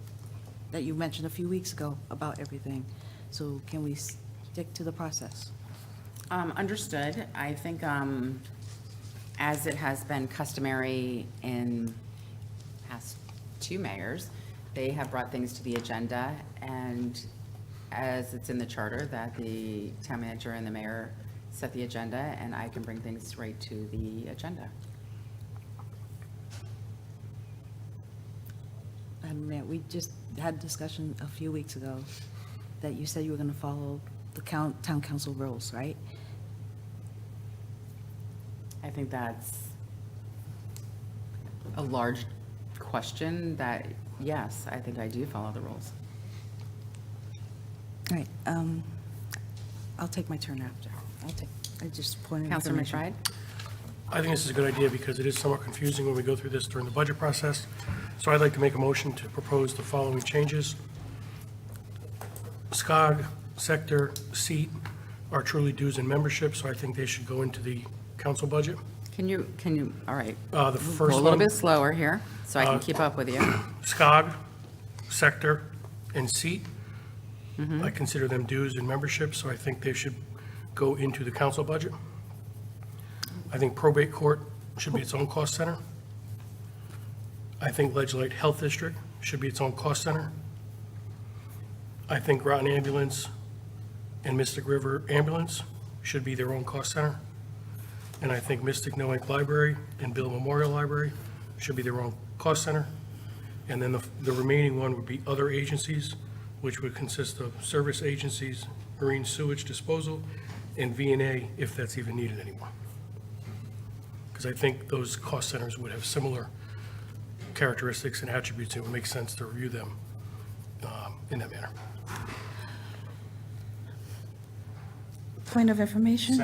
that you mentioned a few weeks ago about everything. So can we stick to the process? Understood. I think as it has been customary in past two mayors, they have brought things to the agenda, and as it's in the charter that the town manager and the mayor set the agenda, and I can bring things right to the agenda. Madam Mayor, we just had a discussion a few weeks ago that you said you were going to follow the town council rules, right? I think that's a large question that, yes, I think I do follow the rules. All right, I'll take my turn after. I just pointed. Councilor McBride? I think this is a good idea because it is somewhat confusing when we go through this during the budget process. So I'd like to make a motion to propose the following changes. SCOG, sector, seat are truly dues and membership, so I think they should go into the council budget. Can you, all right. The Go first a little one, bit slower here, so I can keep up with you. SCOG, sector, and seat. I consider them dues and membership, so I think they should go into the council budget. I think probate court should be its own cost center. I think Ledgelight Health District should be its own cost center. I think Groton Ambulance and Mystic River Ambulance should be their own cost center. And I think Mystic Noank Library and Bill Memorial Library should be their own cost center. And then the remaining one would be other agencies, which would consist of service agencies, marine sewage disposal, and V&A, if that's even needed anymore. Because I think those cost centers would have similar characteristics and attributes, and it would make sense to review them in that manner. Point of information?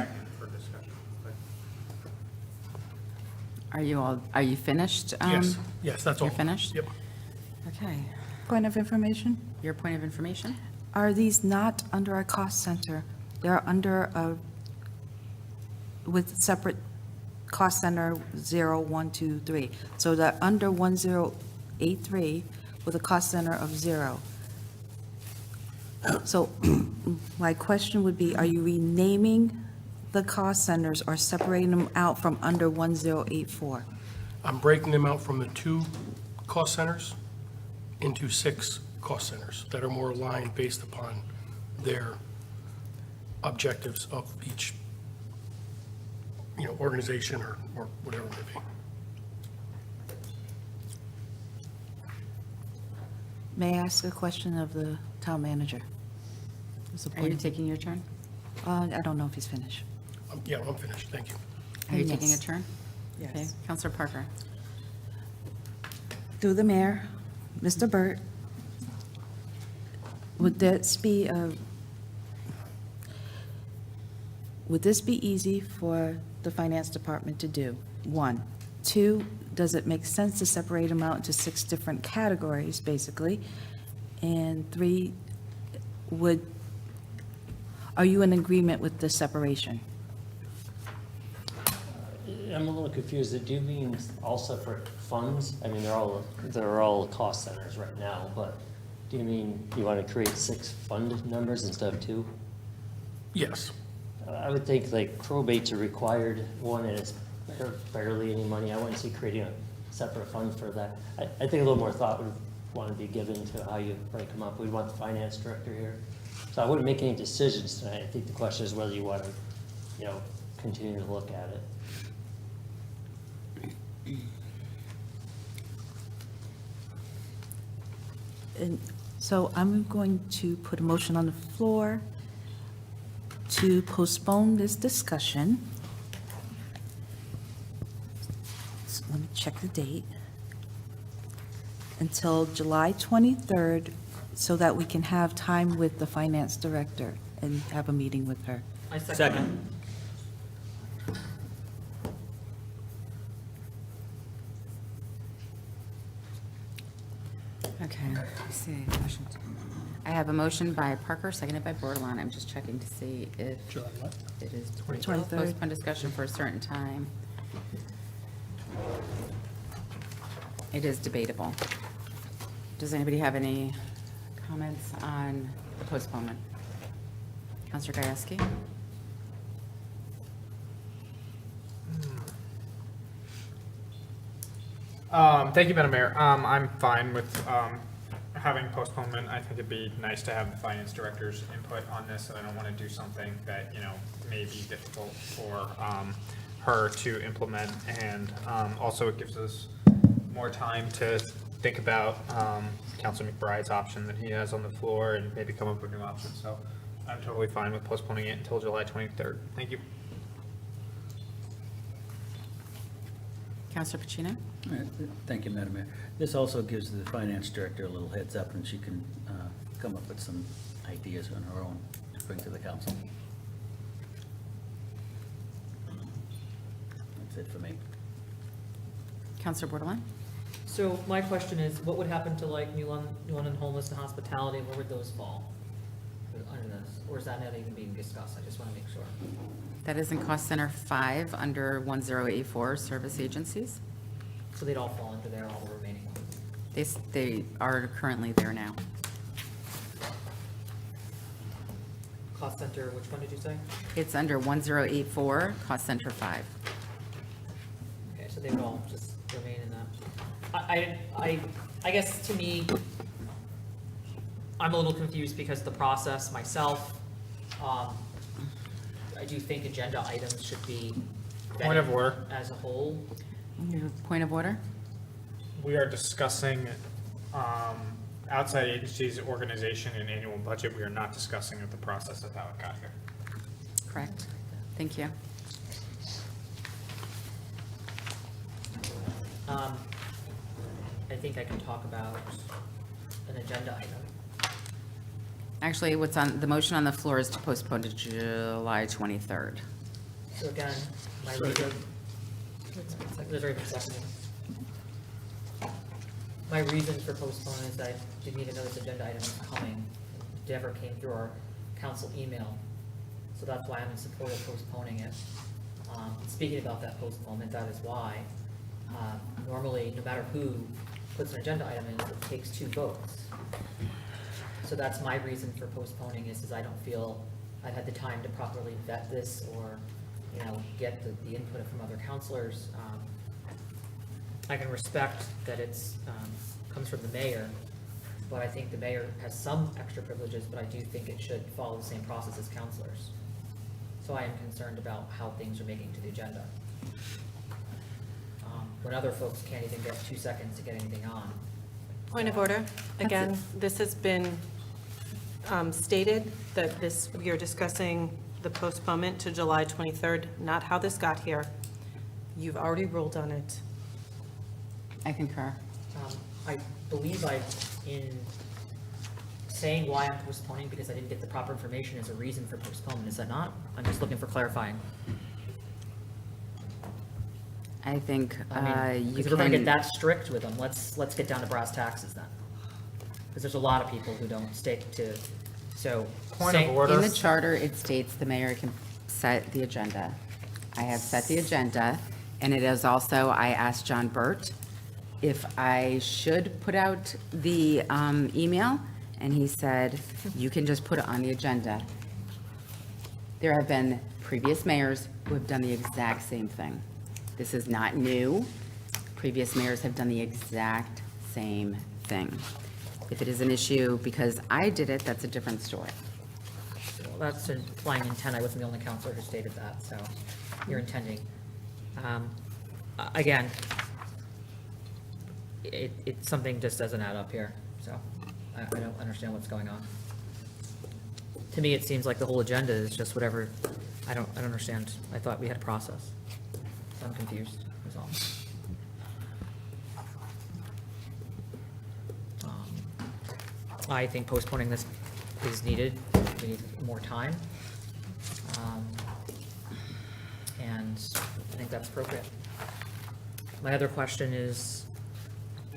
Are you finished? Yes, that's all. You're finished? Yep. Okay. Point of information? Your point of information? Are these not under a cost center? They're under with separate cost center 0, 1, 2, 3. So they're under 1083 with a cost center of 0. So my question would be, are you renaming the cost centers or separating them out from under 1084? I'm breaking them out from the 2 cost centers into 6 cost centers that are more aligned based upon their objectives of each, organization or whatever it may be. May I ask a question of the town manager? Are you taking your turn? I don't know if he's finished. Yeah, I'm finished. Thank you. Are you taking a Yes. turn? Yes. Okay. Counselor Parker? Through the mayor, Mr. Burt, would this be easy for the finance department to do? 1. 2, does it make sense to separate them out into 6 different categories, basically? And 3, are you in agreement with the separation? I'm a little confused. Do you mean all separate funds? I mean, they're all cost centers right now, but do you mean you want to create 6 fund numbers instead of 2? Yes. I would think like probate's a required one, and it's barely any money. I wouldn't see creating a separate fund for that. I think a little more thought would want to be given to how you break them up. We'd want the finance director here. So I wouldn't make any decisions tonight. I think the question is whether you want to, continue to look at it. And so I'm going to put a motion on the floor to postpone this discussion. So let me check the date. Until July 23rd, so that we can have time with the finance director and have a meeting with her. I second. Okay, let's see. I have a motion by Parker, seconded by Bordelon. I'm just checking to see if it is 23rd. postpone discussion for a certain time. It is debatable. Does anybody have any comments on the postponement? Counselor Gajewski? Thank you, Madam Mayor. I'm fine with having postponement. I think it'd be nice to have the finance director's input on this, and I don't want to do something that, may be difficult for her to implement. And also it gives us more time to think about Councilor McBride's option that he has on the floor and maybe come up with new options. So I'm totally fine with postponing it until July 23rd. Thank you. Counselor Pacino? All right, thank you, Madam Mayor. This also gives the finance director a little heads up, and she can come up with some ideas on her own to bring to the council. That's it for me. Counselor Bordelon? So my question is, what would happen to like New London Homeless and Hospitality? Where would those fall under this? Or is that not even being discussed? I just want to make sure. That is in Cost Center 5 under 1084, Service Agencies. So they'd all fall under there, all the remaining ones? They are currently there now. Cost center, which one did you say? It's under 1084, Cost Center 5. Okay, so they would all just remain in that. I guess to me, I'm a little confused because the process myself, I do think agenda items should be Point of vetted order. as a whole. Point of order? We are discussing outside agencies, organization, and annual budget. We are not discussing the process of how it got here. Correct. Thank you. I think I can talk about an agenda item. Actually, what's on, the motion on the floor is to postpone to July 23rd. So again, my reason, there's already been seconded. My reason for postponing is I didn't even know this agenda item was coming. It never came through our council email. So that's why I'm in support of postponing it. Speaking about that postponement, that is why, normally, no matter who puts an agenda item in, it takes 2 votes. So that's my reason for postponing is I don't feel I've had the time to properly vet this or, get the input from other counselors. I can respect that it's, comes from the mayor, but I think the mayor has some extra privileges, but I do think it should follow the same process as counselors. So I am concerned about how things are making to the agenda. When other folks can't even get 2 seconds to get anything on. Point of order. Again, this has been stated that you're discussing the postponement to July 23rd, not how this got here. You've already ruled on it. I concur. I believe in saying why I'm postponing because I didn't get the proper information is a reason for postponement, is that not? I'm just looking for clarifying. I think I mean, you because we're gonna get can, that strict with them, let's get down to brass taxes then. Because there's a lot of people who don't stick to, so. Point of saying- order. in the charter, it states the mayor can set the agenda. I have set the agenda, and it is also, I asked John Burt if I should put out the email, and he said, you can just put it on the agenda. There have been previous mayors who have done the exact same thing. This is not new. Previous mayors have done the exact same thing. If it is an issue because I did it, that's a different story. Well, that's implying intent. I wasn't the only counselor who stated that, so you're intending. Again, it's something just doesn't add up here, so I don't understand what's going on. To me, it seems like the whole agenda is just whatever, I don't understand. I thought we had a process. So I'm confused, is all. I think postponing this is needed. We need more time. And I think that's appropriate. My other question is,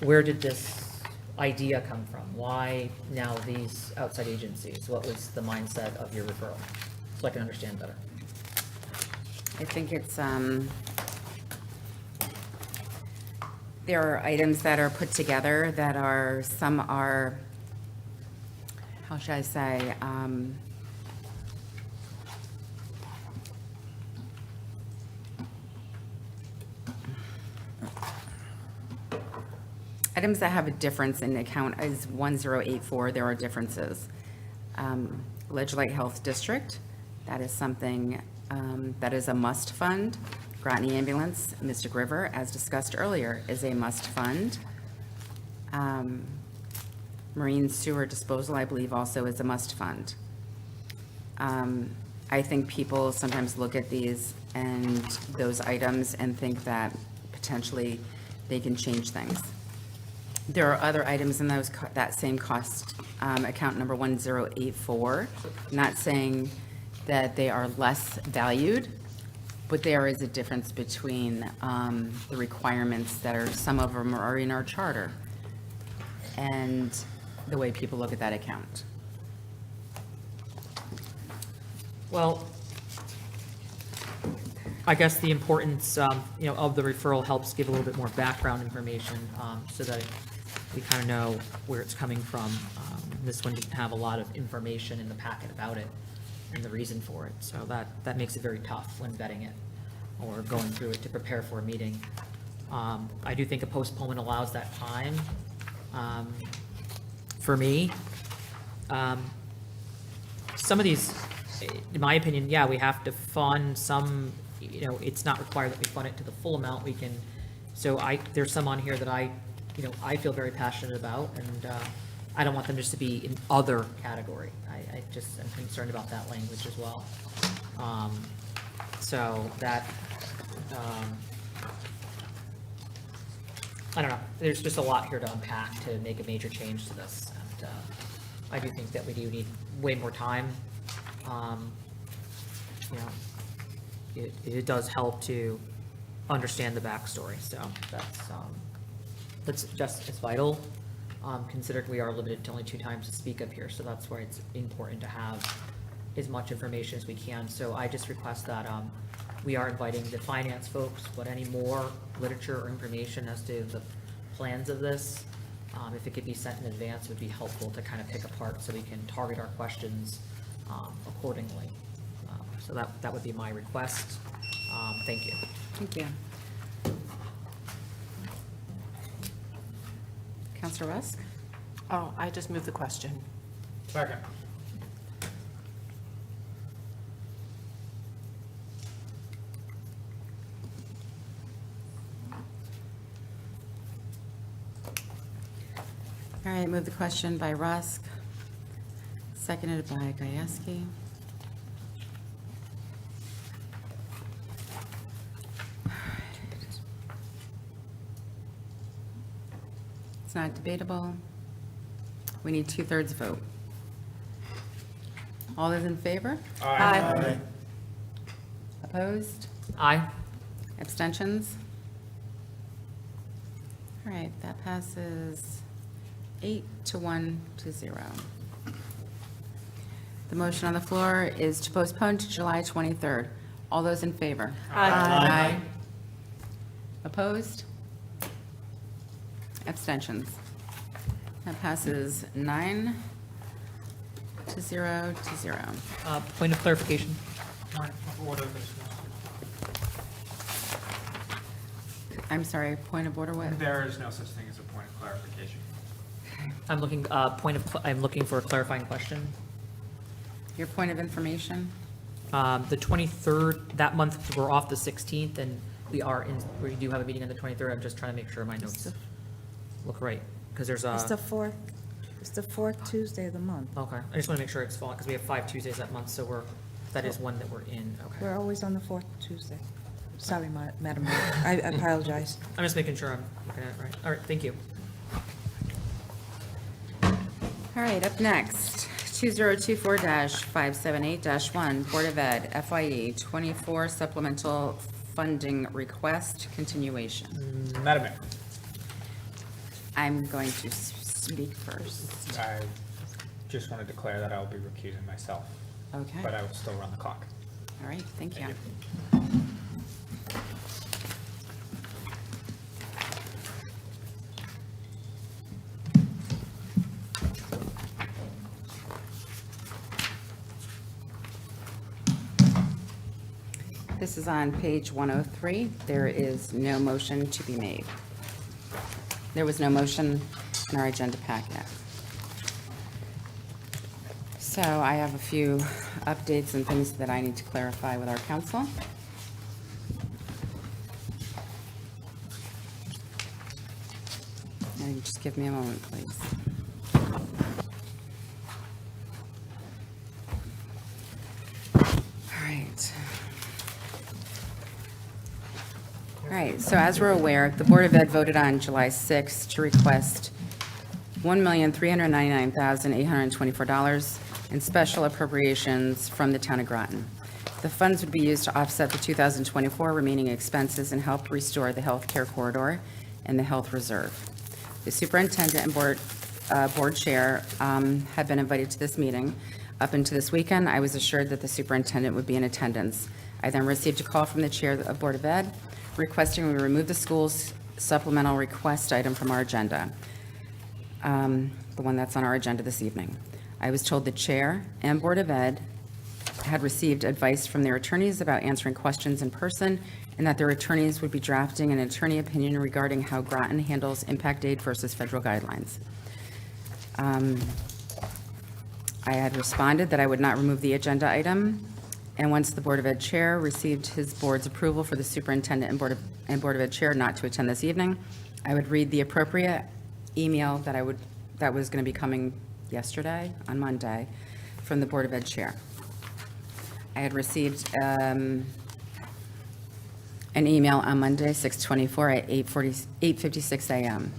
where did this idea come from? Why now these outside agencies? What was the mindset of your referral? So I can understand better. I think it's, there are items that are put together that are, some are, how should I say, items that have a difference in account is 1084, there are differences. Ledge-Light Health District, that is something that is a must fund. Groton Ambulance, Mystic River, as discussed earlier, is a must fund. Marine Sewer Disposal, I believe, also is a must fund. I think people sometimes look at these and those items and think that potentially they can change things. There are other items in those, that same cost, account number 1084, not saying that they are less valued, but there is a difference between the requirements that are, some of them are in our charter, and the way people look at that account. Well, I guess the importance, you know, of the referral helps give a little bit more background information, so that we kind of know where it's coming from. This one didn't have a lot of information in the packet about it and the reason for it, so that makes it very tough when vetting it or going through it to prepare for a meeting. I do think a postponement allows that time. For me, some of these, in my opinion, yeah, we have to fund some, you know, it's not required that we fund it to the full amount. We can, so there's some on here that I feel very passionate about, and I don't want them just to be in other category. I just am concerned about that language as well. So that, I don't know, there's just a lot here to unpack to make a major change to this. And I do think that we do need way more time. You know, it does help to understand the backstory, so that's just as vital, considering we are limited to only 2 times to speak up here, so that's why it's important to have as much information as we can. So I just request that we are inviting the finance folks, but any more literature or information as to the plans of this, if it could be sent in advance, would be helpful to kind of pick apart so we can target our questions accordingly. So that would be my request. Thank you. Thank you. Counselor Rusk? Oh, I just moved the question. Second. All right, move the question by Rusk, seconded by Gajewski. It's not debatable. We need 2/3 vote. All those in favor? Aye. Opposed? Aye. Abstentions? All right, that passes 8 to 1 to 0. The motion on the floor is to postpone to July 23rd. All those in favor? Aye. Opposed? Abstentions? That passes 9 to 0 to 0. Point of clarification. I'm sorry, point of order, what? There is no such thing as a point of clarification. I'm looking for a clarifying question. Your point of information? The 23rd, that month, we're off the 16th, and we do have a meeting on the 23rd. I'm just trying to make sure my notes look right, because there's It's the fourth Tuesday of the month. okay, I just want to make sure it's falling, because we have 5 Tuesdays that month, so that is one that we're in, okay. We're always on the fourth Tuesday. Sorry, Madam Mayor. I apologize. I'm just making sure I'm looking at it right. All right, thank you. All right, up next, 2024-578-1, Board of Ed, FYE 24 supplemental funding request continuation. Madam Mayor, I'm going to speak first. I just want to declare that I will be recusing myself, Okay, but I will still run the clock. all right, thank you. This is on page 103. There is no motion to be made. There was no motion in our agenda packet. So I have a few updates and things that I need to clarify with our council. And just give me a moment, please. All right. All right, so as we're aware, the Board of Ed voted on July 6th to request $1,399,824 in special appropriations from the town of Groton. The funds would be used to offset the 2024 remaining expenses and help restore the healthcare corridor and the health reserve. The superintendent and board chair had been invited to this meeting. Up until this weekend, I was assured that the superintendent would be in attendance. I then received a call from the chair of Board of Ed requesting we remove the school's supplemental request item from our agenda, the one that's on our agenda this evening. I was told the chair and Board of Ed had received advice from their attorneys about answering questions in person, and that their attorneys would be drafting an attorney opinion regarding how Groton handles impact aid versus federal guidelines. I had responded that I would not remove the agenda item, and once the Board of Ed chair received his board's approval for the superintendent and Board of Ed chair not to attend this evening, I would read the appropriate email that was going to be coming yesterday, on Monday, from the Board of Ed chair. I had received an email on Monday, 6/24 at 8:56 a.m.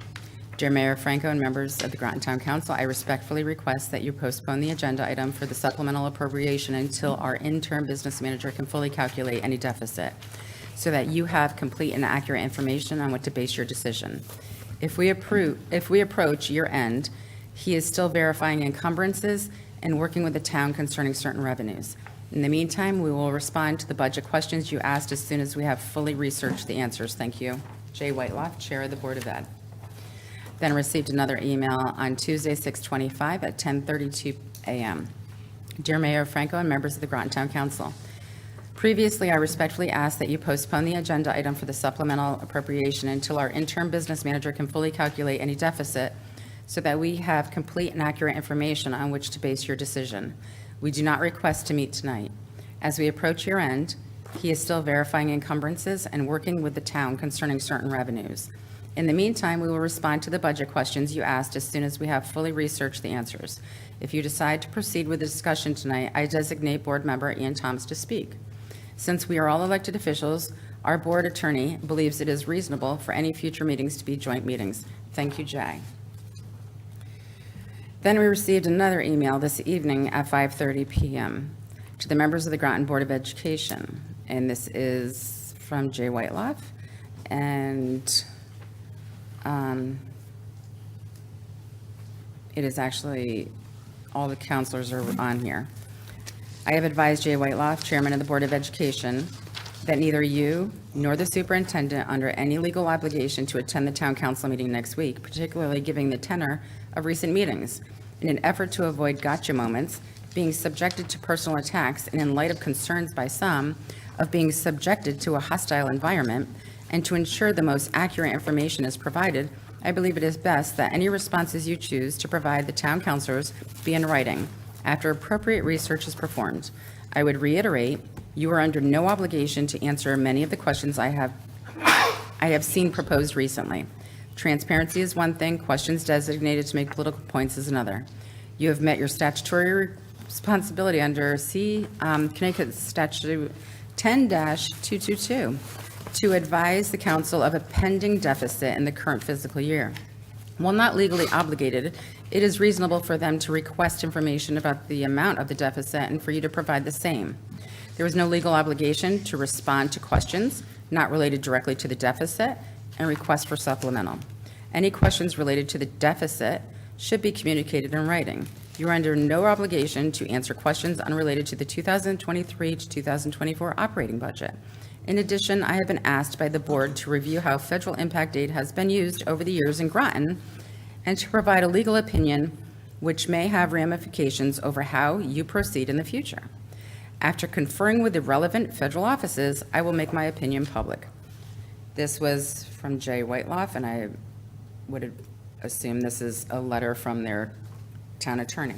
Dear Mayor Franco and members of the Groton Town Council, I respectfully request that you postpone the agenda item for the supplemental appropriation until our interim business manager can fully calculate any deficit, so that you have complete and accurate information on what to base your decision. If we approach year end, he is still verifying encumbrances and working with the town concerning certain revenues. In the meantime, we will respond to the budget questions you asked as soon as we have fully researched the answers. Thank you. Jay Whitelock, Chair of the Board of Ed. Then received another email on Tuesday, 6/25 at 10:32 a.m. Dear Mayor Franco and members of the Groton Town Council, previously I respectfully asked that you postpone the agenda item for the supplemental appropriation until our interim business manager can fully calculate any deficit, so that we have complete and accurate information on which to base your decision. We do not request to meet tonight. As we approach year end, he is still verifying encumbrances and working with the town concerning certain revenues. In the meantime, we will respond to the budget questions you asked as soon as we have fully researched the answers. If you decide to proceed with the discussion tonight, I designate Board Member Ian Thomas to speak. Since we are all elected officials, our board attorney believes it is reasonable for any future meetings to be joint meetings. Thank you, Jay. Then we received another email this evening at 5:30 PM to the members of the Groton Board of Education, and this is from Jay Whiteloff, and it is actually, all the counselors are on here. I have advised Jay Whiteloff, Chairman of the Board of Education, that neither you nor the superintendent are under any legal obligation to attend the town council meeting next week, particularly given the tenor of recent meetings. In an effort to avoid gotcha moments, being subjected to personal attacks, and in light of concerns by some of being subjected to a hostile environment, and to ensure the most accurate information is provided, I believe it is best that any responses you choose to provide the town councilors be in writing, after appropriate research is performed. I would reiterate, you are under no obligation to answer many of the questions I have seen proposed recently. Transparency is one thing, questions designated to make political points is another. You have met your statutory responsibility under Connecticut Statute 10-222 to advise the council of a pending deficit in the current fiscal year. While not legally obligated, it is reasonable for them to request information about the amount of the deficit and for you to provide the same. There is no legal obligation to respond to questions not related directly to the deficit and request for supplemental. Any questions related to the deficit should be communicated in writing. You are under no obligation to answer questions unrelated to the 2023 to 2024 operating budget. In addition, I have been asked by the board to review how federal impact aid has been used over the years in Groton and to provide a legal opinion which may have ramifications over how you proceed in the future. After conferring with the relevant federal offices, I will make my opinion public. This was from Jay Whiteloff, and I would assume this is a letter from their town attorney.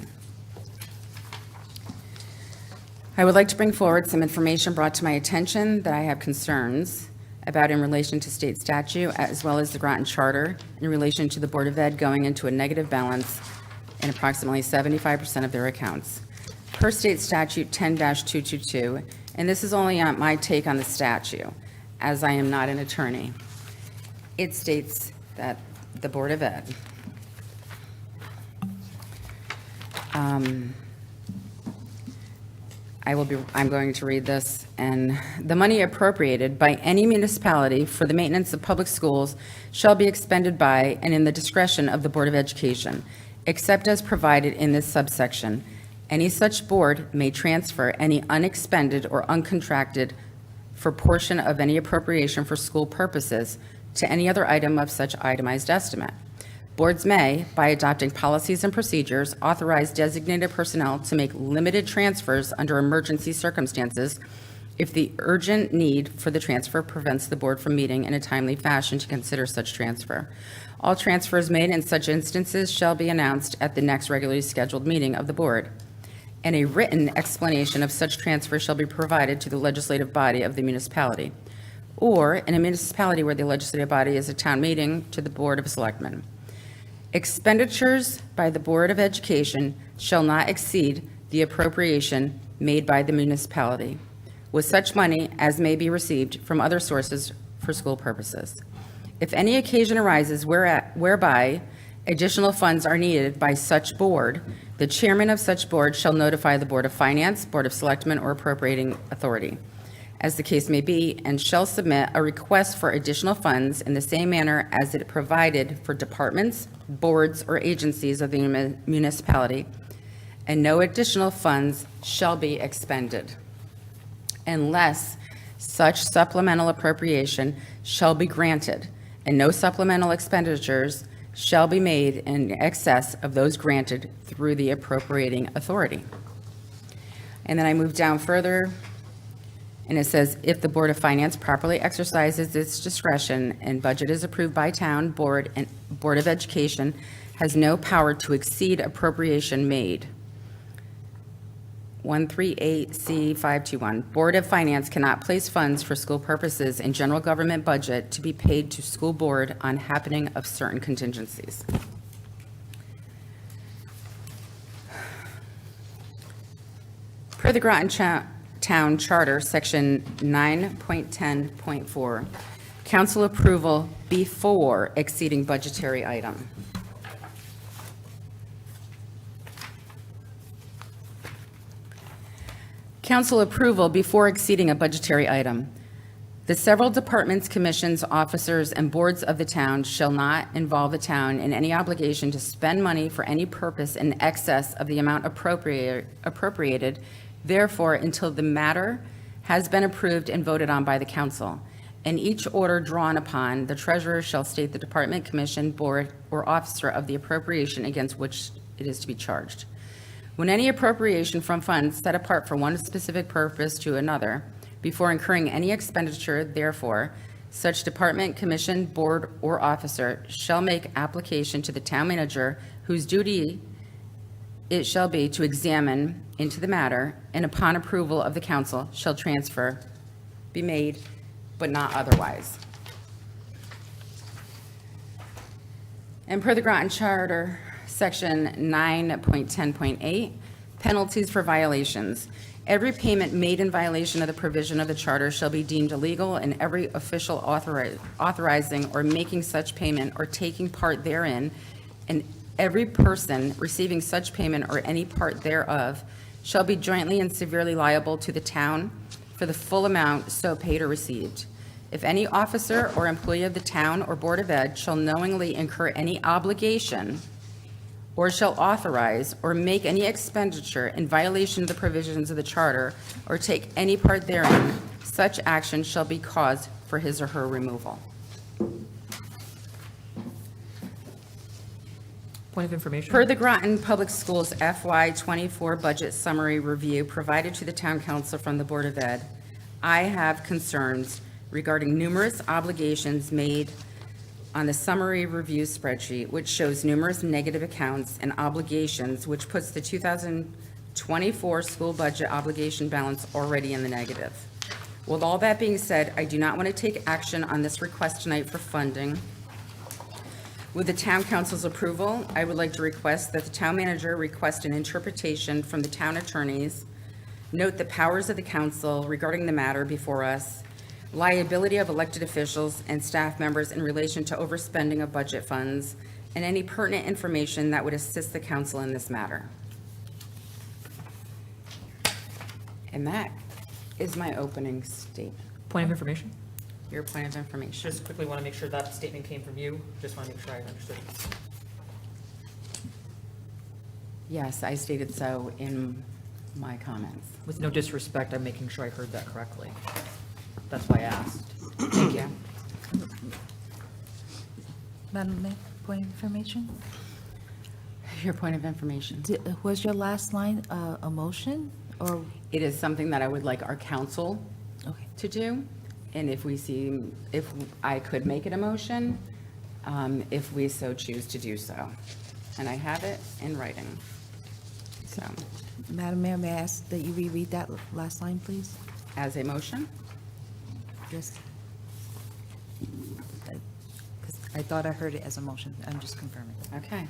I would like to bring forward some information brought to my attention that I have concerns about in relation to state statute, as well as the Groton Charter, in relation to the Board of Ed going into a negative balance in approximately 75% of their accounts. Per state statute 10-222, and this is only my take on the statute, as I am not an attorney. It states that the Board of Ed I'm going to read this, and the money appropriated by any municipality for the maintenance of public schools shall be expended by and in the discretion of the Board of Education, except as provided in this subsection. Any such board may transfer any unexpended or uncontracted for portion of any appropriation for school purposes to any other item of such itemized estimate. Boards may, by adopting policies and procedures, authorize designated personnel to make limited transfers under emergency circumstances if the urgent need for the transfer prevents the board from meeting in a timely fashion to consider such transfer. All transfers made in such instances shall be announced at the next regularly scheduled meeting of the board, and a written explanation of such transfer shall be provided to the legislative body of the municipality, or in a municipality where the legislative body is a town meeting, to the Board of Selectmen. Expenditures by the Board of Education shall not exceed the appropriation made by the municipality, with such money as may be received from other sources for school purposes. If any occasion arises whereby additional funds are needed by such board, the chairman of such board shall notify the Board of Finance, Board of Selectmen, or appropriating authority, as the case may be, and shall submit a request for additional funds in the same manner as it provided for departments, boards, or agencies of the municipality, and no additional funds shall be expended unless such supplemental appropriation shall be granted, and no supplemental expenditures shall be made in excess of those granted through the appropriating authority. And then I move down further, and it says, if the Board of Finance properly exercises its discretion and budget is approved by town, board, and Board of Education has no power to exceed appropriation made. 138C521, Board of Finance cannot place funds for school purposes in general government budget to be paid to school board on happening of certain contingencies. Per the Groton Town Charter, Section 9.10.4, council approval before exceeding budgetary item. Council approval before exceeding a budgetary item. The several departments, commissions, officers, and boards of the town shall not involve the town in any obligation to spend money for any purpose in excess of the amount appropriated, therefore, until the matter has been approved and voted on by the council. In each order drawn upon, the treasurer shall state the department, commission, board, or officer of the appropriation against which it is to be charged. When any appropriation from funds set apart for one specific purpose to another, before incurring any expenditure, therefore, such department, commission, board, or officer shall make application to the town manager, whose duty it shall be to examine into the matter, and upon approval of the council shall transfer be made, but not otherwise. And per the Groton Charter, Section 9.10.8, penalties for violations. Every payment made in violation of the provision of the charter shall be deemed illegal, and every official authorizing or making such payment or taking part therein, and every person receiving such payment or any part thereof shall be jointly and severely liable to the town for the full amount so paid or received. If any officer or employee of the town or Board of Ed shall knowingly incur any obligation or shall authorize or make any expenditure in violation of the provisions of the charter or take any part therein, such action shall be cause for his or her removal. Point of information? Per the Groton Public Schools FY24 budget summary review provided to the town council from the Board of Ed, I have concerns regarding numerous obligations made on the summary review spreadsheet, which shows numerous negative accounts and obligations, which puts the 2024 school budget obligation balance already in the negative. With all that being said, I do not want to take action on this request tonight for funding. With the town council's approval, I would like to request that the town manager request an interpretation from the town attorneys, note the powers of the council regarding the matter before us, liability of elected officials and staff members in relation to overspending of budget funds, and any pertinent information that would assist the council in this matter. And that is my opening statement. Point of information? Your point of information. Just quickly want to make sure that statement came from you. Just want to make sure I understood. Yes, I stated so in my comments. With no disrespect, I'm making sure I heard that correctly. That's why I asked. Thank you. Madam Mayor, point of information? Your point of information. Was your last line a motion, or? It is something that I would like our council Okay. to do, and if I could make it a motion, if we so choose to do so. And I have it in writing. So, Madam Mayor, may I ask that you reread that last line, please? as a motion, Yes. 'Cause I thought I heard it as a motion. I'm just confirming. okay.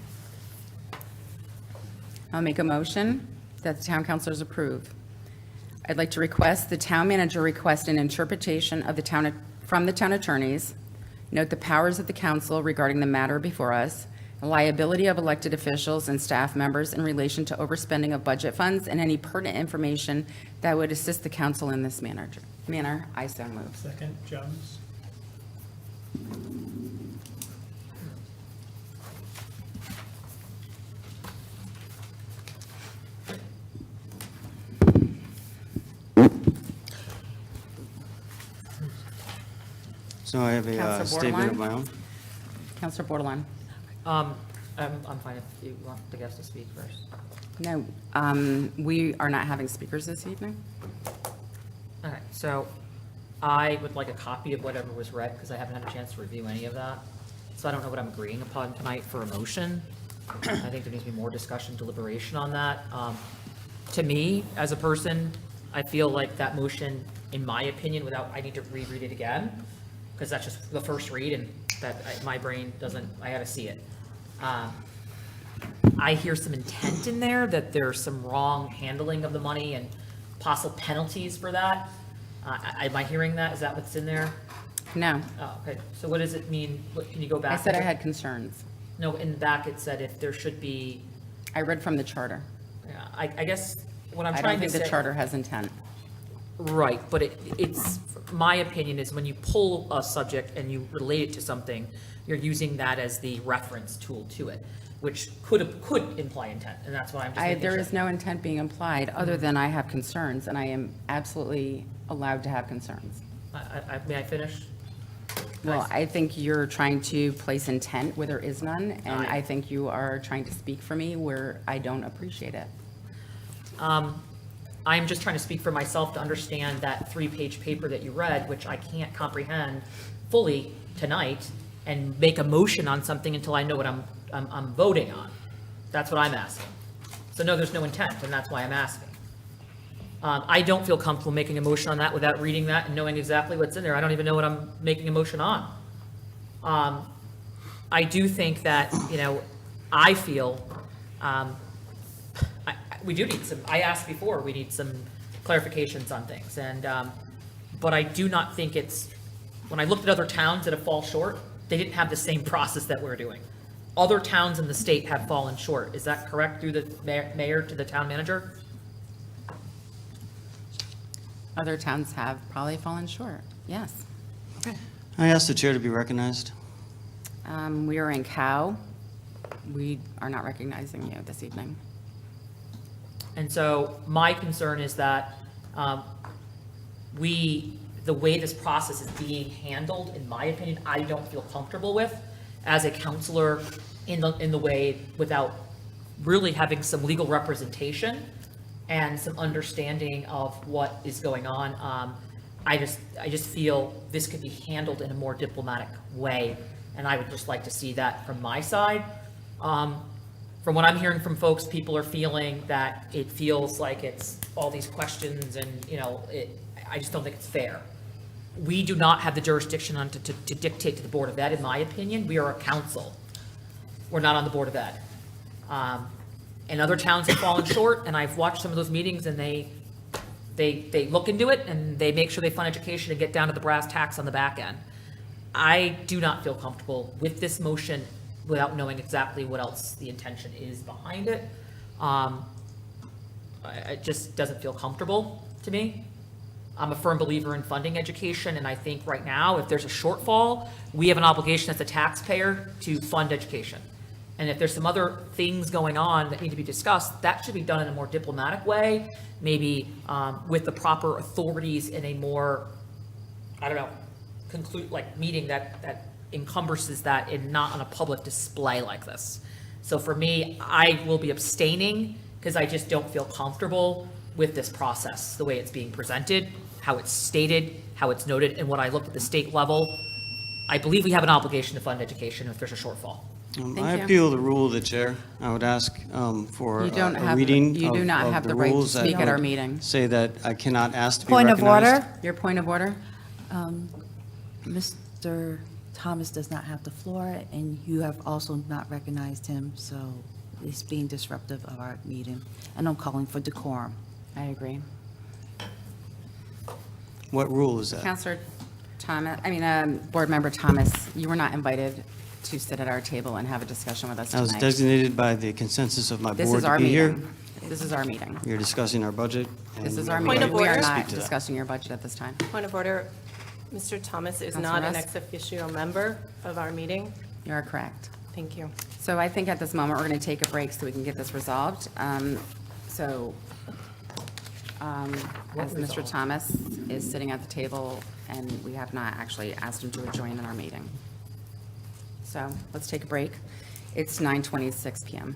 I'll make a motion that the town councilors approve. I'd like to request the town manager request an interpretation of from the town attorneys, note the powers of the council regarding the matter before us, liability of elected officials and staff members in relation to overspending of budget funds, and any pertinent information that would assist the council in this manner, I so move. Second, Jones. So I have a Counselor statement of Bordelon? my own. Counselor Bordelon? I'm fine if you want the guest to speak first. No, we are not having speakers this evening. Okay, so I would like a copy of whatever was read, because I haven't had a chance to review any of that. So I don't know what I'm agreeing upon tonight for a motion. I think there needs to be more discussion, deliberation on that. To me, as a person, I feel like that motion, in my opinion, I need to reread it again, because that's just the first read, and my brain doesn't, I gotta see it. I hear some intent in there, that there's some wrong handling of the money and possible penalties for that. Am I hearing that? Is that what's in there? No, Oh, okay. So what does it mean? Can you go back? I said I had concerns. No, in the back it said if there should be, I read from the charter. I guess what I'm I trying don't to think say. the charter has intent. Right, but it's, my opinion is when you pull a subject and you relate it to something, you're using that as the reference tool to it, which could imply intent, and that's why I'm just making There sure. is no intent being implied, other than I have concerns, and I am absolutely allowed to have concerns. May I finish? Well, I think you're trying to place intent where there is none, and Aye. I think you are trying to speak for me where I don't appreciate it. I'm just trying to speak for myself to understand that 3-page paper that you read, which I can't comprehend fully tonight, and make a motion on something until I know what I'm voting on. That's what I'm asking. So no, there's no intent, and that's why I'm asking. I don't feel comfortable making a motion on that without reading that and knowing exactly what's in there. I don't even know what I'm making a motion on. I do think that, I feel, we do need some, I asked before, we need some clarifications on things, and, but I do not think it's, when I looked at other towns that have fallen short, they didn't have the same process that we're doing. Other towns in the state have fallen short. Is that correct through the mayor to the town manager? Other towns have probably fallen short, yes. I ask the chair to be recognized. We are in Cow. We are not recognizing you this evening. And so my concern is that the way this process is being handled, in my opinion, I don't feel comfortable with as a counselor in the way, without really having some legal representation and some understanding of what is going on. I just feel this could be handled in a more diplomatic way, and I would just like to see that from my side. From what I'm hearing from folks, people are feeling that it feels like it's all these questions and, I just don't think it's fair. We do not have the jurisdiction to dictate to the Board of Ed, in my opinion. We are a council. We're not on the Board of Ed. And other towns have fallen short, and I've watched some of those meetings, and they look into it, and they make sure they fund education and get down to the brass tacks on the back end. I do not feel comfortable with this motion without knowing exactly what else the intention is behind it. It just doesn't feel comfortable to me. I'm a firm believer in funding education, and I think right now, if there's a shortfall, we have an obligation as a taxpayer to fund education. And if there's some other things going on that need to be discussed, that should be done in a more diplomatic way, maybe with the proper authorities in a more, meeting that encompasses that and not on a public display like this. So for me, I will be abstaining because I just don't feel comfortable with this process, the way it's being presented, how it's stated, how it's noted, and when I look at the state level, I believe we have an obligation to fund education if there's a shortfall. I appeal the rule of the chair. I would ask for You don't a have, reading you do not of have the the right to rules that speak at our would meeting. say that I cannot ask to be Point of recognized. order. Your point of order? Mr. Thomas does not have the floor, and you have also not recognized him, so it's being disruptive of our meeting, and I'm calling for decorum. I agree. What rule is that? Counselor Thomas, Board Member Thomas, you were not invited to sit at our table and have a discussion with us I was tonight. designated by the consensus of my This board is to our be here. meeting. This is our meeting. You're discussing our budget. This and is we our have a meeting. Point of We are order? not Speak to that. discussing your budget at this time. Point of order, Mr. Thomas is Counselor not an Rusk? ex officio member of our meeting. You are correct. Thank you. So I think at this moment, we're going to take a break so we can get this resolved. As Mr. Thomas is sitting at the table, and we have not actually asked him to join in our meeting. So let's take a break. It's 9:26 PM.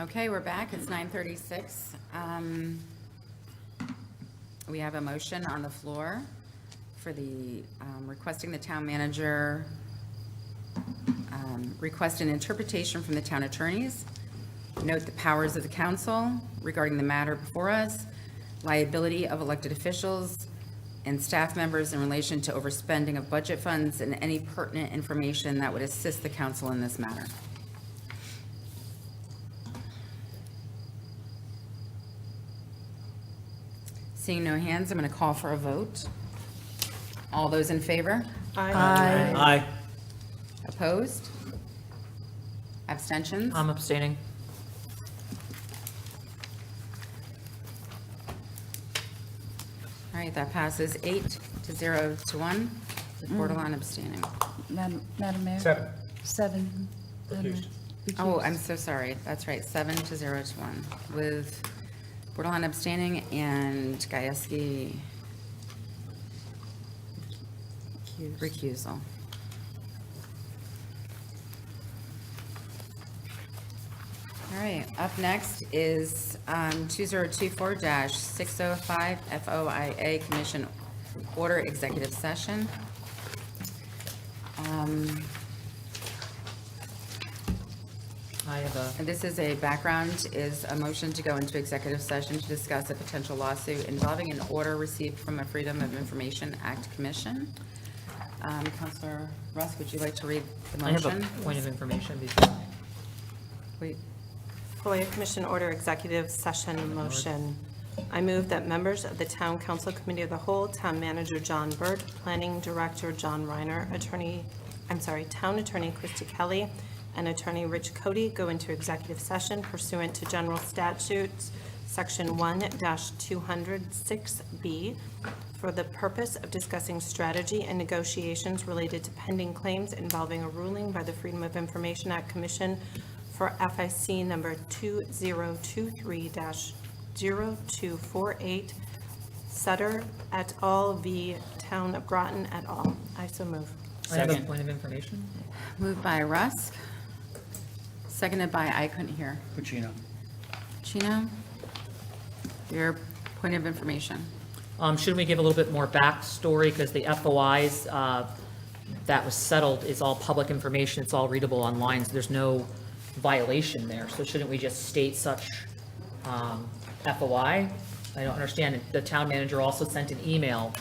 Okay, we're back. It's 9:36. We have a motion on the floor for the, requesting the town manager, request an interpretation from the town attorneys, note the powers of the council regarding the matter before us, liability of elected officials and staff members in relation to overspending of budget funds, and any pertinent information that would assist the council in this matter. Seeing no hands, I'm going to call for a vote. All those in favor? Aye. Opposed? Abstentions? I'm abstaining. All right, that passes 8-0-1, with Bordelon abstaining. Madam Mayor? 7. 7. Oh, I'm so sorry. That's right, 7-0-1, with Bordelon abstaining and Gajewski recusal. All right, up next is 2024-605 FOIA Commission Order Executive Session. I have a, And this is a background, is a motion to go into executive session to discuss a potential lawsuit involving an order received from a Freedom of Information Act commission. Counselor Rusk, would you like to read the I have motion? a point of information before. Wait, FOIA Commission Order Executive Session Motion. I move that members of the Town Council Committee of the Whole, Town Manager John Burt, Planning Director John Reiner, Town Attorney Christy Kelly, and Attorney Rich Cody go into executive session pursuant to General Statutes, Section 1-206B, for the purpose of discussing strategy and negotiations related to pending claims involving a ruling by the Freedom of Information Act Commission for FIC number 2023-0248, Sutter et al. v. Town of Groton et al. I so move. I have a Second. point of information. moved by Rusk, seconded by, I couldn't hear. Pacino. Chino, your point of information. Should we give a little bit more backstory, because the FOIs that was settled is all public information, it's all readable online, so there's no violation there, so shouldn't we just state such FOI? I don't understand. The town manager also sent an email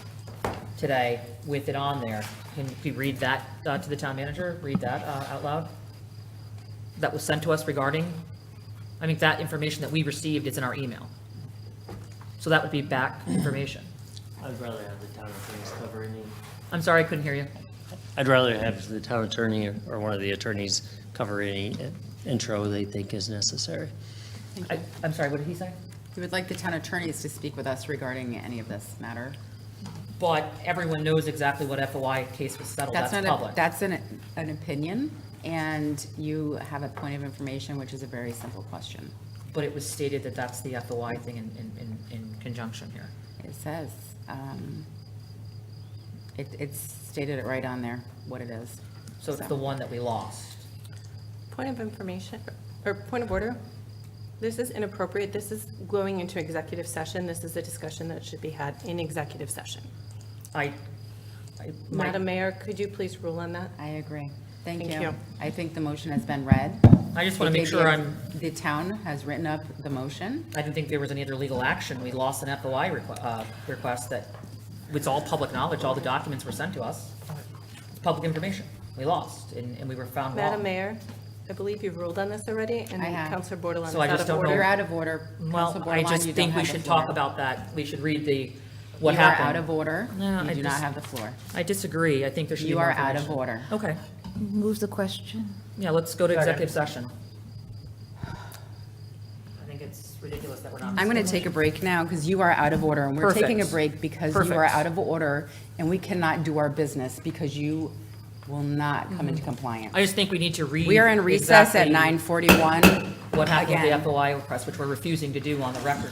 today with it on there. Can we read that to the town manager? Read that out loud? That was sent to us regarding, I mean, that information that we received is in our email. So that would be back information. I'd rather have the town attorneys cover any, I'm sorry, I couldn't hear you. I'd rather have the town attorney or one of the attorneys cover any intro they think is necessary. I'm sorry, what did he say? We would like the town attorneys to speak with us regarding any of this matter. But everyone knows exactly what FOI case was settled, that's not public. That's an opinion, and you have a point of information, which is a very simple question. But it was stated that that's the FOI thing in conjunction here. It says, it's stated it right on there, what it is. So it's the one that we lost. Point of information, or point of order. This is inappropriate. This is going into executive session. This is a discussion that should be had in executive session. Madam Mayor, could you please rule on that? I agree. Thank Thank you. you. I think the motion has been read. I just want to make sure The town has written up the motion. I didn't think there was any other legal action. We lost an FOI request that, it's all public knowledge, all the documents were sent to us. It's public information. We lost, and we were found wrong. Madam Mayor, I believe you've ruled on this already, and I have. Counselor Bordelon is So I out just of don't know. order. You're out of order. Well, Counselor I Bordelon, just you think don't we have the should talk floor. about that. We should read what You happened. are out of order. No, You I do not just- have the floor. I disagree. I think there should be You more are out of information. order. Okay. Move the question. Yeah, let's go to Second. executive session. I think it's ridiculous that we're not. I'm going to take a break now because you are out of order, and we're taking a Perfect. break because you are Perfect. out of order, and we cannot do our business because you will not come into compliance. I just think we need to read. We are in recess at exactly 9:41. What happened with the Again. FOI request, which we're refusing to do on the record.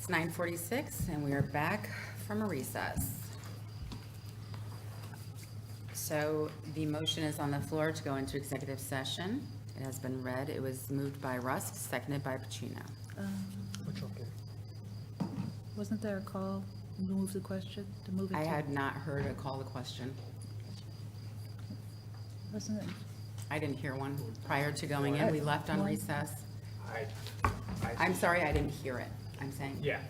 It's 9:46, and we are back from a recess. So the motion is on the floor to go into executive session. It has been read. It was moved by Rusk, seconded by Pacino. Wasn't there a call, move the question, to move it to? I had not heard a call to question. Wasn't it? I didn't hear one prior to going in. We left on One. recess. I'm sorry, I didn't hear it. I'm saying. Yeah.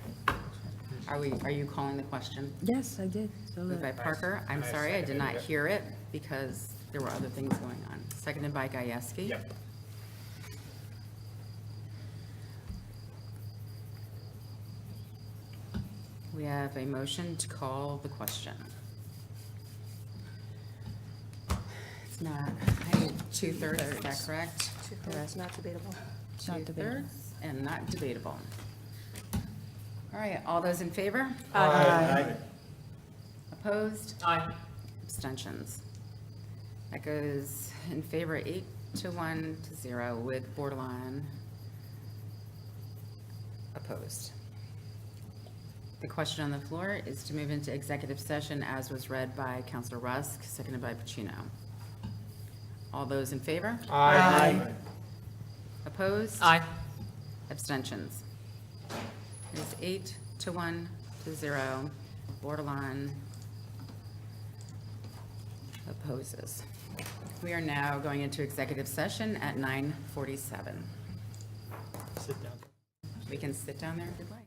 Are you calling the question? Yes, I did. So Moved by that- Parker. I'm I sorry, I did not seconded it. hear it because there were other things going on. Seconded by Gieske. Yep. We have a motion to call the question. It's not, I need 2/3, is that correct? Two-thirds, not debatable. Not debatable. 2/3 and not debatable. All right, all those in favor? Opposed? Aye. Abstentions. That goes in favor 8-1-0 with borderline opposed. The question on the floor is to move into executive session as was read by Counselor Rusk, seconded by Pacino. All those in favor? Aye. Opposed? Aye. Abstentions. It is 8-1-0, borderline opposes. We are now going into executive session at 9:47. Sit down. We can sit down there if you'd like.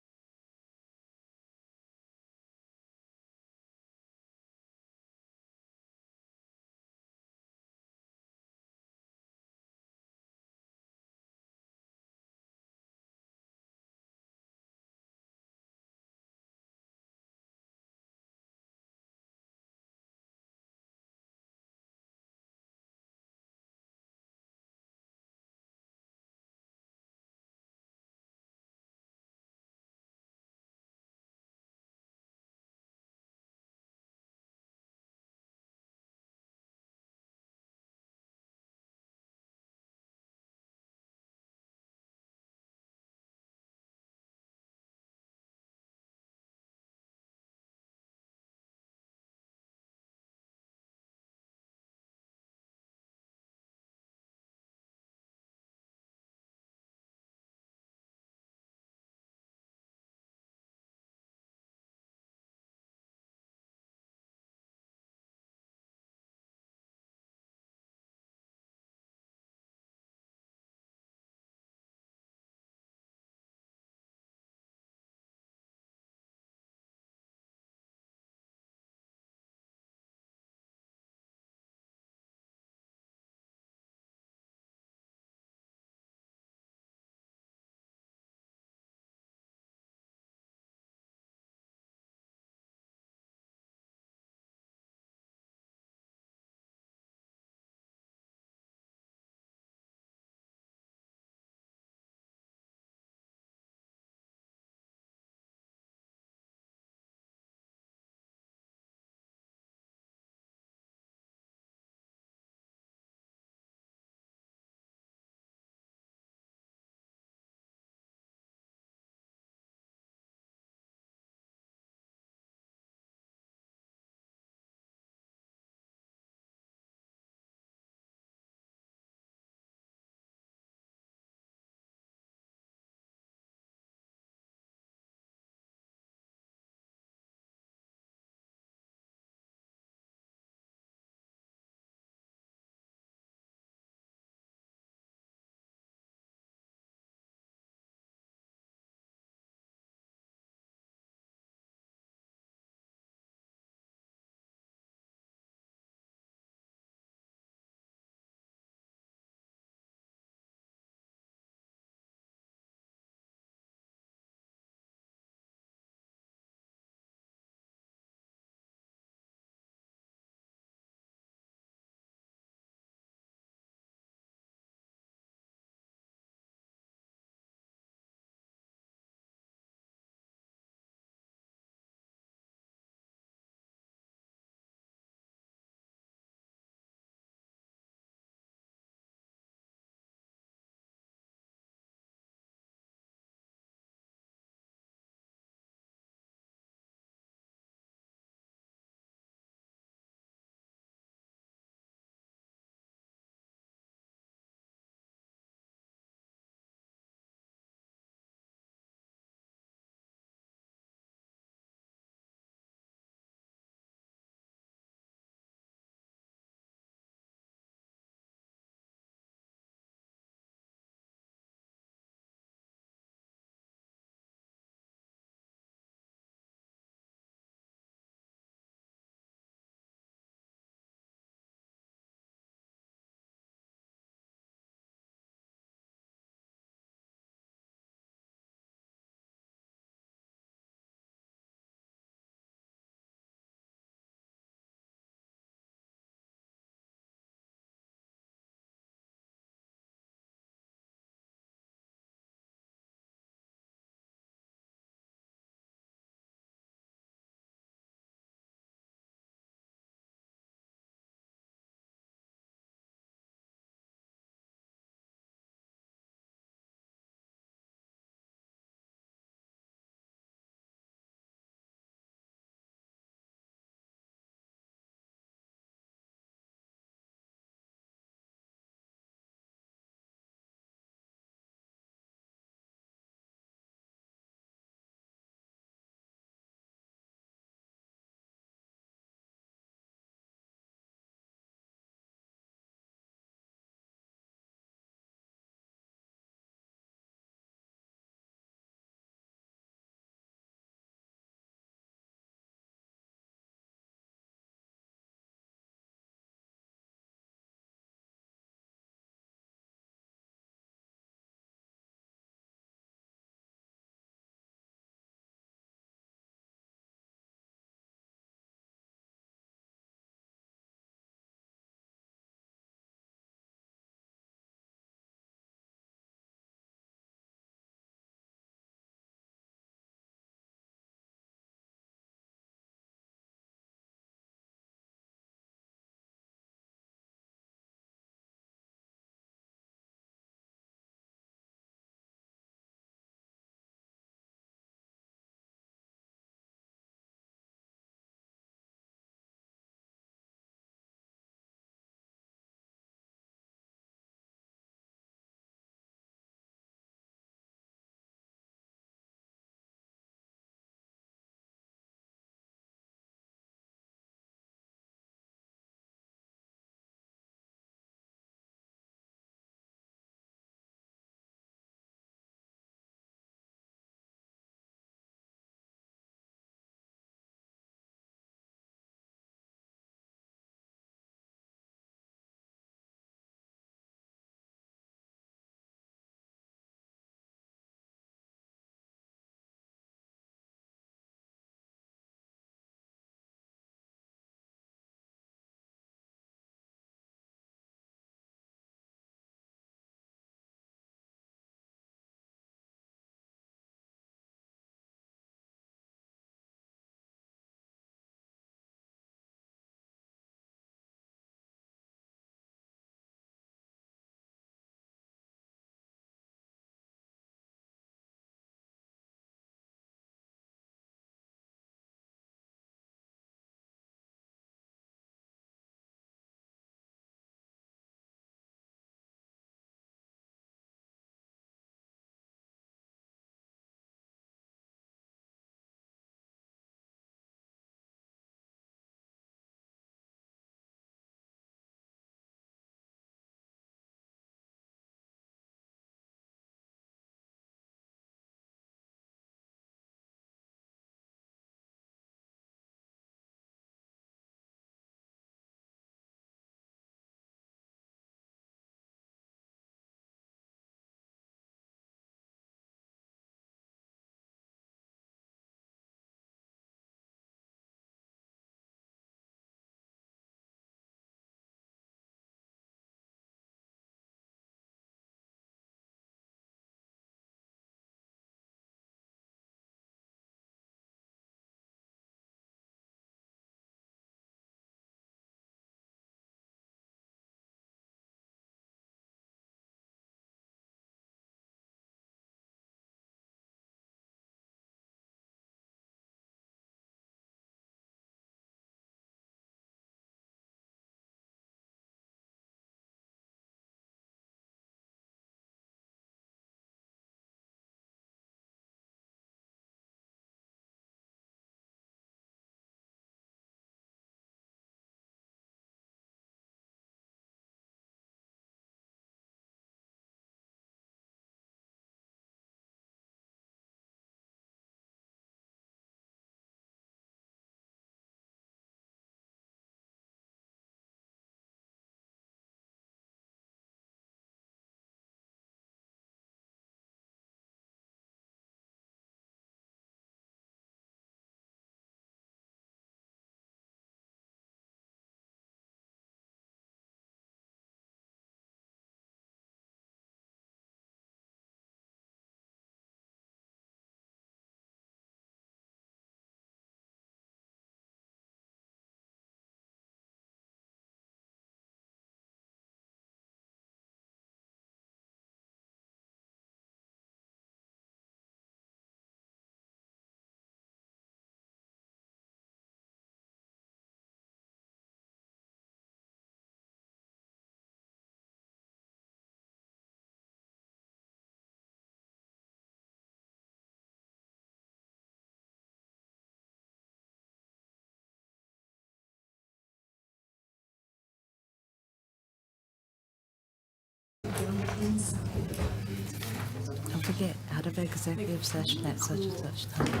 Don't forget, out of executive session at such and such time.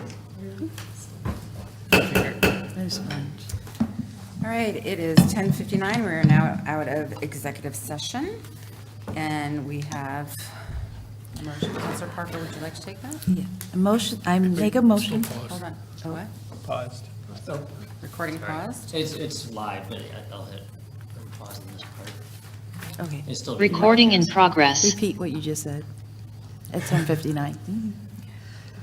There's lunch. All right, it is 10:59. We're now out of executive session. And we have a motion. Counselor Parker, would you like to take that? Yeah, a motion, I make a motion. Hold on. Oh, what? Paused. Recording paused? It's live, but I'll hit, I'm pausing this part. Okay, It's still. Recording in progress. repeat what you just said. At 10:59.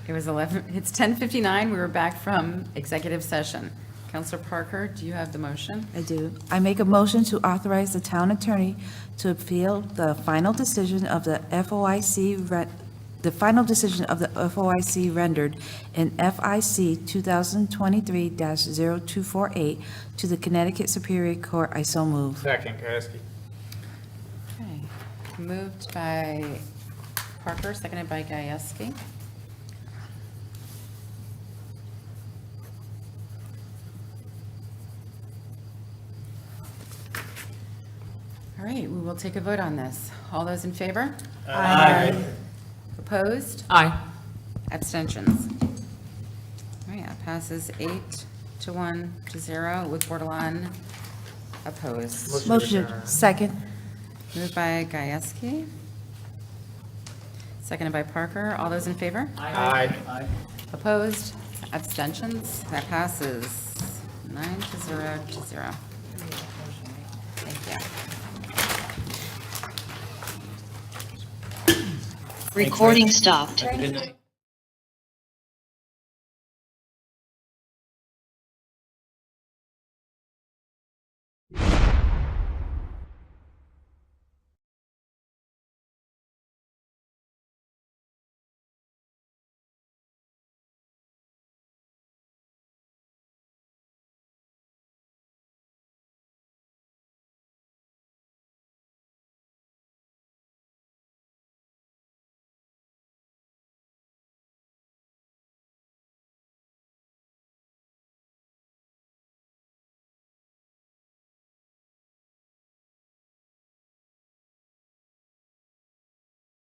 It was 11, it's 10:59. We were back from executive session. Counselor Parker, do you have the motion? I do. I make a motion to authorize the town attorney to appeal the final decision of the FOIC, the final decision of the FOIC rendered in FIC 2023-0248 to the Connecticut Superior Court. I so move. Second, Kowski. Okay. Moved by Parker, seconded by Gajewski. All right, we will take a vote on this. All those in favor? Aye. Opposed? Aye. Abstentions? All right, that passes 8-1-0 with Bordelon opposed. Motion, second. Moved by Gajewski. Seconded by Parker. All those in favor? Aye. Opposed? Abstentions? That passes 9-0. Thank you. Recording stopped. Good night.